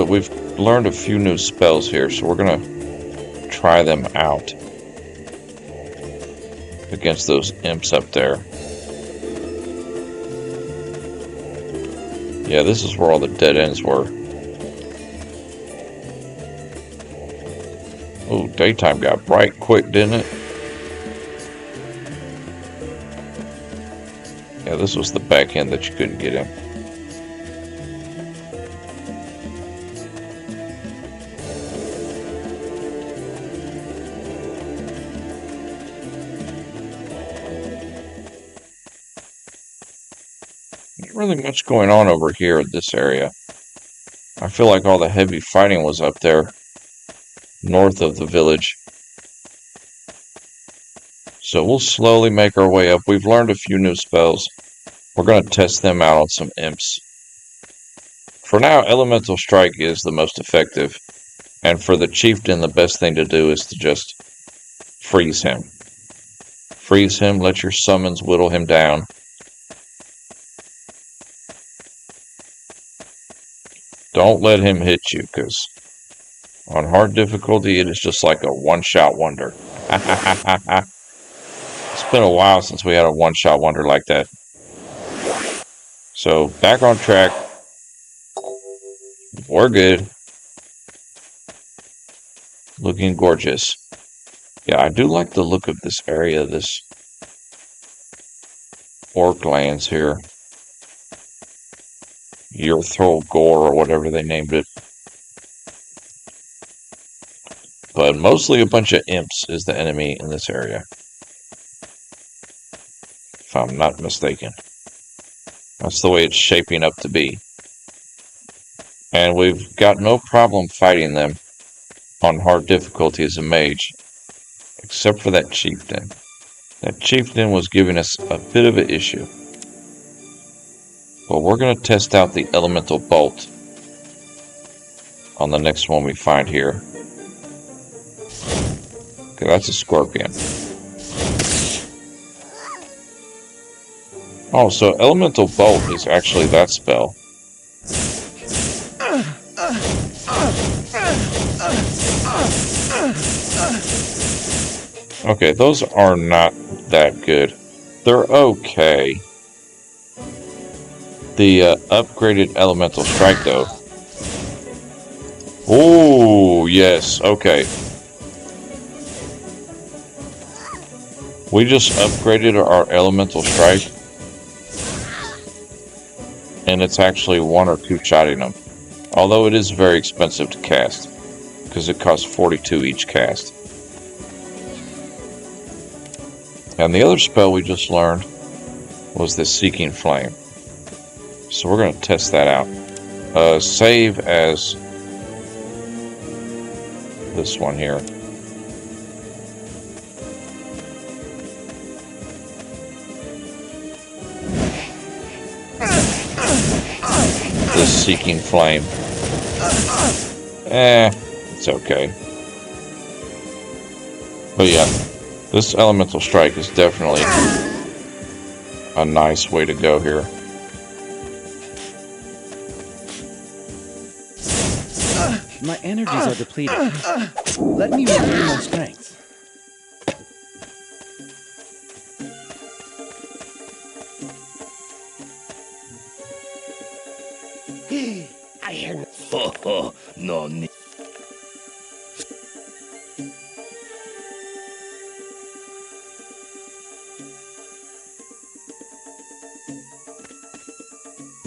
a few new spells here, so we're gonna try them out against those imps up there. Yeah, this is where all the dead ends were. Oh, daytime got bright quick, didn't it? Yeah, this was the back end that you couldn't get in. Not really much going on over here in this area. I feel like all the heavy fighting was up there north of the village. So we'll slowly make our way up. We've learned a few new spells. We're going to test them out on some imps. For now, Elemental Strike is the most effective. And for the chieftain, the best thing to do is to just freeze him. Freeze him, let your summons whittle him down. Don't let him hit you, because on hard difficulty, it is just like a one-shot wonder. It's been a while since we had a one-shot wonder like that. So, back on track. We're good. Looking gorgeous. Yeah, I do like the look of this area, this orc lands here. Yurthol Gore, or whatever they named it. But mostly a bunch of imps is the enemy in this area. If I'm not mistaken. That's the way it's shaping up to be. And we've got no problem fighting them on hard difficulty as a mage. Except for that chieftain. That chieftain was giving us a bit of an issue. But we're going to test out the elemental bolt on the next one we find here. Okay, that's a scorpion. Oh, so elemental bolt is actually that spell. Okay, those are not that good. They're okay. The upgraded elemental strike, though. Oh, yes, okay. We just upgraded our elemental strike. And it's actually one or two shotting them. Although it is very expensive to cast. Because it costs 42 each cast. And the other spell we just learned was the Seeking Flame. So we're going to test that out. Save as this one here. This Seeking Flame. It's okay. But yeah, this Elemental Strike is definitely a nice way to go here. My energies are depleted. Let me regain my strength. I hear no need.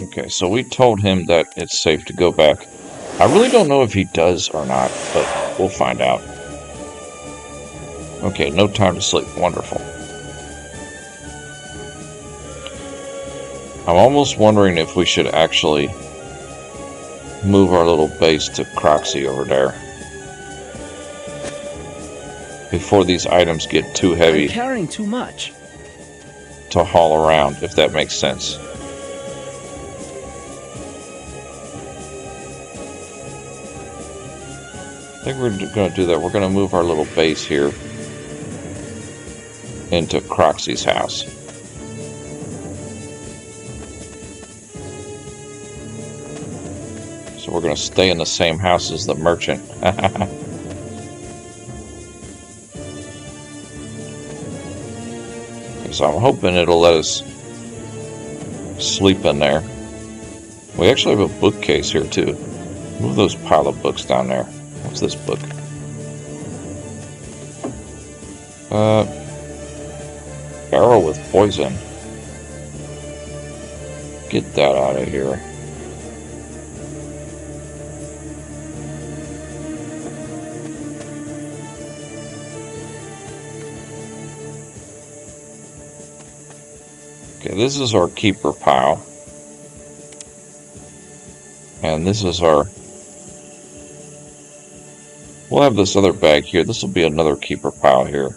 Okay, so we told him that it's safe to go back. I really don't know if he does or not, but we'll find out. Okay, no time to sleep. Wonderful. I'm almost wondering if we should actually move our little base to Croxy over there. Before these items get too heavy. I'm carrying too much to haul around, if that makes sense. I think we're going to do that. We're going to move our little base here into Croxy's house. So we're going to stay in the same house as the merchant. So I'm hoping it'll let us sleep in there. We actually have a bookcase here too. Move those pile of books down there. What's this book? Barrel with poison. Get that out of here. Okay, this is our keeper pile. And this is our... We'll have this other bag here. This will be another keeper pile here.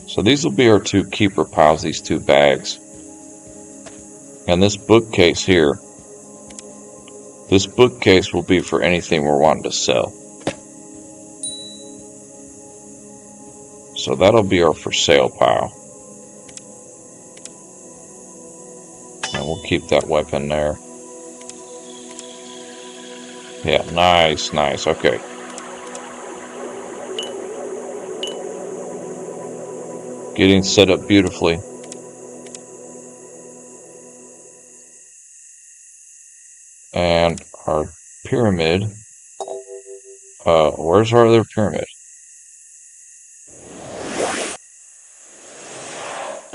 So these will be our two keeper piles, these two bags. And this bookcase here. This bookcase will be for anything we're wanting to sell. So that'll be our for sale pile. And we'll keep that weapon there. Yeah, nice, nice. Okay. Getting set up beautifully. And our pyramid. Where's our other pyramid?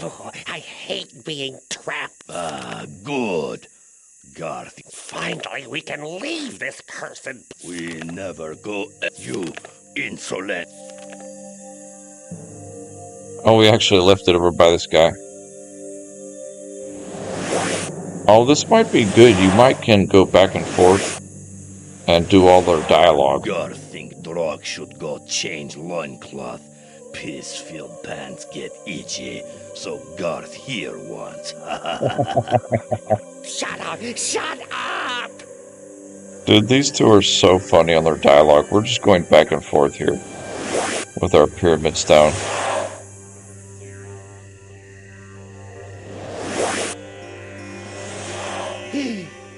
Oh, I hate being trapped. Good. Garth, Finally, we can leave this cursed... we never go at you, insolent. Oh, we actually left it over by this guy. Oh, this might be good. You might can go back and forth and do all their dialogue. Garth think Drog should go change loincloth. Piss-filled pants get itchy, so Garth here once. Shut up! Shut up! Dude, these two are so funny on their dialogue. We're just going back and forth here with our pyramid stone.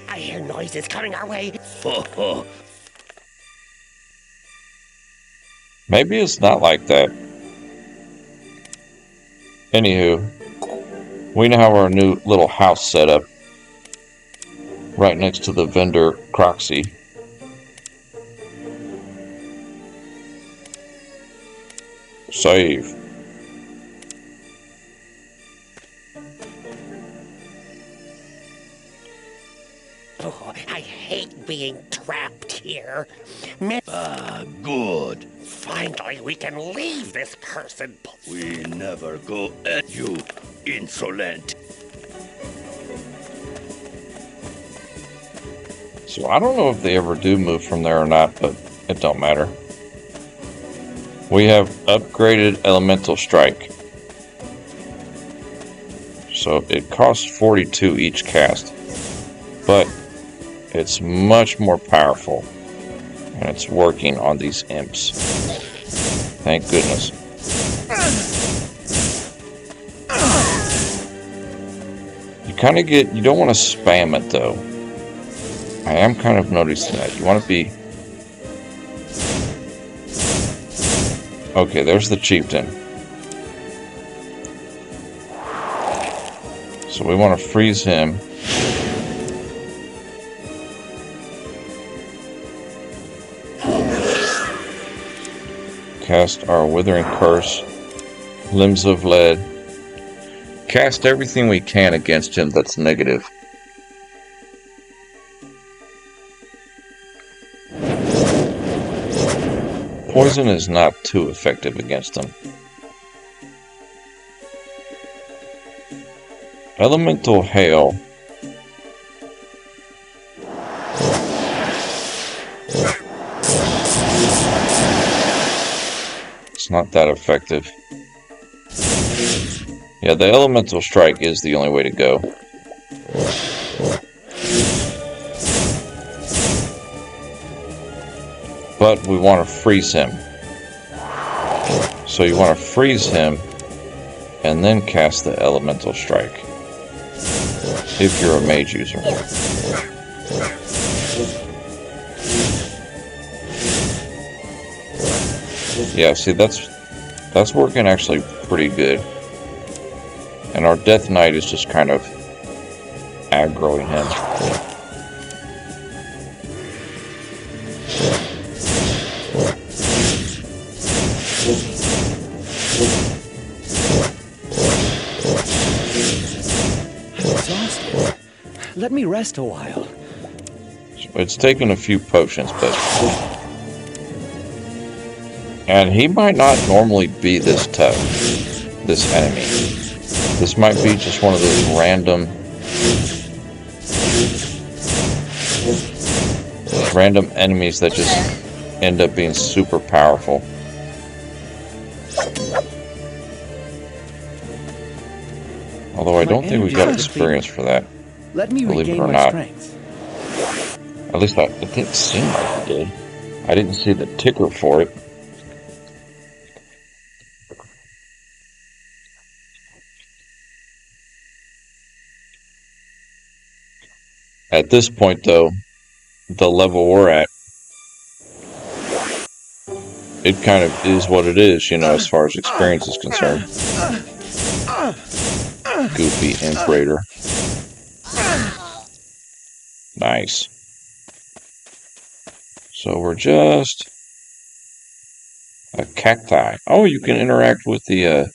I hear noises coming our way. Maybe it's not like that. Anywho, we now have our new little house set up right next to the vendor Croxy. Save. Oh, I hate being trapped here. Good. Finally, we can leave this cursed... We never go at you, insolent. So I don't know if they ever do move from there or not, but it don't matter. We have upgraded Elemental Strike. So it costs 42 each cast. But it's much more powerful. And it's working on these imps. Thank goodness. You don't want to spam it though. I am kind of noticing that. You want to be... Okay, there's the chieftain. So we want to freeze him. Cast our Withering Curse. Limbs of Lead. Cast everything we can against him that's negative. Poison is not too effective against him. Elemental Hail. It's not that effective. Yeah, the Elemental Strike is the only way to go. But we want to freeze him. So you want to freeze him and then cast the elemental strike if you're a mage user. Yeah, see, that's working actually pretty good. And our Death Knight is just kind of aggroing him. Exhausted. Let me rest a while. It's taken a few potions, but... And he might not normally be this tough, this enemy. This might be just one of those random enemies that just end up being super powerful. Although I don't think we got experience for that. Let me believe it regain or my not. strength. At least it didn't seem like it did. I didn't see the ticker for it. At this point, though, the level we're at, it kind of is what it is, you know, as far as experience is concerned. Goofy Imp Raider. Nice. So we're just a cacti. Oh, you can interact with the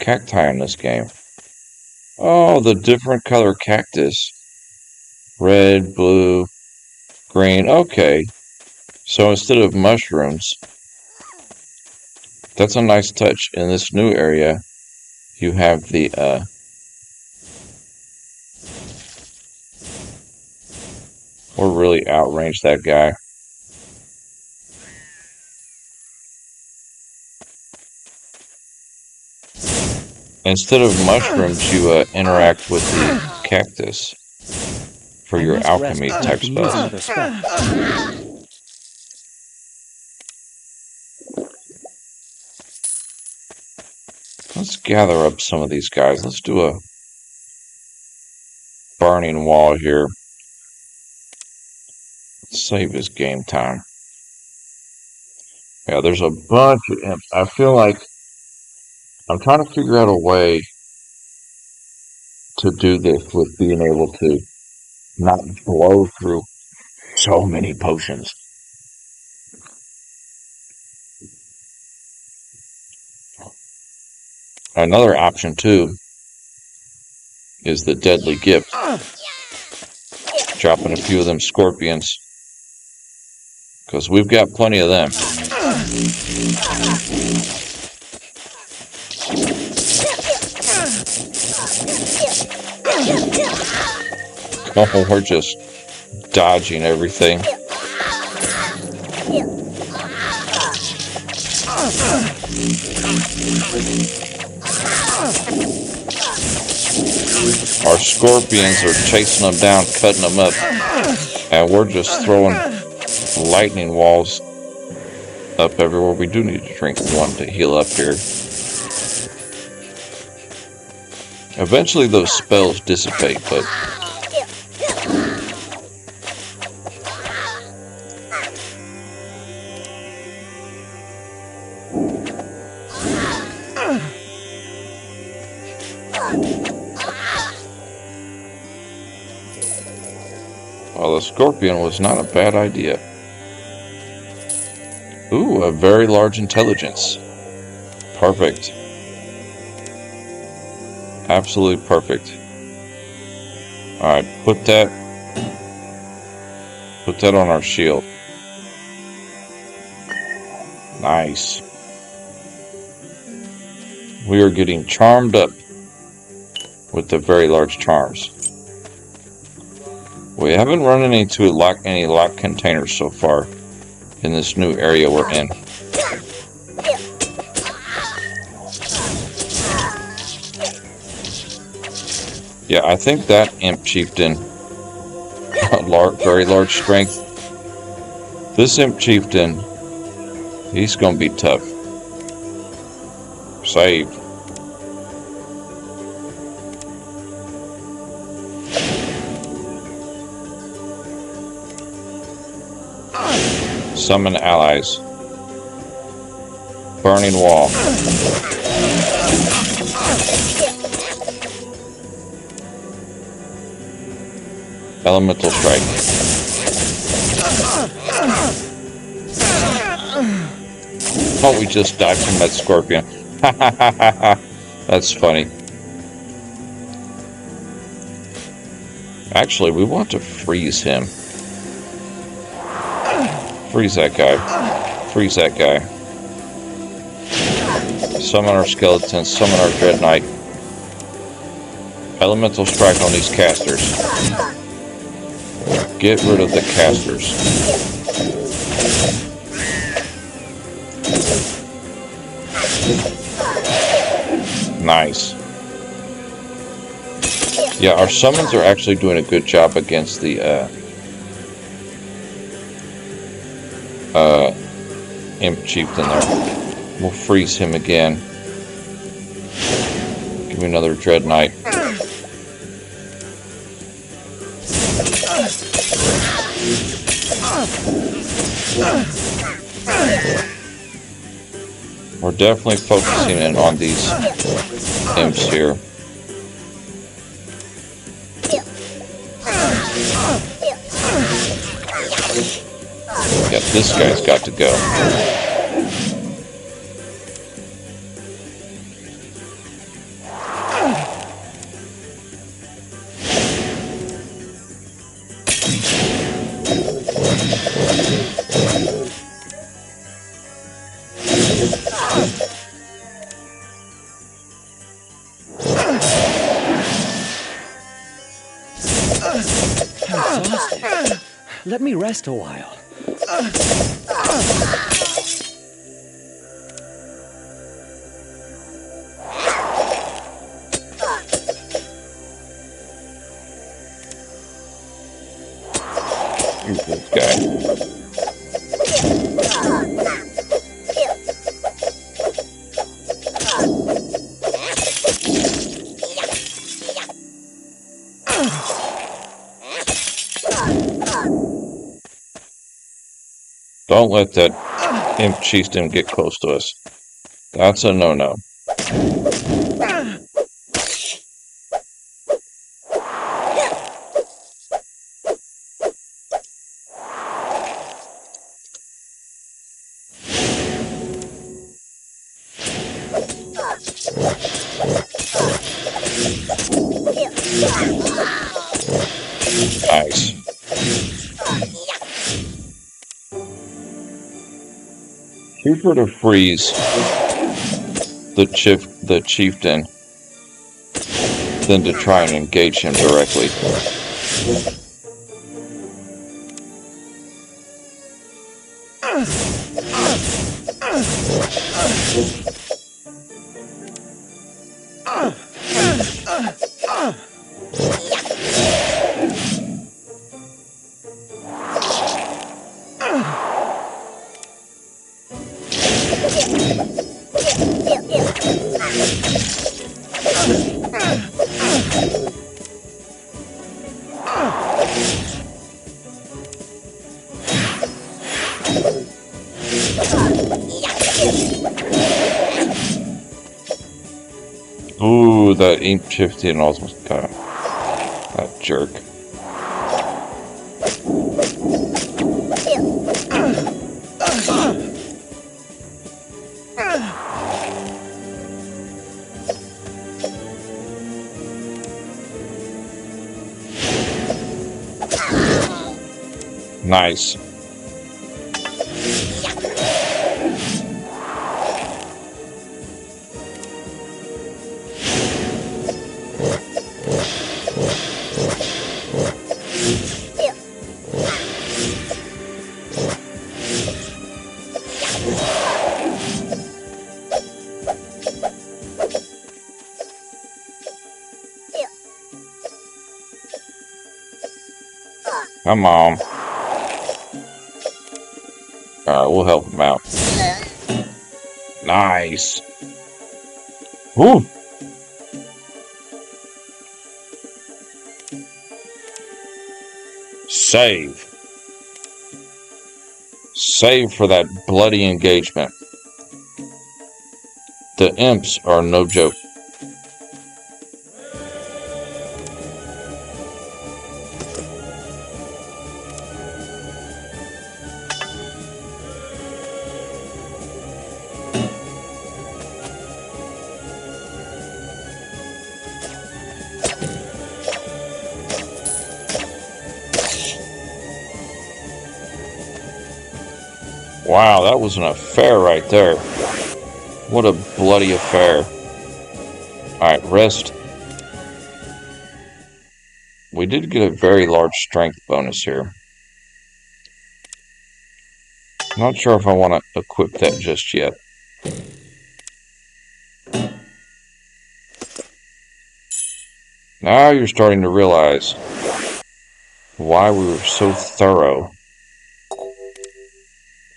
cacti in this game. Oh, the different color cactus. Red, blue, green. Okay. So instead of mushrooms, that's a nice touch. In this new area, you have the we're really outranged that guy. Instead of mushrooms, you interact with the cactus for your alchemy type spells. Let's gather up some of these guys. Let's do a burning wall here. Let's save his game time. Yeah, there's a bunch of imps. I feel like I'm trying to figure out a way to do this with being able to not blow through so many potions. Another option, too, is the deadly gift. Dropping a few of them scorpions. Because we've got plenty of them. Oh, we're just dodging everything. Our scorpions are chasing them down, cutting them up, and we're just throwing lightning walls up everywhere. We do need to drink one to heal up here. Eventually those spells dissipate, but well, the scorpion was not a bad idea. Ooh, a very large intelligence. Perfect. Absolutely perfect. Alright, put that on our shield. Nice. We are getting charmed up with the very large charms. We haven't run into any lock containers so far in this new area we're in. Yeah, I think that Imp Chieftain, very large strength. This Imp Chieftain, he's going to be tough. Save. Summon allies. Burning wall. Elemental strike. Oh, we just died from that scorpion. That's funny. Actually, we want to freeze him. Freeze that guy. Freeze that guy. Summon our skeletons. Summon our dread knight. Elemental strike on these casters. Get rid of the casters. Nice. Yeah, our summons are actually doing a good job against the Imp Chieftain there. We'll freeze him again. Give me another Dread Knight. We're definitely focusing in on these imps here. Yeah, this guy's got to go. Exhausted. Let me rest a while. Here's this guy. Don't let that Imp Chieftain get close to us. That's a no-no. Nice. Cheaper to freeze the chieftain than to try and engage him directly. Ooh, that Imp Chieftain almost got that jerk. Nice. Come on. Alright, we'll help him out. Nice. Ooh. Save. Save for that bloody engagement. The imps are no joke. Wow, that was an affair right there. What a bloody affair. Alright, rest. We did get a very large strength bonus here. Not sure if I want to equip that just yet. Now you're starting to realize why we were so thorough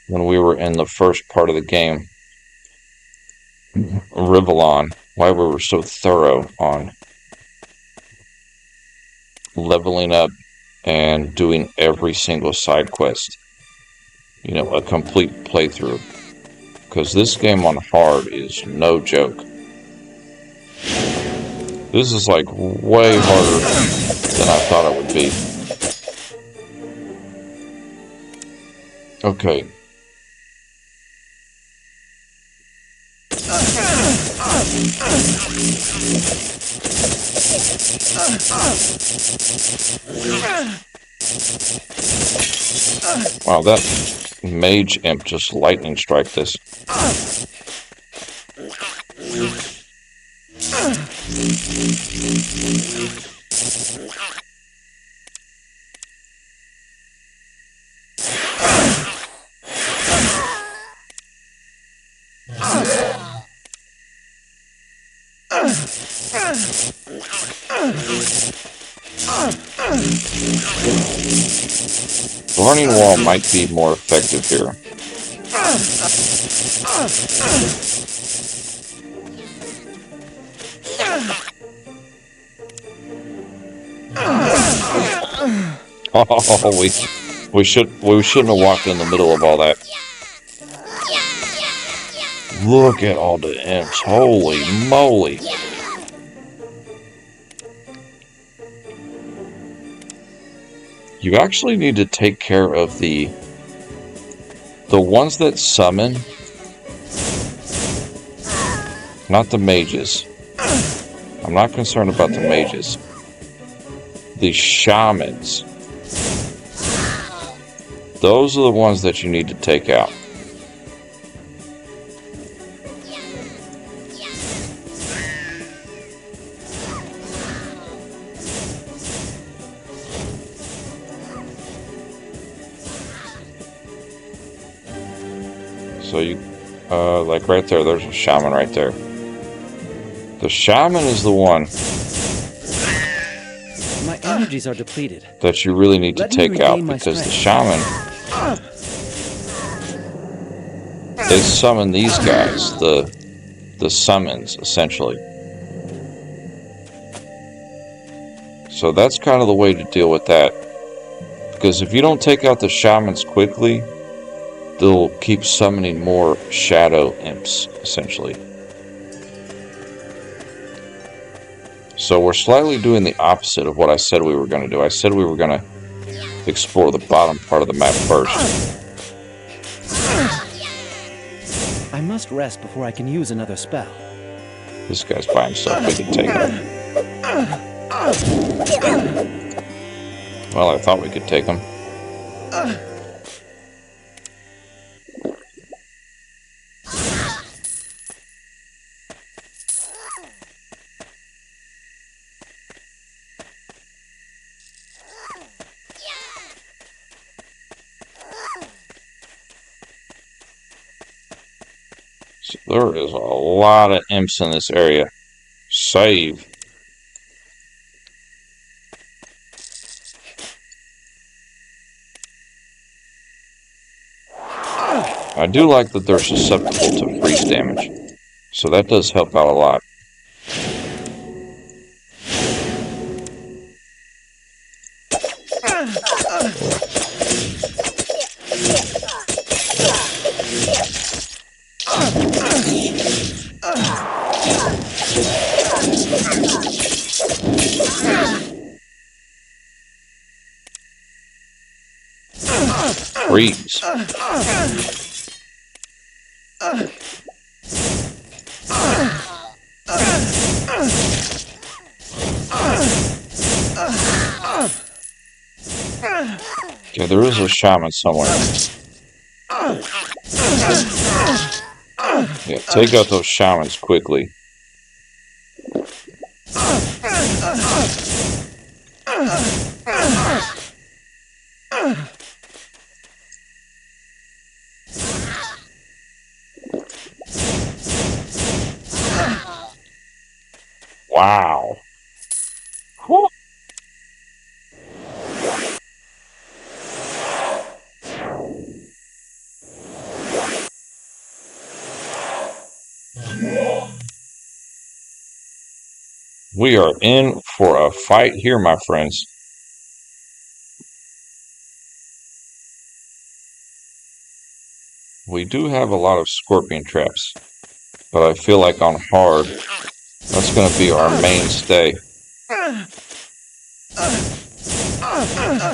when we were in the first part of the game. Rivalon. Why we were so thorough on leveling up and doing every single side quest. You know, a complete playthrough. Because this game on hard is no joke. This is like way harder than I thought it would be. Okay. Wow, that mage imp just lightning strike this. Burning wall might be more effective here. Oh, we shouldn't have walked in the middle of all that. Look at all the imps. Holy moly. You actually need to take care of the ones that summon, not the mages. I'm not concerned about the mages. The shamans. Those are the ones that you need to take out. So you, like right there, there's a shaman right there. The shaman is the one My energies are depleted. that you really need to Let me take out, regain my because the strength. shaman, they summon these guys, the summons, essentially. So that's kind of the way to deal with that. Because if you don't take out the shamans quickly, they'll keep summoning more shadow imps, essentially. So we're slightly doing the opposite of what I said we were going to do. I said we were going to explore the bottom part of the map first. I must rest before I can use another spell. This guy's by himself. We can take him. Well, I thought we could take him. So there is a lot of imps in this area. Save. I do like that they're susceptible to freeze damage. So that does help out a lot. Freeze. Okay, there is a shaman somewhere. Yeah, take out those shamans quickly. Wow. Whew. We are in for a fight here, my friends. We do have a lot of scorpion traps, but I feel like on hard, that's going to be our mainstay.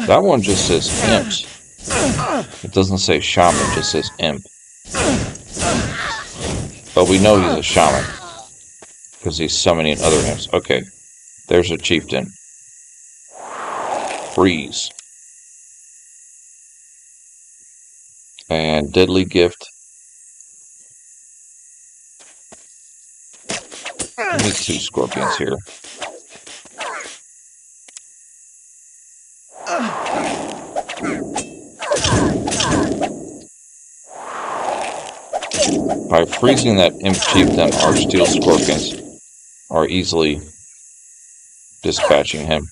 That one just says imps. It doesn't say shaman, it just says imp. But we know he's a shaman, because he's summoning other imps. Okay, there's a chieftain. Freeze. And deadly gift. We need 2 scorpions here. By freezing that imp chieftain, our steel scorpions are easily dispatching him.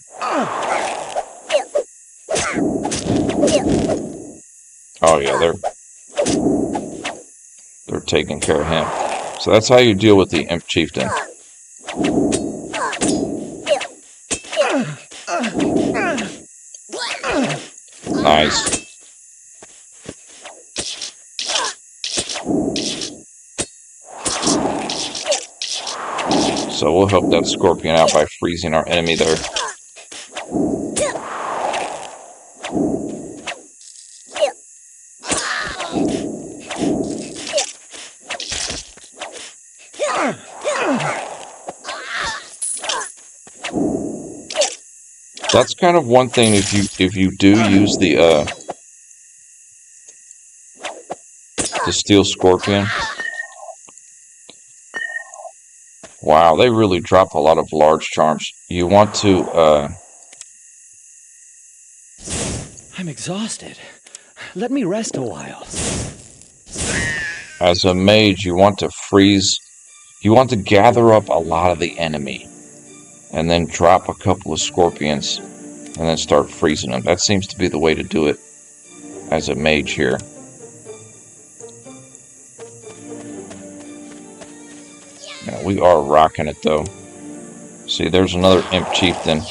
Oh yeah, they're taking care of him. So that's how you deal with the imp chieftain. Nice. So we'll help that scorpion out by freezing our enemy there. That's kind of one thing if you do use the steel scorpion. Wow, they really drop a lot of large charms. You want to I'm exhausted. Let me rest a while. as a mage, you want to freeze. You want to gather up a lot of the enemy. And then drop a couple of scorpions. And then start freezing them. That seems to be the way to do it. As a mage here. Now, we are rocking it though. See, there's another imp chieftain.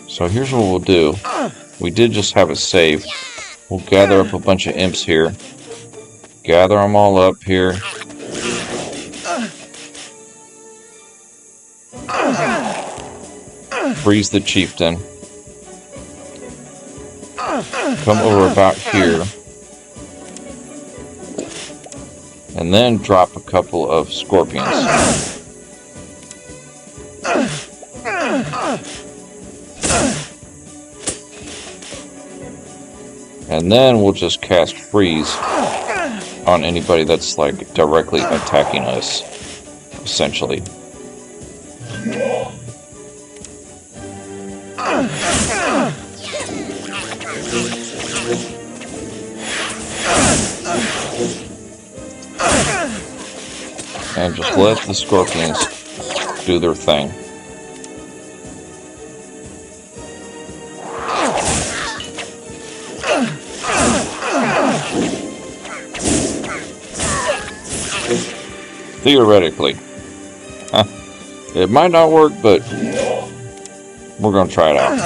So here's what we'll do. We did just have a save. We'll gather up a bunch of imps here. Gather them all up here. Freeze the chieftain. Come over about here. And then drop a couple of scorpions. And then we'll just cast freeze on anybody that's like directly attacking us, essentially. And just let the scorpions do their thing. Theoretically. It might not work, but we're going to try it out.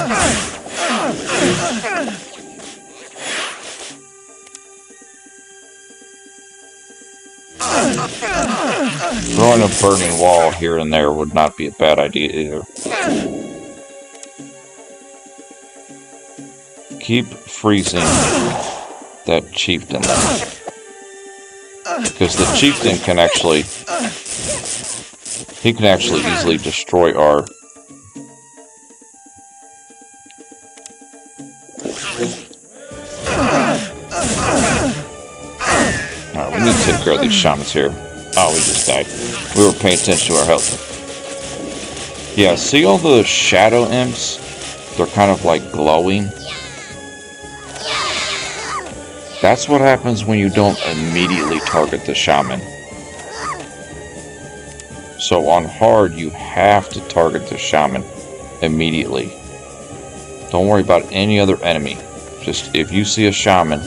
Throwing a burning wall here and there would not be a bad idea either. Keep freezing that chieftain there. Because the chieftain can actually... He can actually easily destroy our... Alright, we need to take care of these shamans here. Oh, we just died. We were paying attention to our health. Yeah, see all the shadow imps? They're kind of like glowing. That's what happens when you don't immediately target the shaman. So on hard, you have to target the shaman immediately. Don't worry about any other enemy. Just if you see a shaman,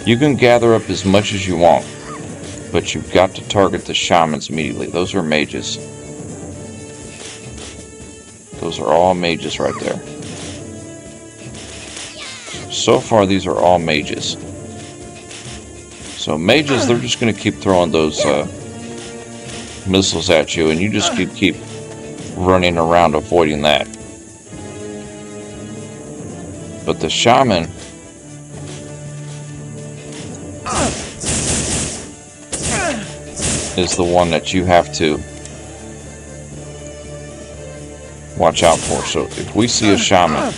you can gather up as much as you want. But you've got to target the shamans immediately. Those are mages. Those are all mages right there. So far, these are all mages. So mages, they're just going to keep throwing those missiles at you, and you just keep running around avoiding that. But the shaman... is the one that you have to watch out for. So if we see a shaman,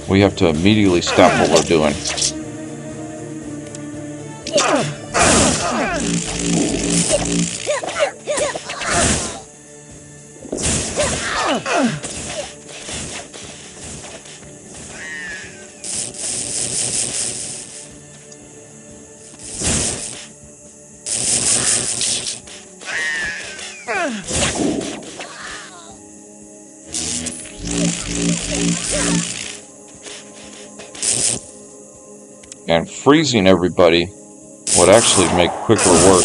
we have to immediately stop what we're doing. And freezing everybody would actually make quicker work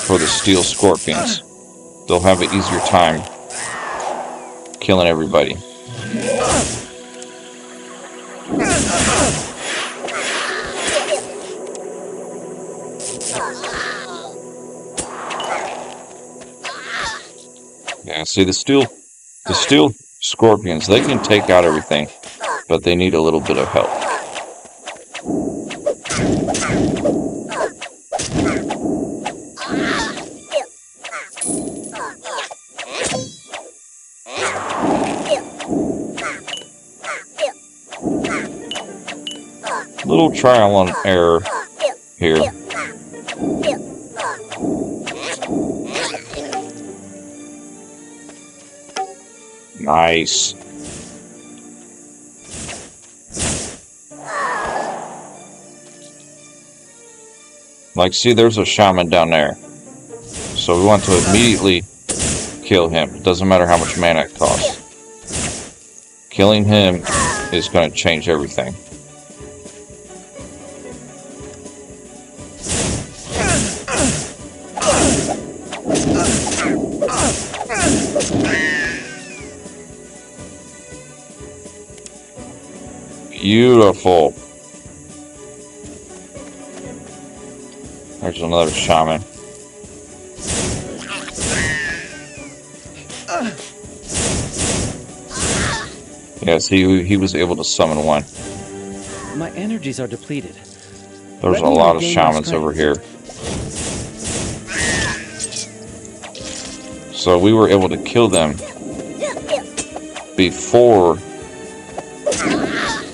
for the steel scorpions. They'll have an easier time killing everybody. Yeah, see the steel scorpions, they can take out everything, but they need a little bit of help. Little trial and error here. Nice. Like, see, there's a shaman down there. So we want to immediately kill him. It doesn't matter how much mana it costs. Killing him is going to change everything. Beautiful. There's another shaman. Yeah, see, he was able to summon one. My energies are depleted. There's a lot of shamans over here. So we were able to kill them before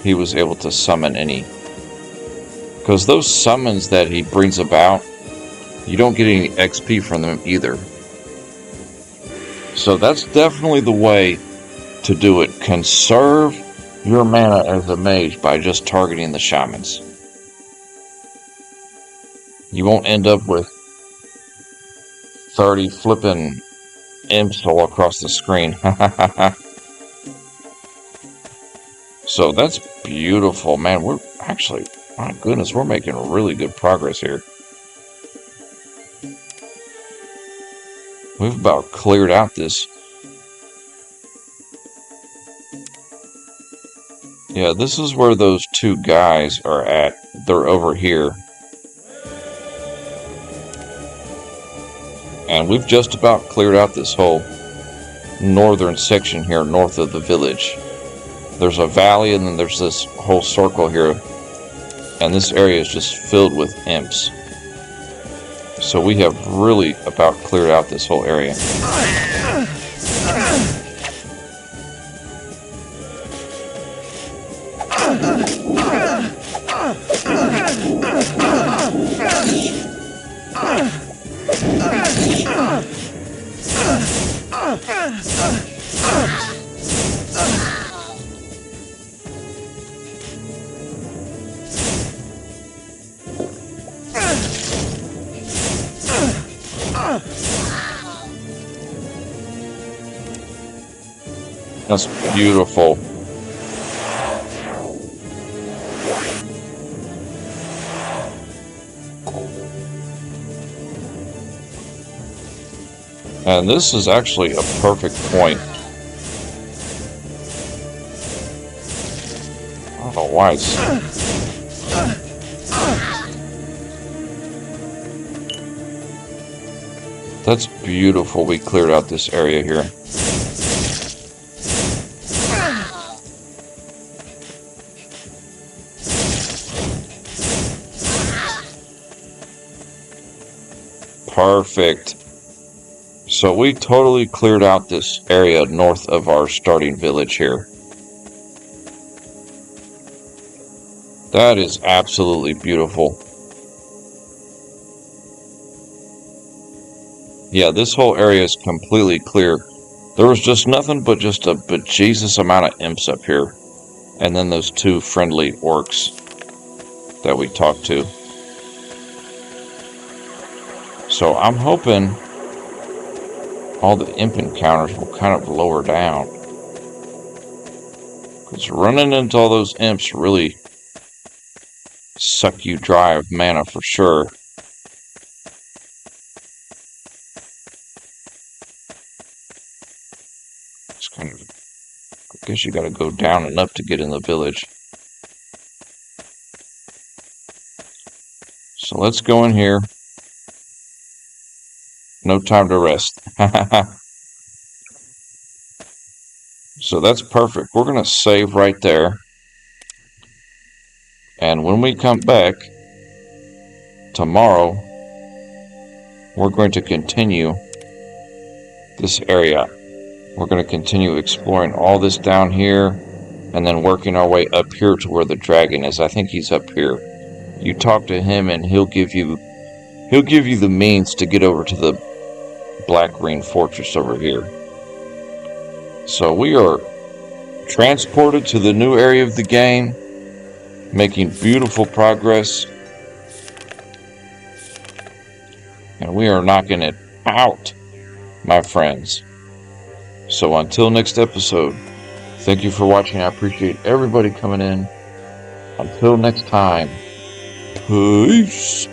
he was able to summon any. Because those summons that he brings about, you don't get any XP from them either. So that's definitely the way to do it. Conserve your mana as a mage by just targeting the shamans. You won't end up with 30 flipping imps all across the screen. So that's beautiful, man. We're actually, my goodness, we're making really good progress here. We've about cleared out this. Yeah, this is where those two guys are at. They're over here. And we've just about cleared out this whole northern section here north of the village. There's a valley and then there's this whole circle here. And this area is just filled with imps. So we have really about cleared out this whole area. That's beautiful. And this is actually a perfect point. I don't know why it's... That's beautiful. We cleared out this area here. Perfect. So we totally cleared out this area north of our starting village here. That is absolutely beautiful. Yeah, this whole area is completely clear. There was just nothing but just a bejesus amount of imps up here. And then those two friendly orcs that we talked to. So I'm hoping all the imp encounters will kind of lower down. Because running into all those imps really suck you dry of mana for sure. It's kind of, I guess you gotta go down and up to get in the village. So let's go in here. No time to rest. So that's perfect. We're going to save right there. And when we come back tomorrow, we're going to continue this area. We're going to continue exploring all this down here and then working our way up here to where the dragon is. I think he's up here. You talk to him and he'll give you the means to get over to the Black Green Fortress over here. So we are transported to the new area of the game, making beautiful progress, and we are knocking it out, my friends. So until next episode, thank you for watching. I appreciate everybody coming in. Until next time, peace.